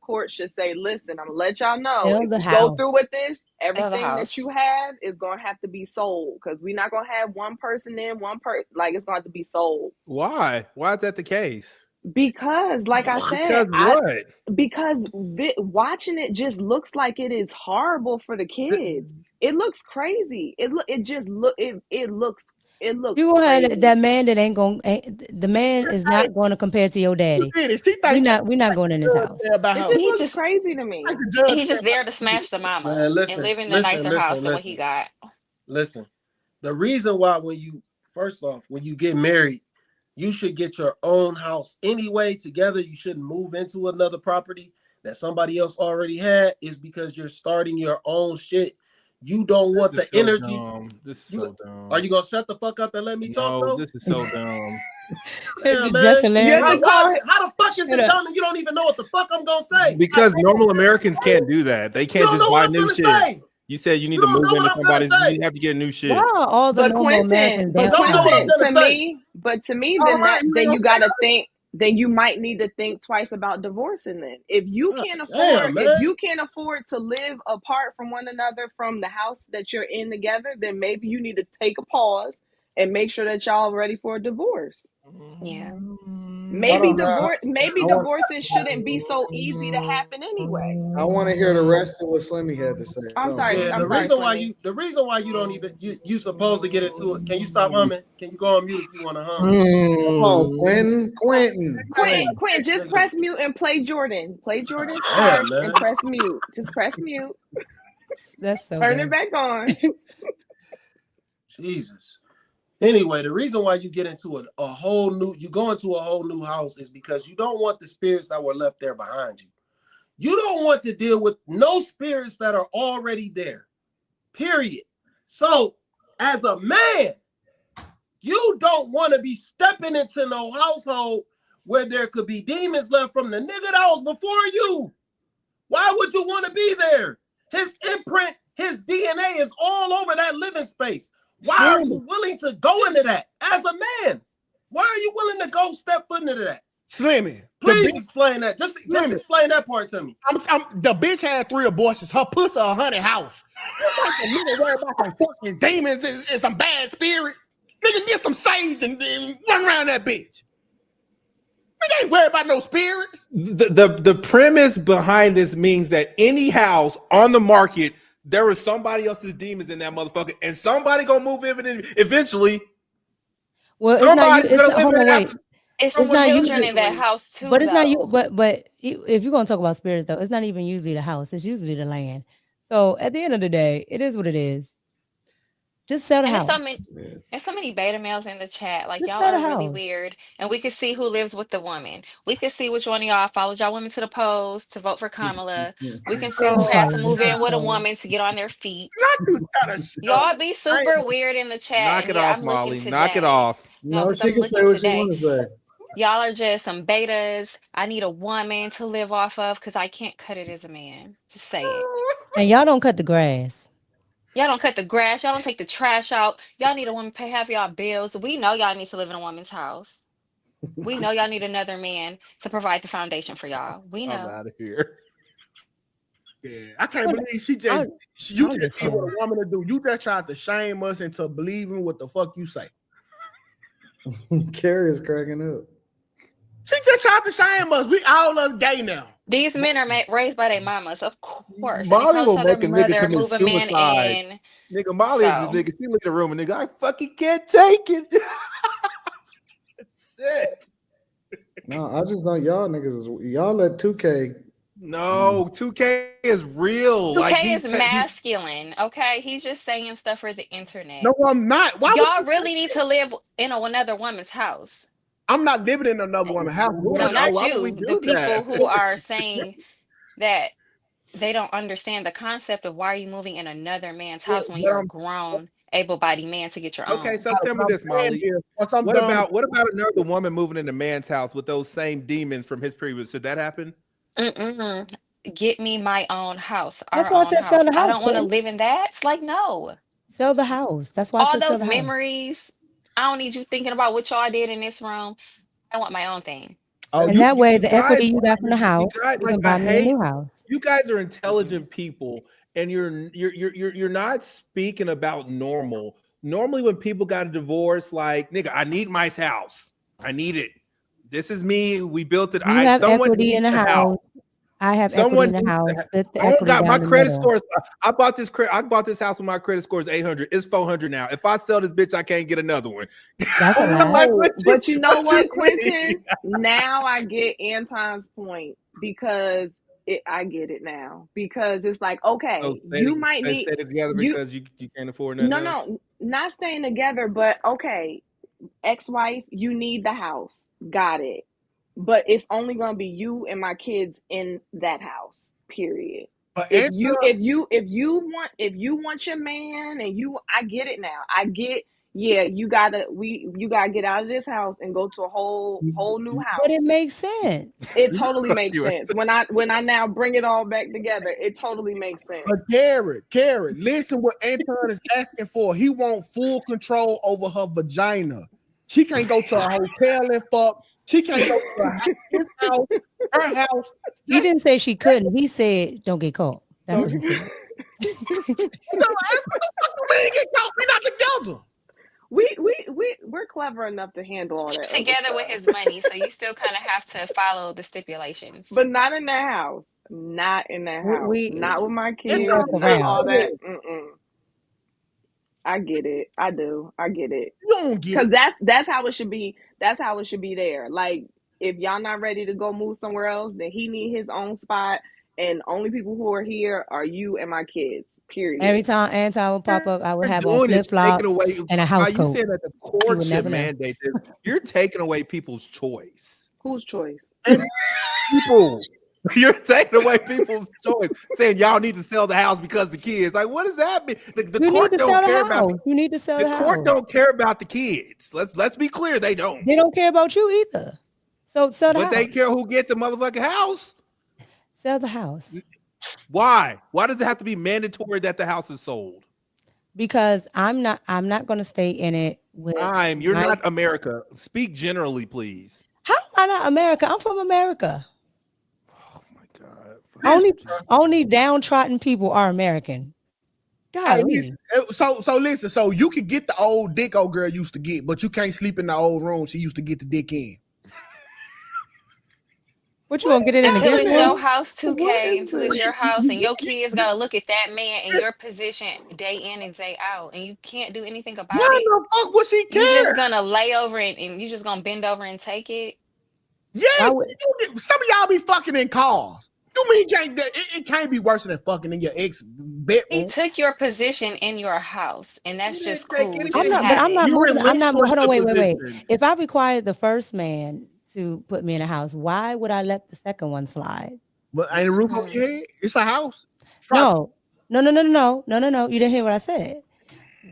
court should say, "Listen, I'm gonna let y'all know Sell if the you go house. through with this, Sell the everything that house. you have is gonna have to be sold because we're not gonna have one person in one person. Like it's gonna have to be sold." Why? Why is that the case? Because, like I said, Because what? watching it just looks like it is horrible for the kids. It looks crazy. It looks You gonna have crazy. that man that ain't gonna. The man is not going to compare to your daddy. We're not going in his house. It just looks crazy to me. He's just there to smash the mama Man, and live in a nicer house than what he got. Listen. The reason why first off, when you get married, you should get your own house anyway together. You shouldn't move into another property that somebody else already had, is because you're starting your own shit. You don't want the energy. This is so dumb. Are you gonna shut the fuck up and let me talk though? This is so dumb. Yeah, man. How the fuck is Shut it up. dumb and you don't even know what the fuck I'm gonna say? Because normal Americans can't do that. They can't don't just know buy what I'm new gonna shit. say. You said you need You to don't move know into what I'm gonna somebody's. say. You have to get new shit. Why are all the But normal Quentin, Americans but down? to me, then you gotta think. Then you might need to think twice about divorcing. Then, if you can't afford to live apart from one another from the house that you're in together, then maybe you need to take a pause and make sure that y'all are ready for a divorce. Yeah. Maybe divorces shouldn't be so easy to happen anyway. I want to hear the rest of what Slimmy had to say. I'm sorry. Yeah, I'm the sorry, reason why Slimmy. you don't even you supposed to get into it. Can you stop humming? Can you go on mute if you want to hum? Come on, Quentin, just press mute and play Jordan. Play Jordan's Yeah, part and press mute. Just press mute. That's so Turn bad. it back on. Jesus. Anyway, the reason why you get into a whole new, you go into a whole new house is because you don't want the spirits that were left there behind you. You don't want to deal with no spirits that are already there. Period. So, as a man, you don't want to be stepping into no household where there could be demons left from the nigga that was before you. Why would you want to be there? His imprint, his DNA is all over that living space. Why are you willing to go into that as a man? Why are you willing to go step foot into that? Slimmy, please explain that. Just explain that part to me. The bitch had 3 abortions. Her pussy a 100 house. You like a nigga worry about some fucking demons and some bad spirits. Nigga, get some sage and then run around that bitch. Nigga ain't worried about no spirits. The premise behind this means that any house on the market, there is somebody else's demons in that motherfucker, and somebody gonna move in eventually. Well, it's not you. It's not, hold on, wait. It's not children in that house too. But it's not you. But if you're gonna talk about spirits, though, it's not even usually the house. It's usually the land. So at the end of the day, it is what it is. Just sell the house. There's so many beta males in the chat. Like, Just y'all sell are the really house. weird. And we could see who lives with the woman. We could see which one of y'all followed y'all women to the polls to vote for Kamala. We can see who had to move in with a woman to get on their feet. Y'all be super weird in the chat. Knock it off, I'm Molly. looking today. Knock it off. No, she can say what she want to say. Y'all are just some betas. I need a woman to live off of because I can't cut it as a man. Just say it. And y'all don't cut the grass. Y'all don't cut the grass. Y'all don't take the trash out. Y'all need a woman to pay half y'all bills. We know y'all need to live in a woman's house. We know y'all need another man to provide the foundation for y'all. We know. I'm out of here. Yeah, I can't believe she just you just see what a woman to do. You just tried to shame us into believing what the fuck you say. Carrie is cracking up. She just tried to shame us. We all us gay now. These men are raised by their mamas, of course. Molly will make a nigga mother commit move a man suicide. in. Nigga, Molly is the nigga. She leave the room and nigga, I fucking can't take it. Shit. No, I just don't. Y'all niggas y'all let 2K. No, 2K is real. 2K is masculine. Okay, he's just saying stuff for the internet. No, I'm not. Why y'all really need to live in another woman's house? I'm not living in another woman's house. No, not you. The people who are saying that they don't understand the concept of why are you moving in another man's house when you're a grown, able-bodied man to get your own. Okay, so tell me this, Molly. What about another woman moving in a man's house with those same demons from his previous? Should that happen? Get me my own house. That's why I said sell the house. I don't want to live in that. It's like, no. Sell the house. That's why I all said those sell the memories. I don't need you thinking about what y'all did in this room. I want my own thing. Oh, and that way, the equity you got from the house, you can buy me a new house. You guys are intelligent people, and you're not speaking about normal. Normally, when people got a divorce, like, nigga, I need my house. I need it. This is me. We built it. You have equity in the house. I have equity in the house. My credit scores. I bought this house with my credit score is 800. It's 400 now. If I sell this bitch, I can't get another one. That's a lie. But you know what, Quentin? Now I get Anton's point because I get it now. Because it's like, okay, you might need stay together because you can't afford nothing else. No, not staying together, but okay, ex-wife, you need the house. Got it. But it's only gonna be you and my kids in that house. Period. But if you want your man and I get it now. I get you gotta get out of this house and go to a whole new house. But it makes sense. It totally makes sense. When I now bring it all back together, it totally makes sense. But Garrett, listen what Anton is asking for. He wants full control over her vagina. She can't go to a hotel and fuck. She can't go to his house, her house. He didn't say she couldn't. He said, "Don't get caught." That's what he said. We get caught. We're not together. we're clever enough to handle all that. Together with his money, so you still kind of have to follow the stipulations. But not in that house. Not in that house. Not with my kids. walk Not around. all that. I get it. I do. I get it. You don't get Because it. that's how it should be. That's how it should be there. Like, if y'all not ready to go move somewhere else, then he need his own spot. And only people who are here are you and my kids. Period. Every time Anton would pop up, I would have on Doing flip is flops taking away. and a house You coat. said that the He would court should never know. mandate this. You're taking away people's choice. Whose choice? People. You're taking away people's choice, saying y'all need to sell the house because the kids. Like, what does that mean? The You need court to don't sell care the about. house. You need to sell The the court house. don't care about the kids. Let's be clear, they don't. They don't care about you either. So sell the But house. they care who get the motherfucking house. Sell the house. Why? Why does it have to be mandatory that the house is sold? Because I'm not going to stay in it with You're not America. Speak generally, please. How am I not America? I'm from America. Oh my God. Only downtrodden people are American. Hey, God, listen, listen. So you can get the old dick old girl used to get, but you can't sleep in the old room she used to get the dick in. what you gonna get it in the Until guest it's your room? house, 2K. Until it's your house, and your kids gotta look at that man in your position day in and day out, and you can't do anything about Why it. the fuck would she care? You just gonna lay over and you just gonna bend over and take it. Yeah, some of y'all be fucking in cars. You mean it can't be worse than fucking in your ex bedroom? He took your position in your house, and that's just cool. anything. Just I'm have not it. moving. I'm not. relinquished Hold on. the Wait. position. If I required the first man to put me in a house, why would I let the second one slide? But ain't a roof over your head? It's a house. No. You didn't hear what I said.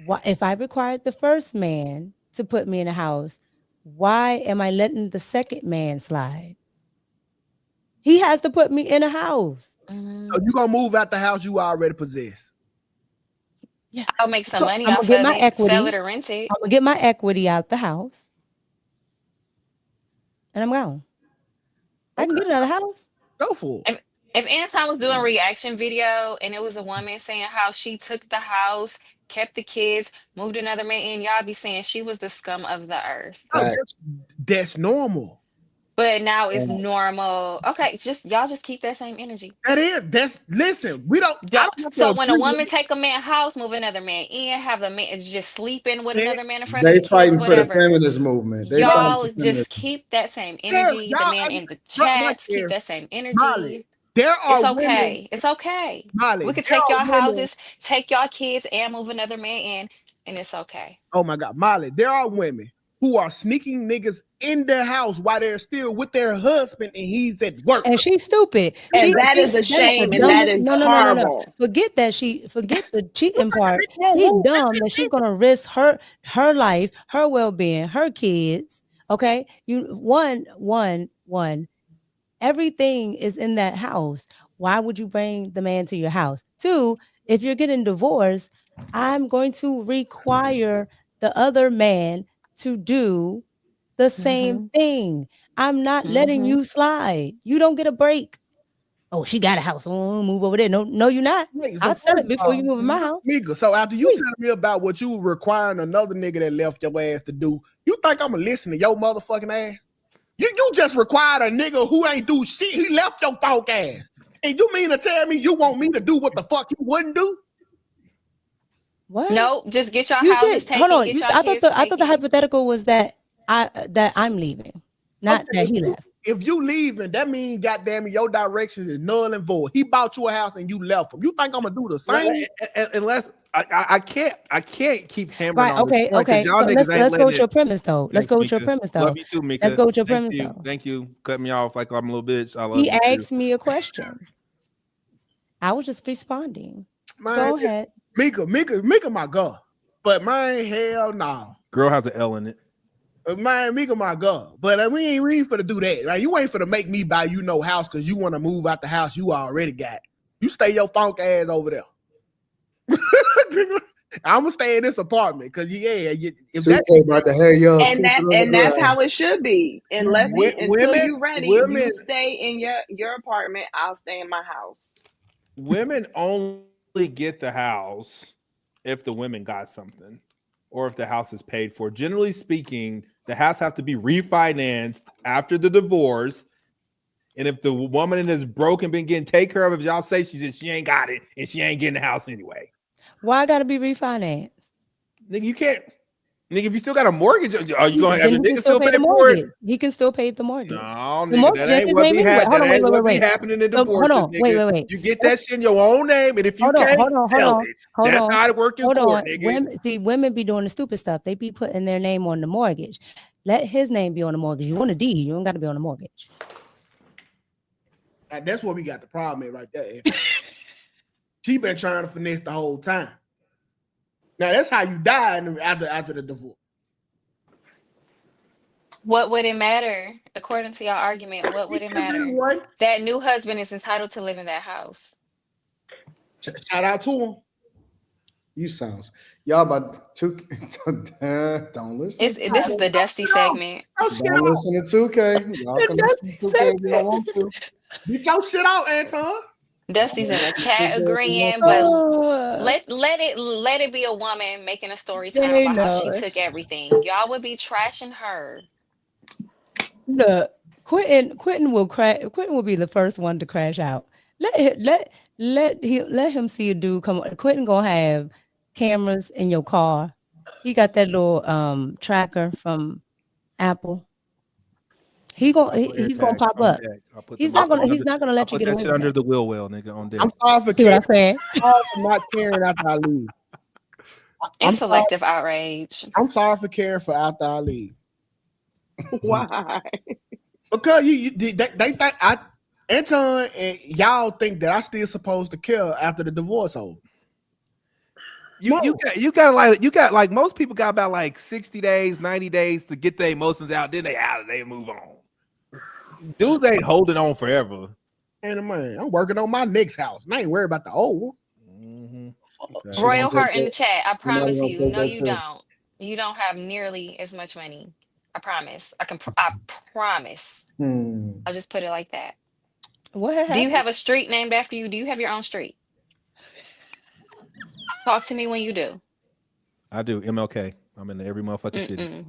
Why, if I required the first man to put me in a house, why am I letting the second man slide? He has to put me in a house. So you gonna move out the house you already possess? Yeah, I'll make some money I'm off gonna get of my it. equity. Sell it or rent it. I'm gonna get my equity out the house, and I'm gone. I can get another house. Go for it. If Anton was doing a reaction video and it was a woman saying how she took the house, kept the kids, moved another man in, y'all be saying she was the scum of the earth. Oh, that's normal. But now it's normal. Okay, y'all just keep that same energy. Listen, we don't. So when a woman take a man's house, move another man in, have the man is just sleeping with another man in front of They the kids, fighting whatever. for the feminist movement. Y'all just keep that same energy. The man in the chats, keep that same energy. Molly, it's okay. Women, it's okay. Molly, we could take y'all houses, take y'all kids, and move another man in, and it's okay. Oh my God, Molly, there are women who are sneaking niggas in their house while they're still with their husband and he's at work. And she's stupid. And that is a shame, and that is horrible. No. Forget the cheating part. She's dumb that she's gonna risk her life, her well-being, her kids. Okay. One. Everything is in that house. Why would you bring the man to your house? Two, if you're getting divorced, I'm going to require the other man to do the same thing. I'm not letting you slide. You don't get a break. Oh, she got a house. Oh, move over there. No, you're not. I'll sell it before you move in my house. Nigga, so after you telling me about what you were requiring another nigga that left your ass to do, you think I'm gonna listen to your motherfucking ass? You just required a nigga who ain't do shit. He left your folk ass. And you mean to tell me you want me to do what the fuck you wouldn't do? What? No, just get your houses taken. Hold on. Get your I kids thought the hypothetical was that I'm leaving, not that he left. If you leaving, that means goddamn it, your directions is null and void. He bought you a house and you left him. You think I'm gonna do the same? Unless I can't keep hammering on Okay. So let's go with your premise though. Let's go with your premise though. Love you too, Mika. Let's go with your premise though. Thank you. Cut me off like I'm a little bitch. I love he you asked too. me a question. I was just responding. Man, go ahead. Mika, my girl. But man, hell no. Girl has an L in it. Man, Mika, my girl. But we ain't finna do that. Right? You ain't finna make me buy you no house because you want to move out the house you already got. You stay your funk ass over there. I'm gonna stay in this apartment because if that's about to have y'all and that's how it should be. Until you're ready, you stay in your apartment. I'll stay in my house. Women only get the house if the women got something. or if the house is paid for. Generally speaking, the house have to be refinanced after the divorce. And if the woman is broke and been getting taken care of, if y'all say she ain't got it and she ain't getting the house anyway. Why gotta be refinanced? Nigga, you can't. Nigga, if you still got a mortgage, are you going to have Then the he can nigga still pay the for it? mortgage. He can still pay the mortgage. No, The nigga, mortgage that in ain't his what name be anyway. happening. Hold on, That ain't what be wait. happening in So, divorces, hold on, nigga. wait. You get that shit in your own name, and if you can't sell it, that's how it work in court, nigga. Women be doing the stupid stuff. They be putting their name on the mortgage. Let his name be on the mortgage. You want a deed, you don't got to be on the mortgage. That's where we got the problem at right there. She been trying to finesse the whole time. Now that's how you die after the divorce. What would it matter? According to your argument, what would it matter? That new husband is entitled to live in that house. Shout out to him. You sounds y'all about to don't listen. This is the Dusty segment. Don't listen to 2K. Y'all can listen to 2K if you don't want to. Get your shit out, Anton. Dusty's in the chat agreeing, but let it be a woman making a story time about how she took everything. Y'all would be trashing her. Look, Quentin will be the first one to crash out. Let him see a dude come on. Quentin gonna have cameras in your car. He got that little tracker from Apple. He's gonna pop up. He's not gonna let you get away with under the wheel well, nigga, on deck. I'm sorry for what I'm saying. not caring after I leave. It's selective outrage. I'm sorry for caring for after I leave. Why? Because they think Anton and y'all think that I still supposed to care after the divorce over. You got like most people got about like 60 days, 90 days to get their emotions out. Then they out and they move on. Dudes ain't holding on forever. And man, I'm working on my next house. I ain't worried about the old one. Okay. Royal Heart in the chat. I promise you. No, you don't. You don't have nearly as much money. I promise. I promise. I'll just put it like that. What happened? Do you have a street named after you? Do you have your own street? Talk to me when you do. I do. MLK. I'm in every motherfucking city.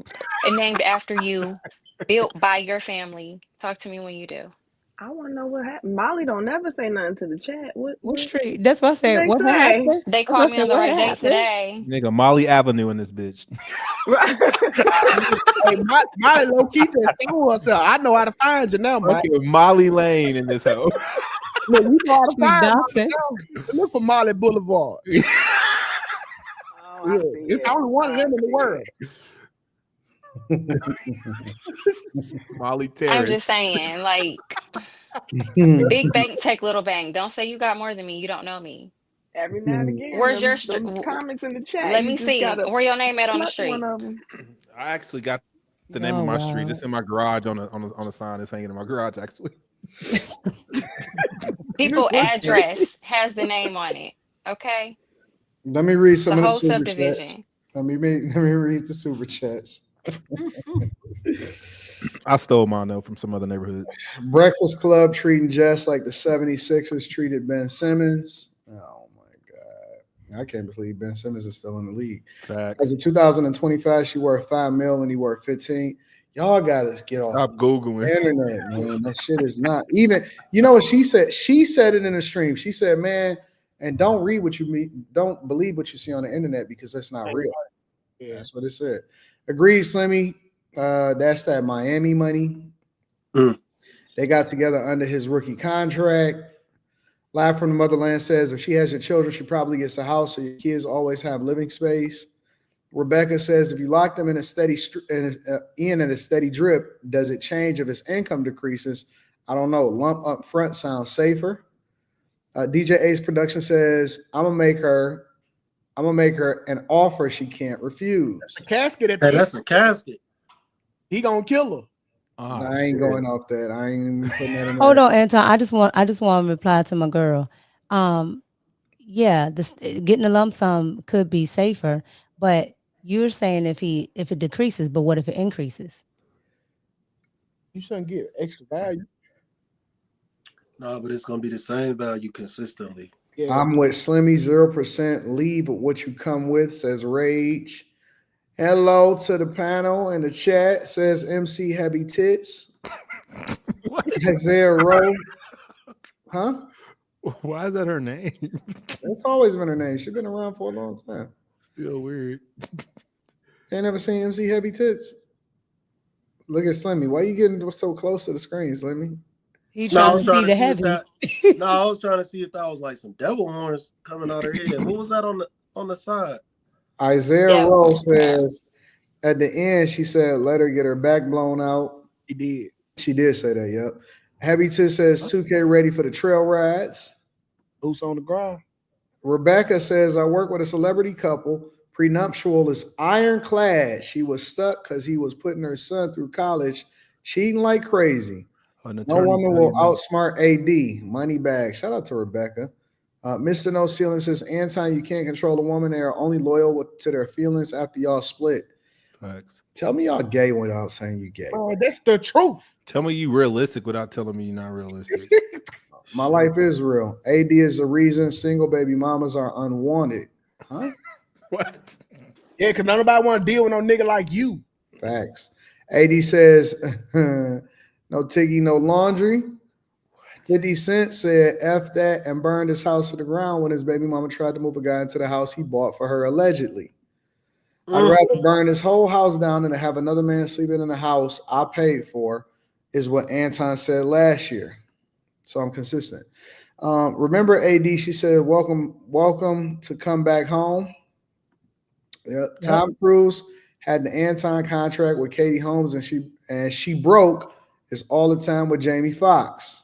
And named after you, built by your family. Talk to me when you do. I want to know what happened. Molly don't never say nothing to the chat. What street? That's what I said. What say? happened? They called me on the right day today. Nigga, Molly Avenue in this bitch. Hey, Molly low key just told us, I know how to find you now, Mike. Okay, Molly Lane in this house. Look, you know how to find Look for Molly Boulevard. It's only one of them in the world. Molly Terry. I'm just saying, like, big bank, take little bank. Don't say you got more than me. You don't know me. Every now and again. Where's your comments in the chat? Let me see. Where your name at on the street? I actually got the name of my street. It's in my garage on a sign. It's hanging in my garage, actually. People address has the name on it. Okay. Let me read some the of the whole super subdivision. chats. Let me read the super chats. I stole mine though from some other neighborhood. Breakfast Club treating Jess like the 76ers treated Ben Simmons. Oh my God. I can't believe Ben Simmons is still in the league. Fact. As of 2025, she worth $5 million and he worth 15. Y'all gotta get off Stop Googling the internet, man. That shit is not even, you know what she said? She said it in a stream. She said, man, and don't read what you mean, don't believe what you see on the internet because that's not real. Yeah, that's what it said. Agreed, Slimmy. That's that Miami money. They got together under his rookie contract. Live from the Motherland says if she has your children, she probably gets a house so your kids always have living space. Rebecca says if you lock them in a steady drip, does it change if his income decreases? I don't know. Lump up front sounds safer. DJ Ace Production says I'm gonna make her an offer she can't refuse. A casket that's a casket. He gonna kill her. I ain't going off that. I ain't putting that in Hold on, Anton. I just want to reply to my girl. Yeah, getting a lump sum could be safer, but you're saying if it decreases, but what if it increases? You shouldn't get extra value. No, but it's gonna be the same value consistently. Yeah. I'm with Slimmy 0%. Leave what you come with, says Rage. Hello to the panel in the chat. Says MC Heavy Tits. Isaiah Rowe. Huh? Why is that her name? That's always been her name. She's been around for a long time. Still weird. Ain't never seen MC Heavy Tits. Look at Slimmy. Why you getting so close to the screen, Slimmy? He's trying to see the heavy. No, I was trying to see if that was like some devil horns coming out of her head. What was that on the side? Isaiah Rowe says at the end, she said, let her get her back blown out. She did. She did say that, yep. Heavy Tits says 2K ready for the trail rides. Boots on the ground. Rebecca says, I work with a celebrity couple. Prenuptial is ironclad. She was stuck because he was putting her son through college, cheating like crazy. No woman will outsmart AD. Money bag. Shout out to Rebecca. Mr. No Ceiling says, Anton, you can't control a woman. They are only loyal to their feelings after y'all split. Facts. Tell me y'all gay without saying you gay. Oh, that's the truth. Tell me you realistic without telling me you're not realistic. My life is real. AD is the reason single baby mamas are unwanted. Huh? What? Yeah, because nobody want to deal with no nigga like you. Facts. AD says, no Tiggy, no laundry. 50 Cent said, F that and burned his house to the ground when his baby mama tried to move a guy into the house he bought for her allegedly. I'd rather burn his whole house down than to have another man sleeping in a house I paid for, is what Anton said last year. So I'm consistent. Remember AD, she said, welcome to come back home. Yep. Tom Cruise had the Anton contract with Katie Holmes, and she broke is all the time with Jamie Foxx.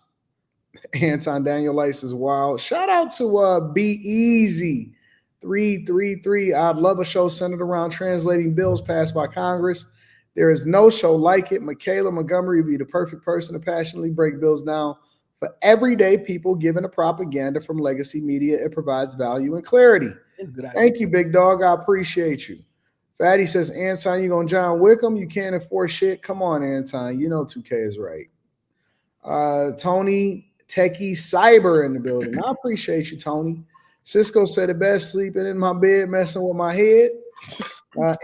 Anton Daniels is wild. Shout out to Be Easy 333. I'd love a show centered around translating bills passed by Congress. There is no show like it. Michaela Montgomery would be the perfect person to passionately break bills down for everyday people, given the propaganda from legacy media. It provides value and clarity. Thank you, big dog. I appreciate you. Fatty says, Anton, you gonna John Wickham? You can't enforce shit. Come on, Anton. You know 2K is right. Tony Techie Cyber in the building. I appreciate you, Tony. Cisco said it best, sleeping in my bed, messing with my head.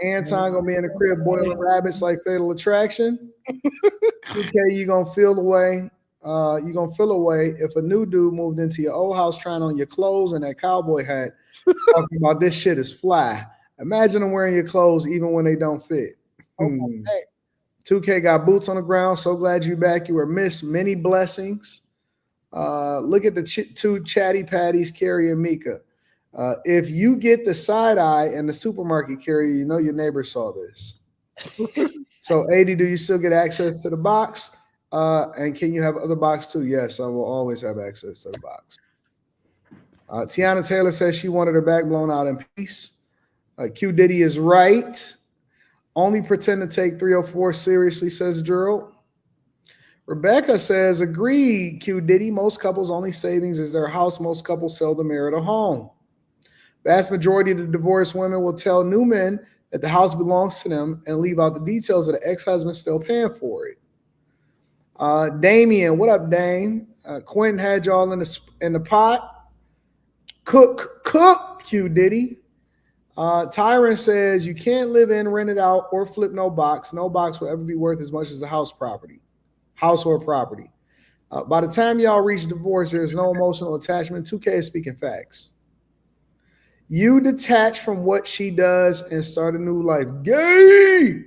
Anton gonna be in the crib boiling rabbits like Fatal Attraction. 2K, you gonna feel away. You're gonna feel away if a new dude moved into your old house trying on your clothes and that cowboy hat, talking about this shit is fly. Imagine them wearing your clothes even when they don't fit. 2K got boots on the ground. So glad you're back. You were missed. Many blessings. Look at the two chatty patties, Carrie and Mika. If you get the side eye in the supermarket, Carrie, you know your neighbor saw this. So, AD, do you still get access to the box? And can you have other box too? Yes, I will always have access to the box. Teyana Taylor says she wanted her back blown out in peace. Q Diddy is right. Only pretend to take 304 seriously, says Gerald. Rebecca says, agreed, Q Diddy. Most couples' only savings is their house. Most couples seldom merit a home. Vast majority of the divorced women will tell new men that the house belongs to them and leave out the details of the ex-husband still paying for it. Damien, what up, Dame? Quentin had y'all in the pot. Cook, Q Diddy. Tyron says you can't live in, rent it out, or flip no box. No box will ever be worth as much as the house or property. By the time y'all reach divorce, there's no emotional attachment. 2K is speaking facts. You detach from what she does and start a new life. Gay!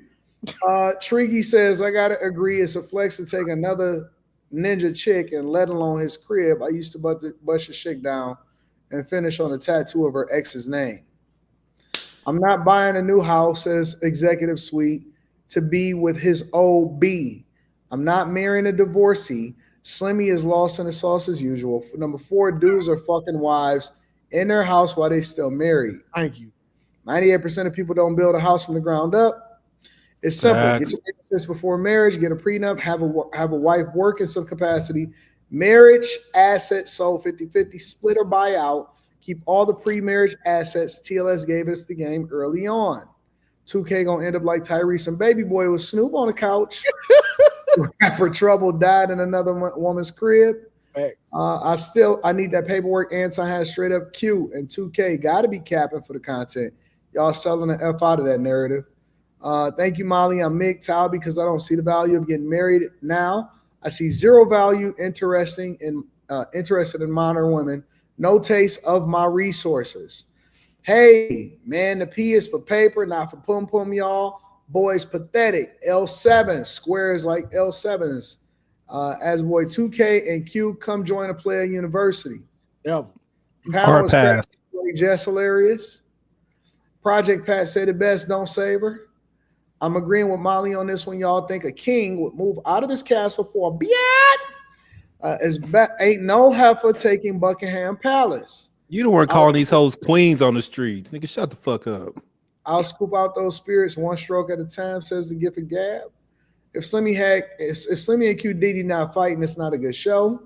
Triggy says, I gotta agree, it's a flex to take another ninja chick and let alone his crib. I used to bust a chick down and finish on a tattoo of her ex's name. I'm not buying a new house, says Executive Suite, to be with his OB. I'm not marrying a divorcee. Slimmy is lost in the sauce as usual. Number 4, dudes are fucking wives in their house while they still married. Thank you. 98% of people don't build a house from the ground up. It's simple. Get your access before marriage, get a prenup, have a wife work in some capacity. Marriage assets sold 50-50, split or buy out. Keep all the pre-marriage assets. TLS gave us the game early on. 2K gonna end up like Tyrese and Baby Boy with Snoop on the couch. Rapper Trouble died in another woman's crib. I need that paperwork. Anton has straight up Q and 2K gotta be capping for the content. Y'all selling the F out of that narrative. Thank you, Molly. I'm MGTOW because I don't see the value of getting married now. I see zero value interested in modern women. No taste of my resources. Hey, man, the P is for paper, not for pum pum, y'all. Boys pathetic. L7 squares like L7s. As boy 2K and Q come join a player university. Ever. Panel is Jess hilarious. Project Pat said it best, don't save her. I'm agreeing with Molly on this one. Y'all think a king would move out of his castle for a biat? Ain't no heifer taking Buckingham Palace. You don't want calling these hoes queens on the streets. Nigga, shut the fuck up. I'll scoop out those spirits one stroke at a time, says the gift of gab. If Slimmy and Q Diddy not fighting, it's not a good show.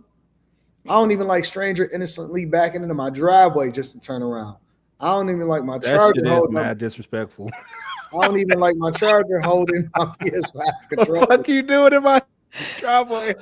I don't even like stranger innocently backing into my driveway just to turn around. I don't even like my charger. That shit is mad disrespectful. I don't even like my charger holding my PS5 controller. What the fuck you doing in my driveway?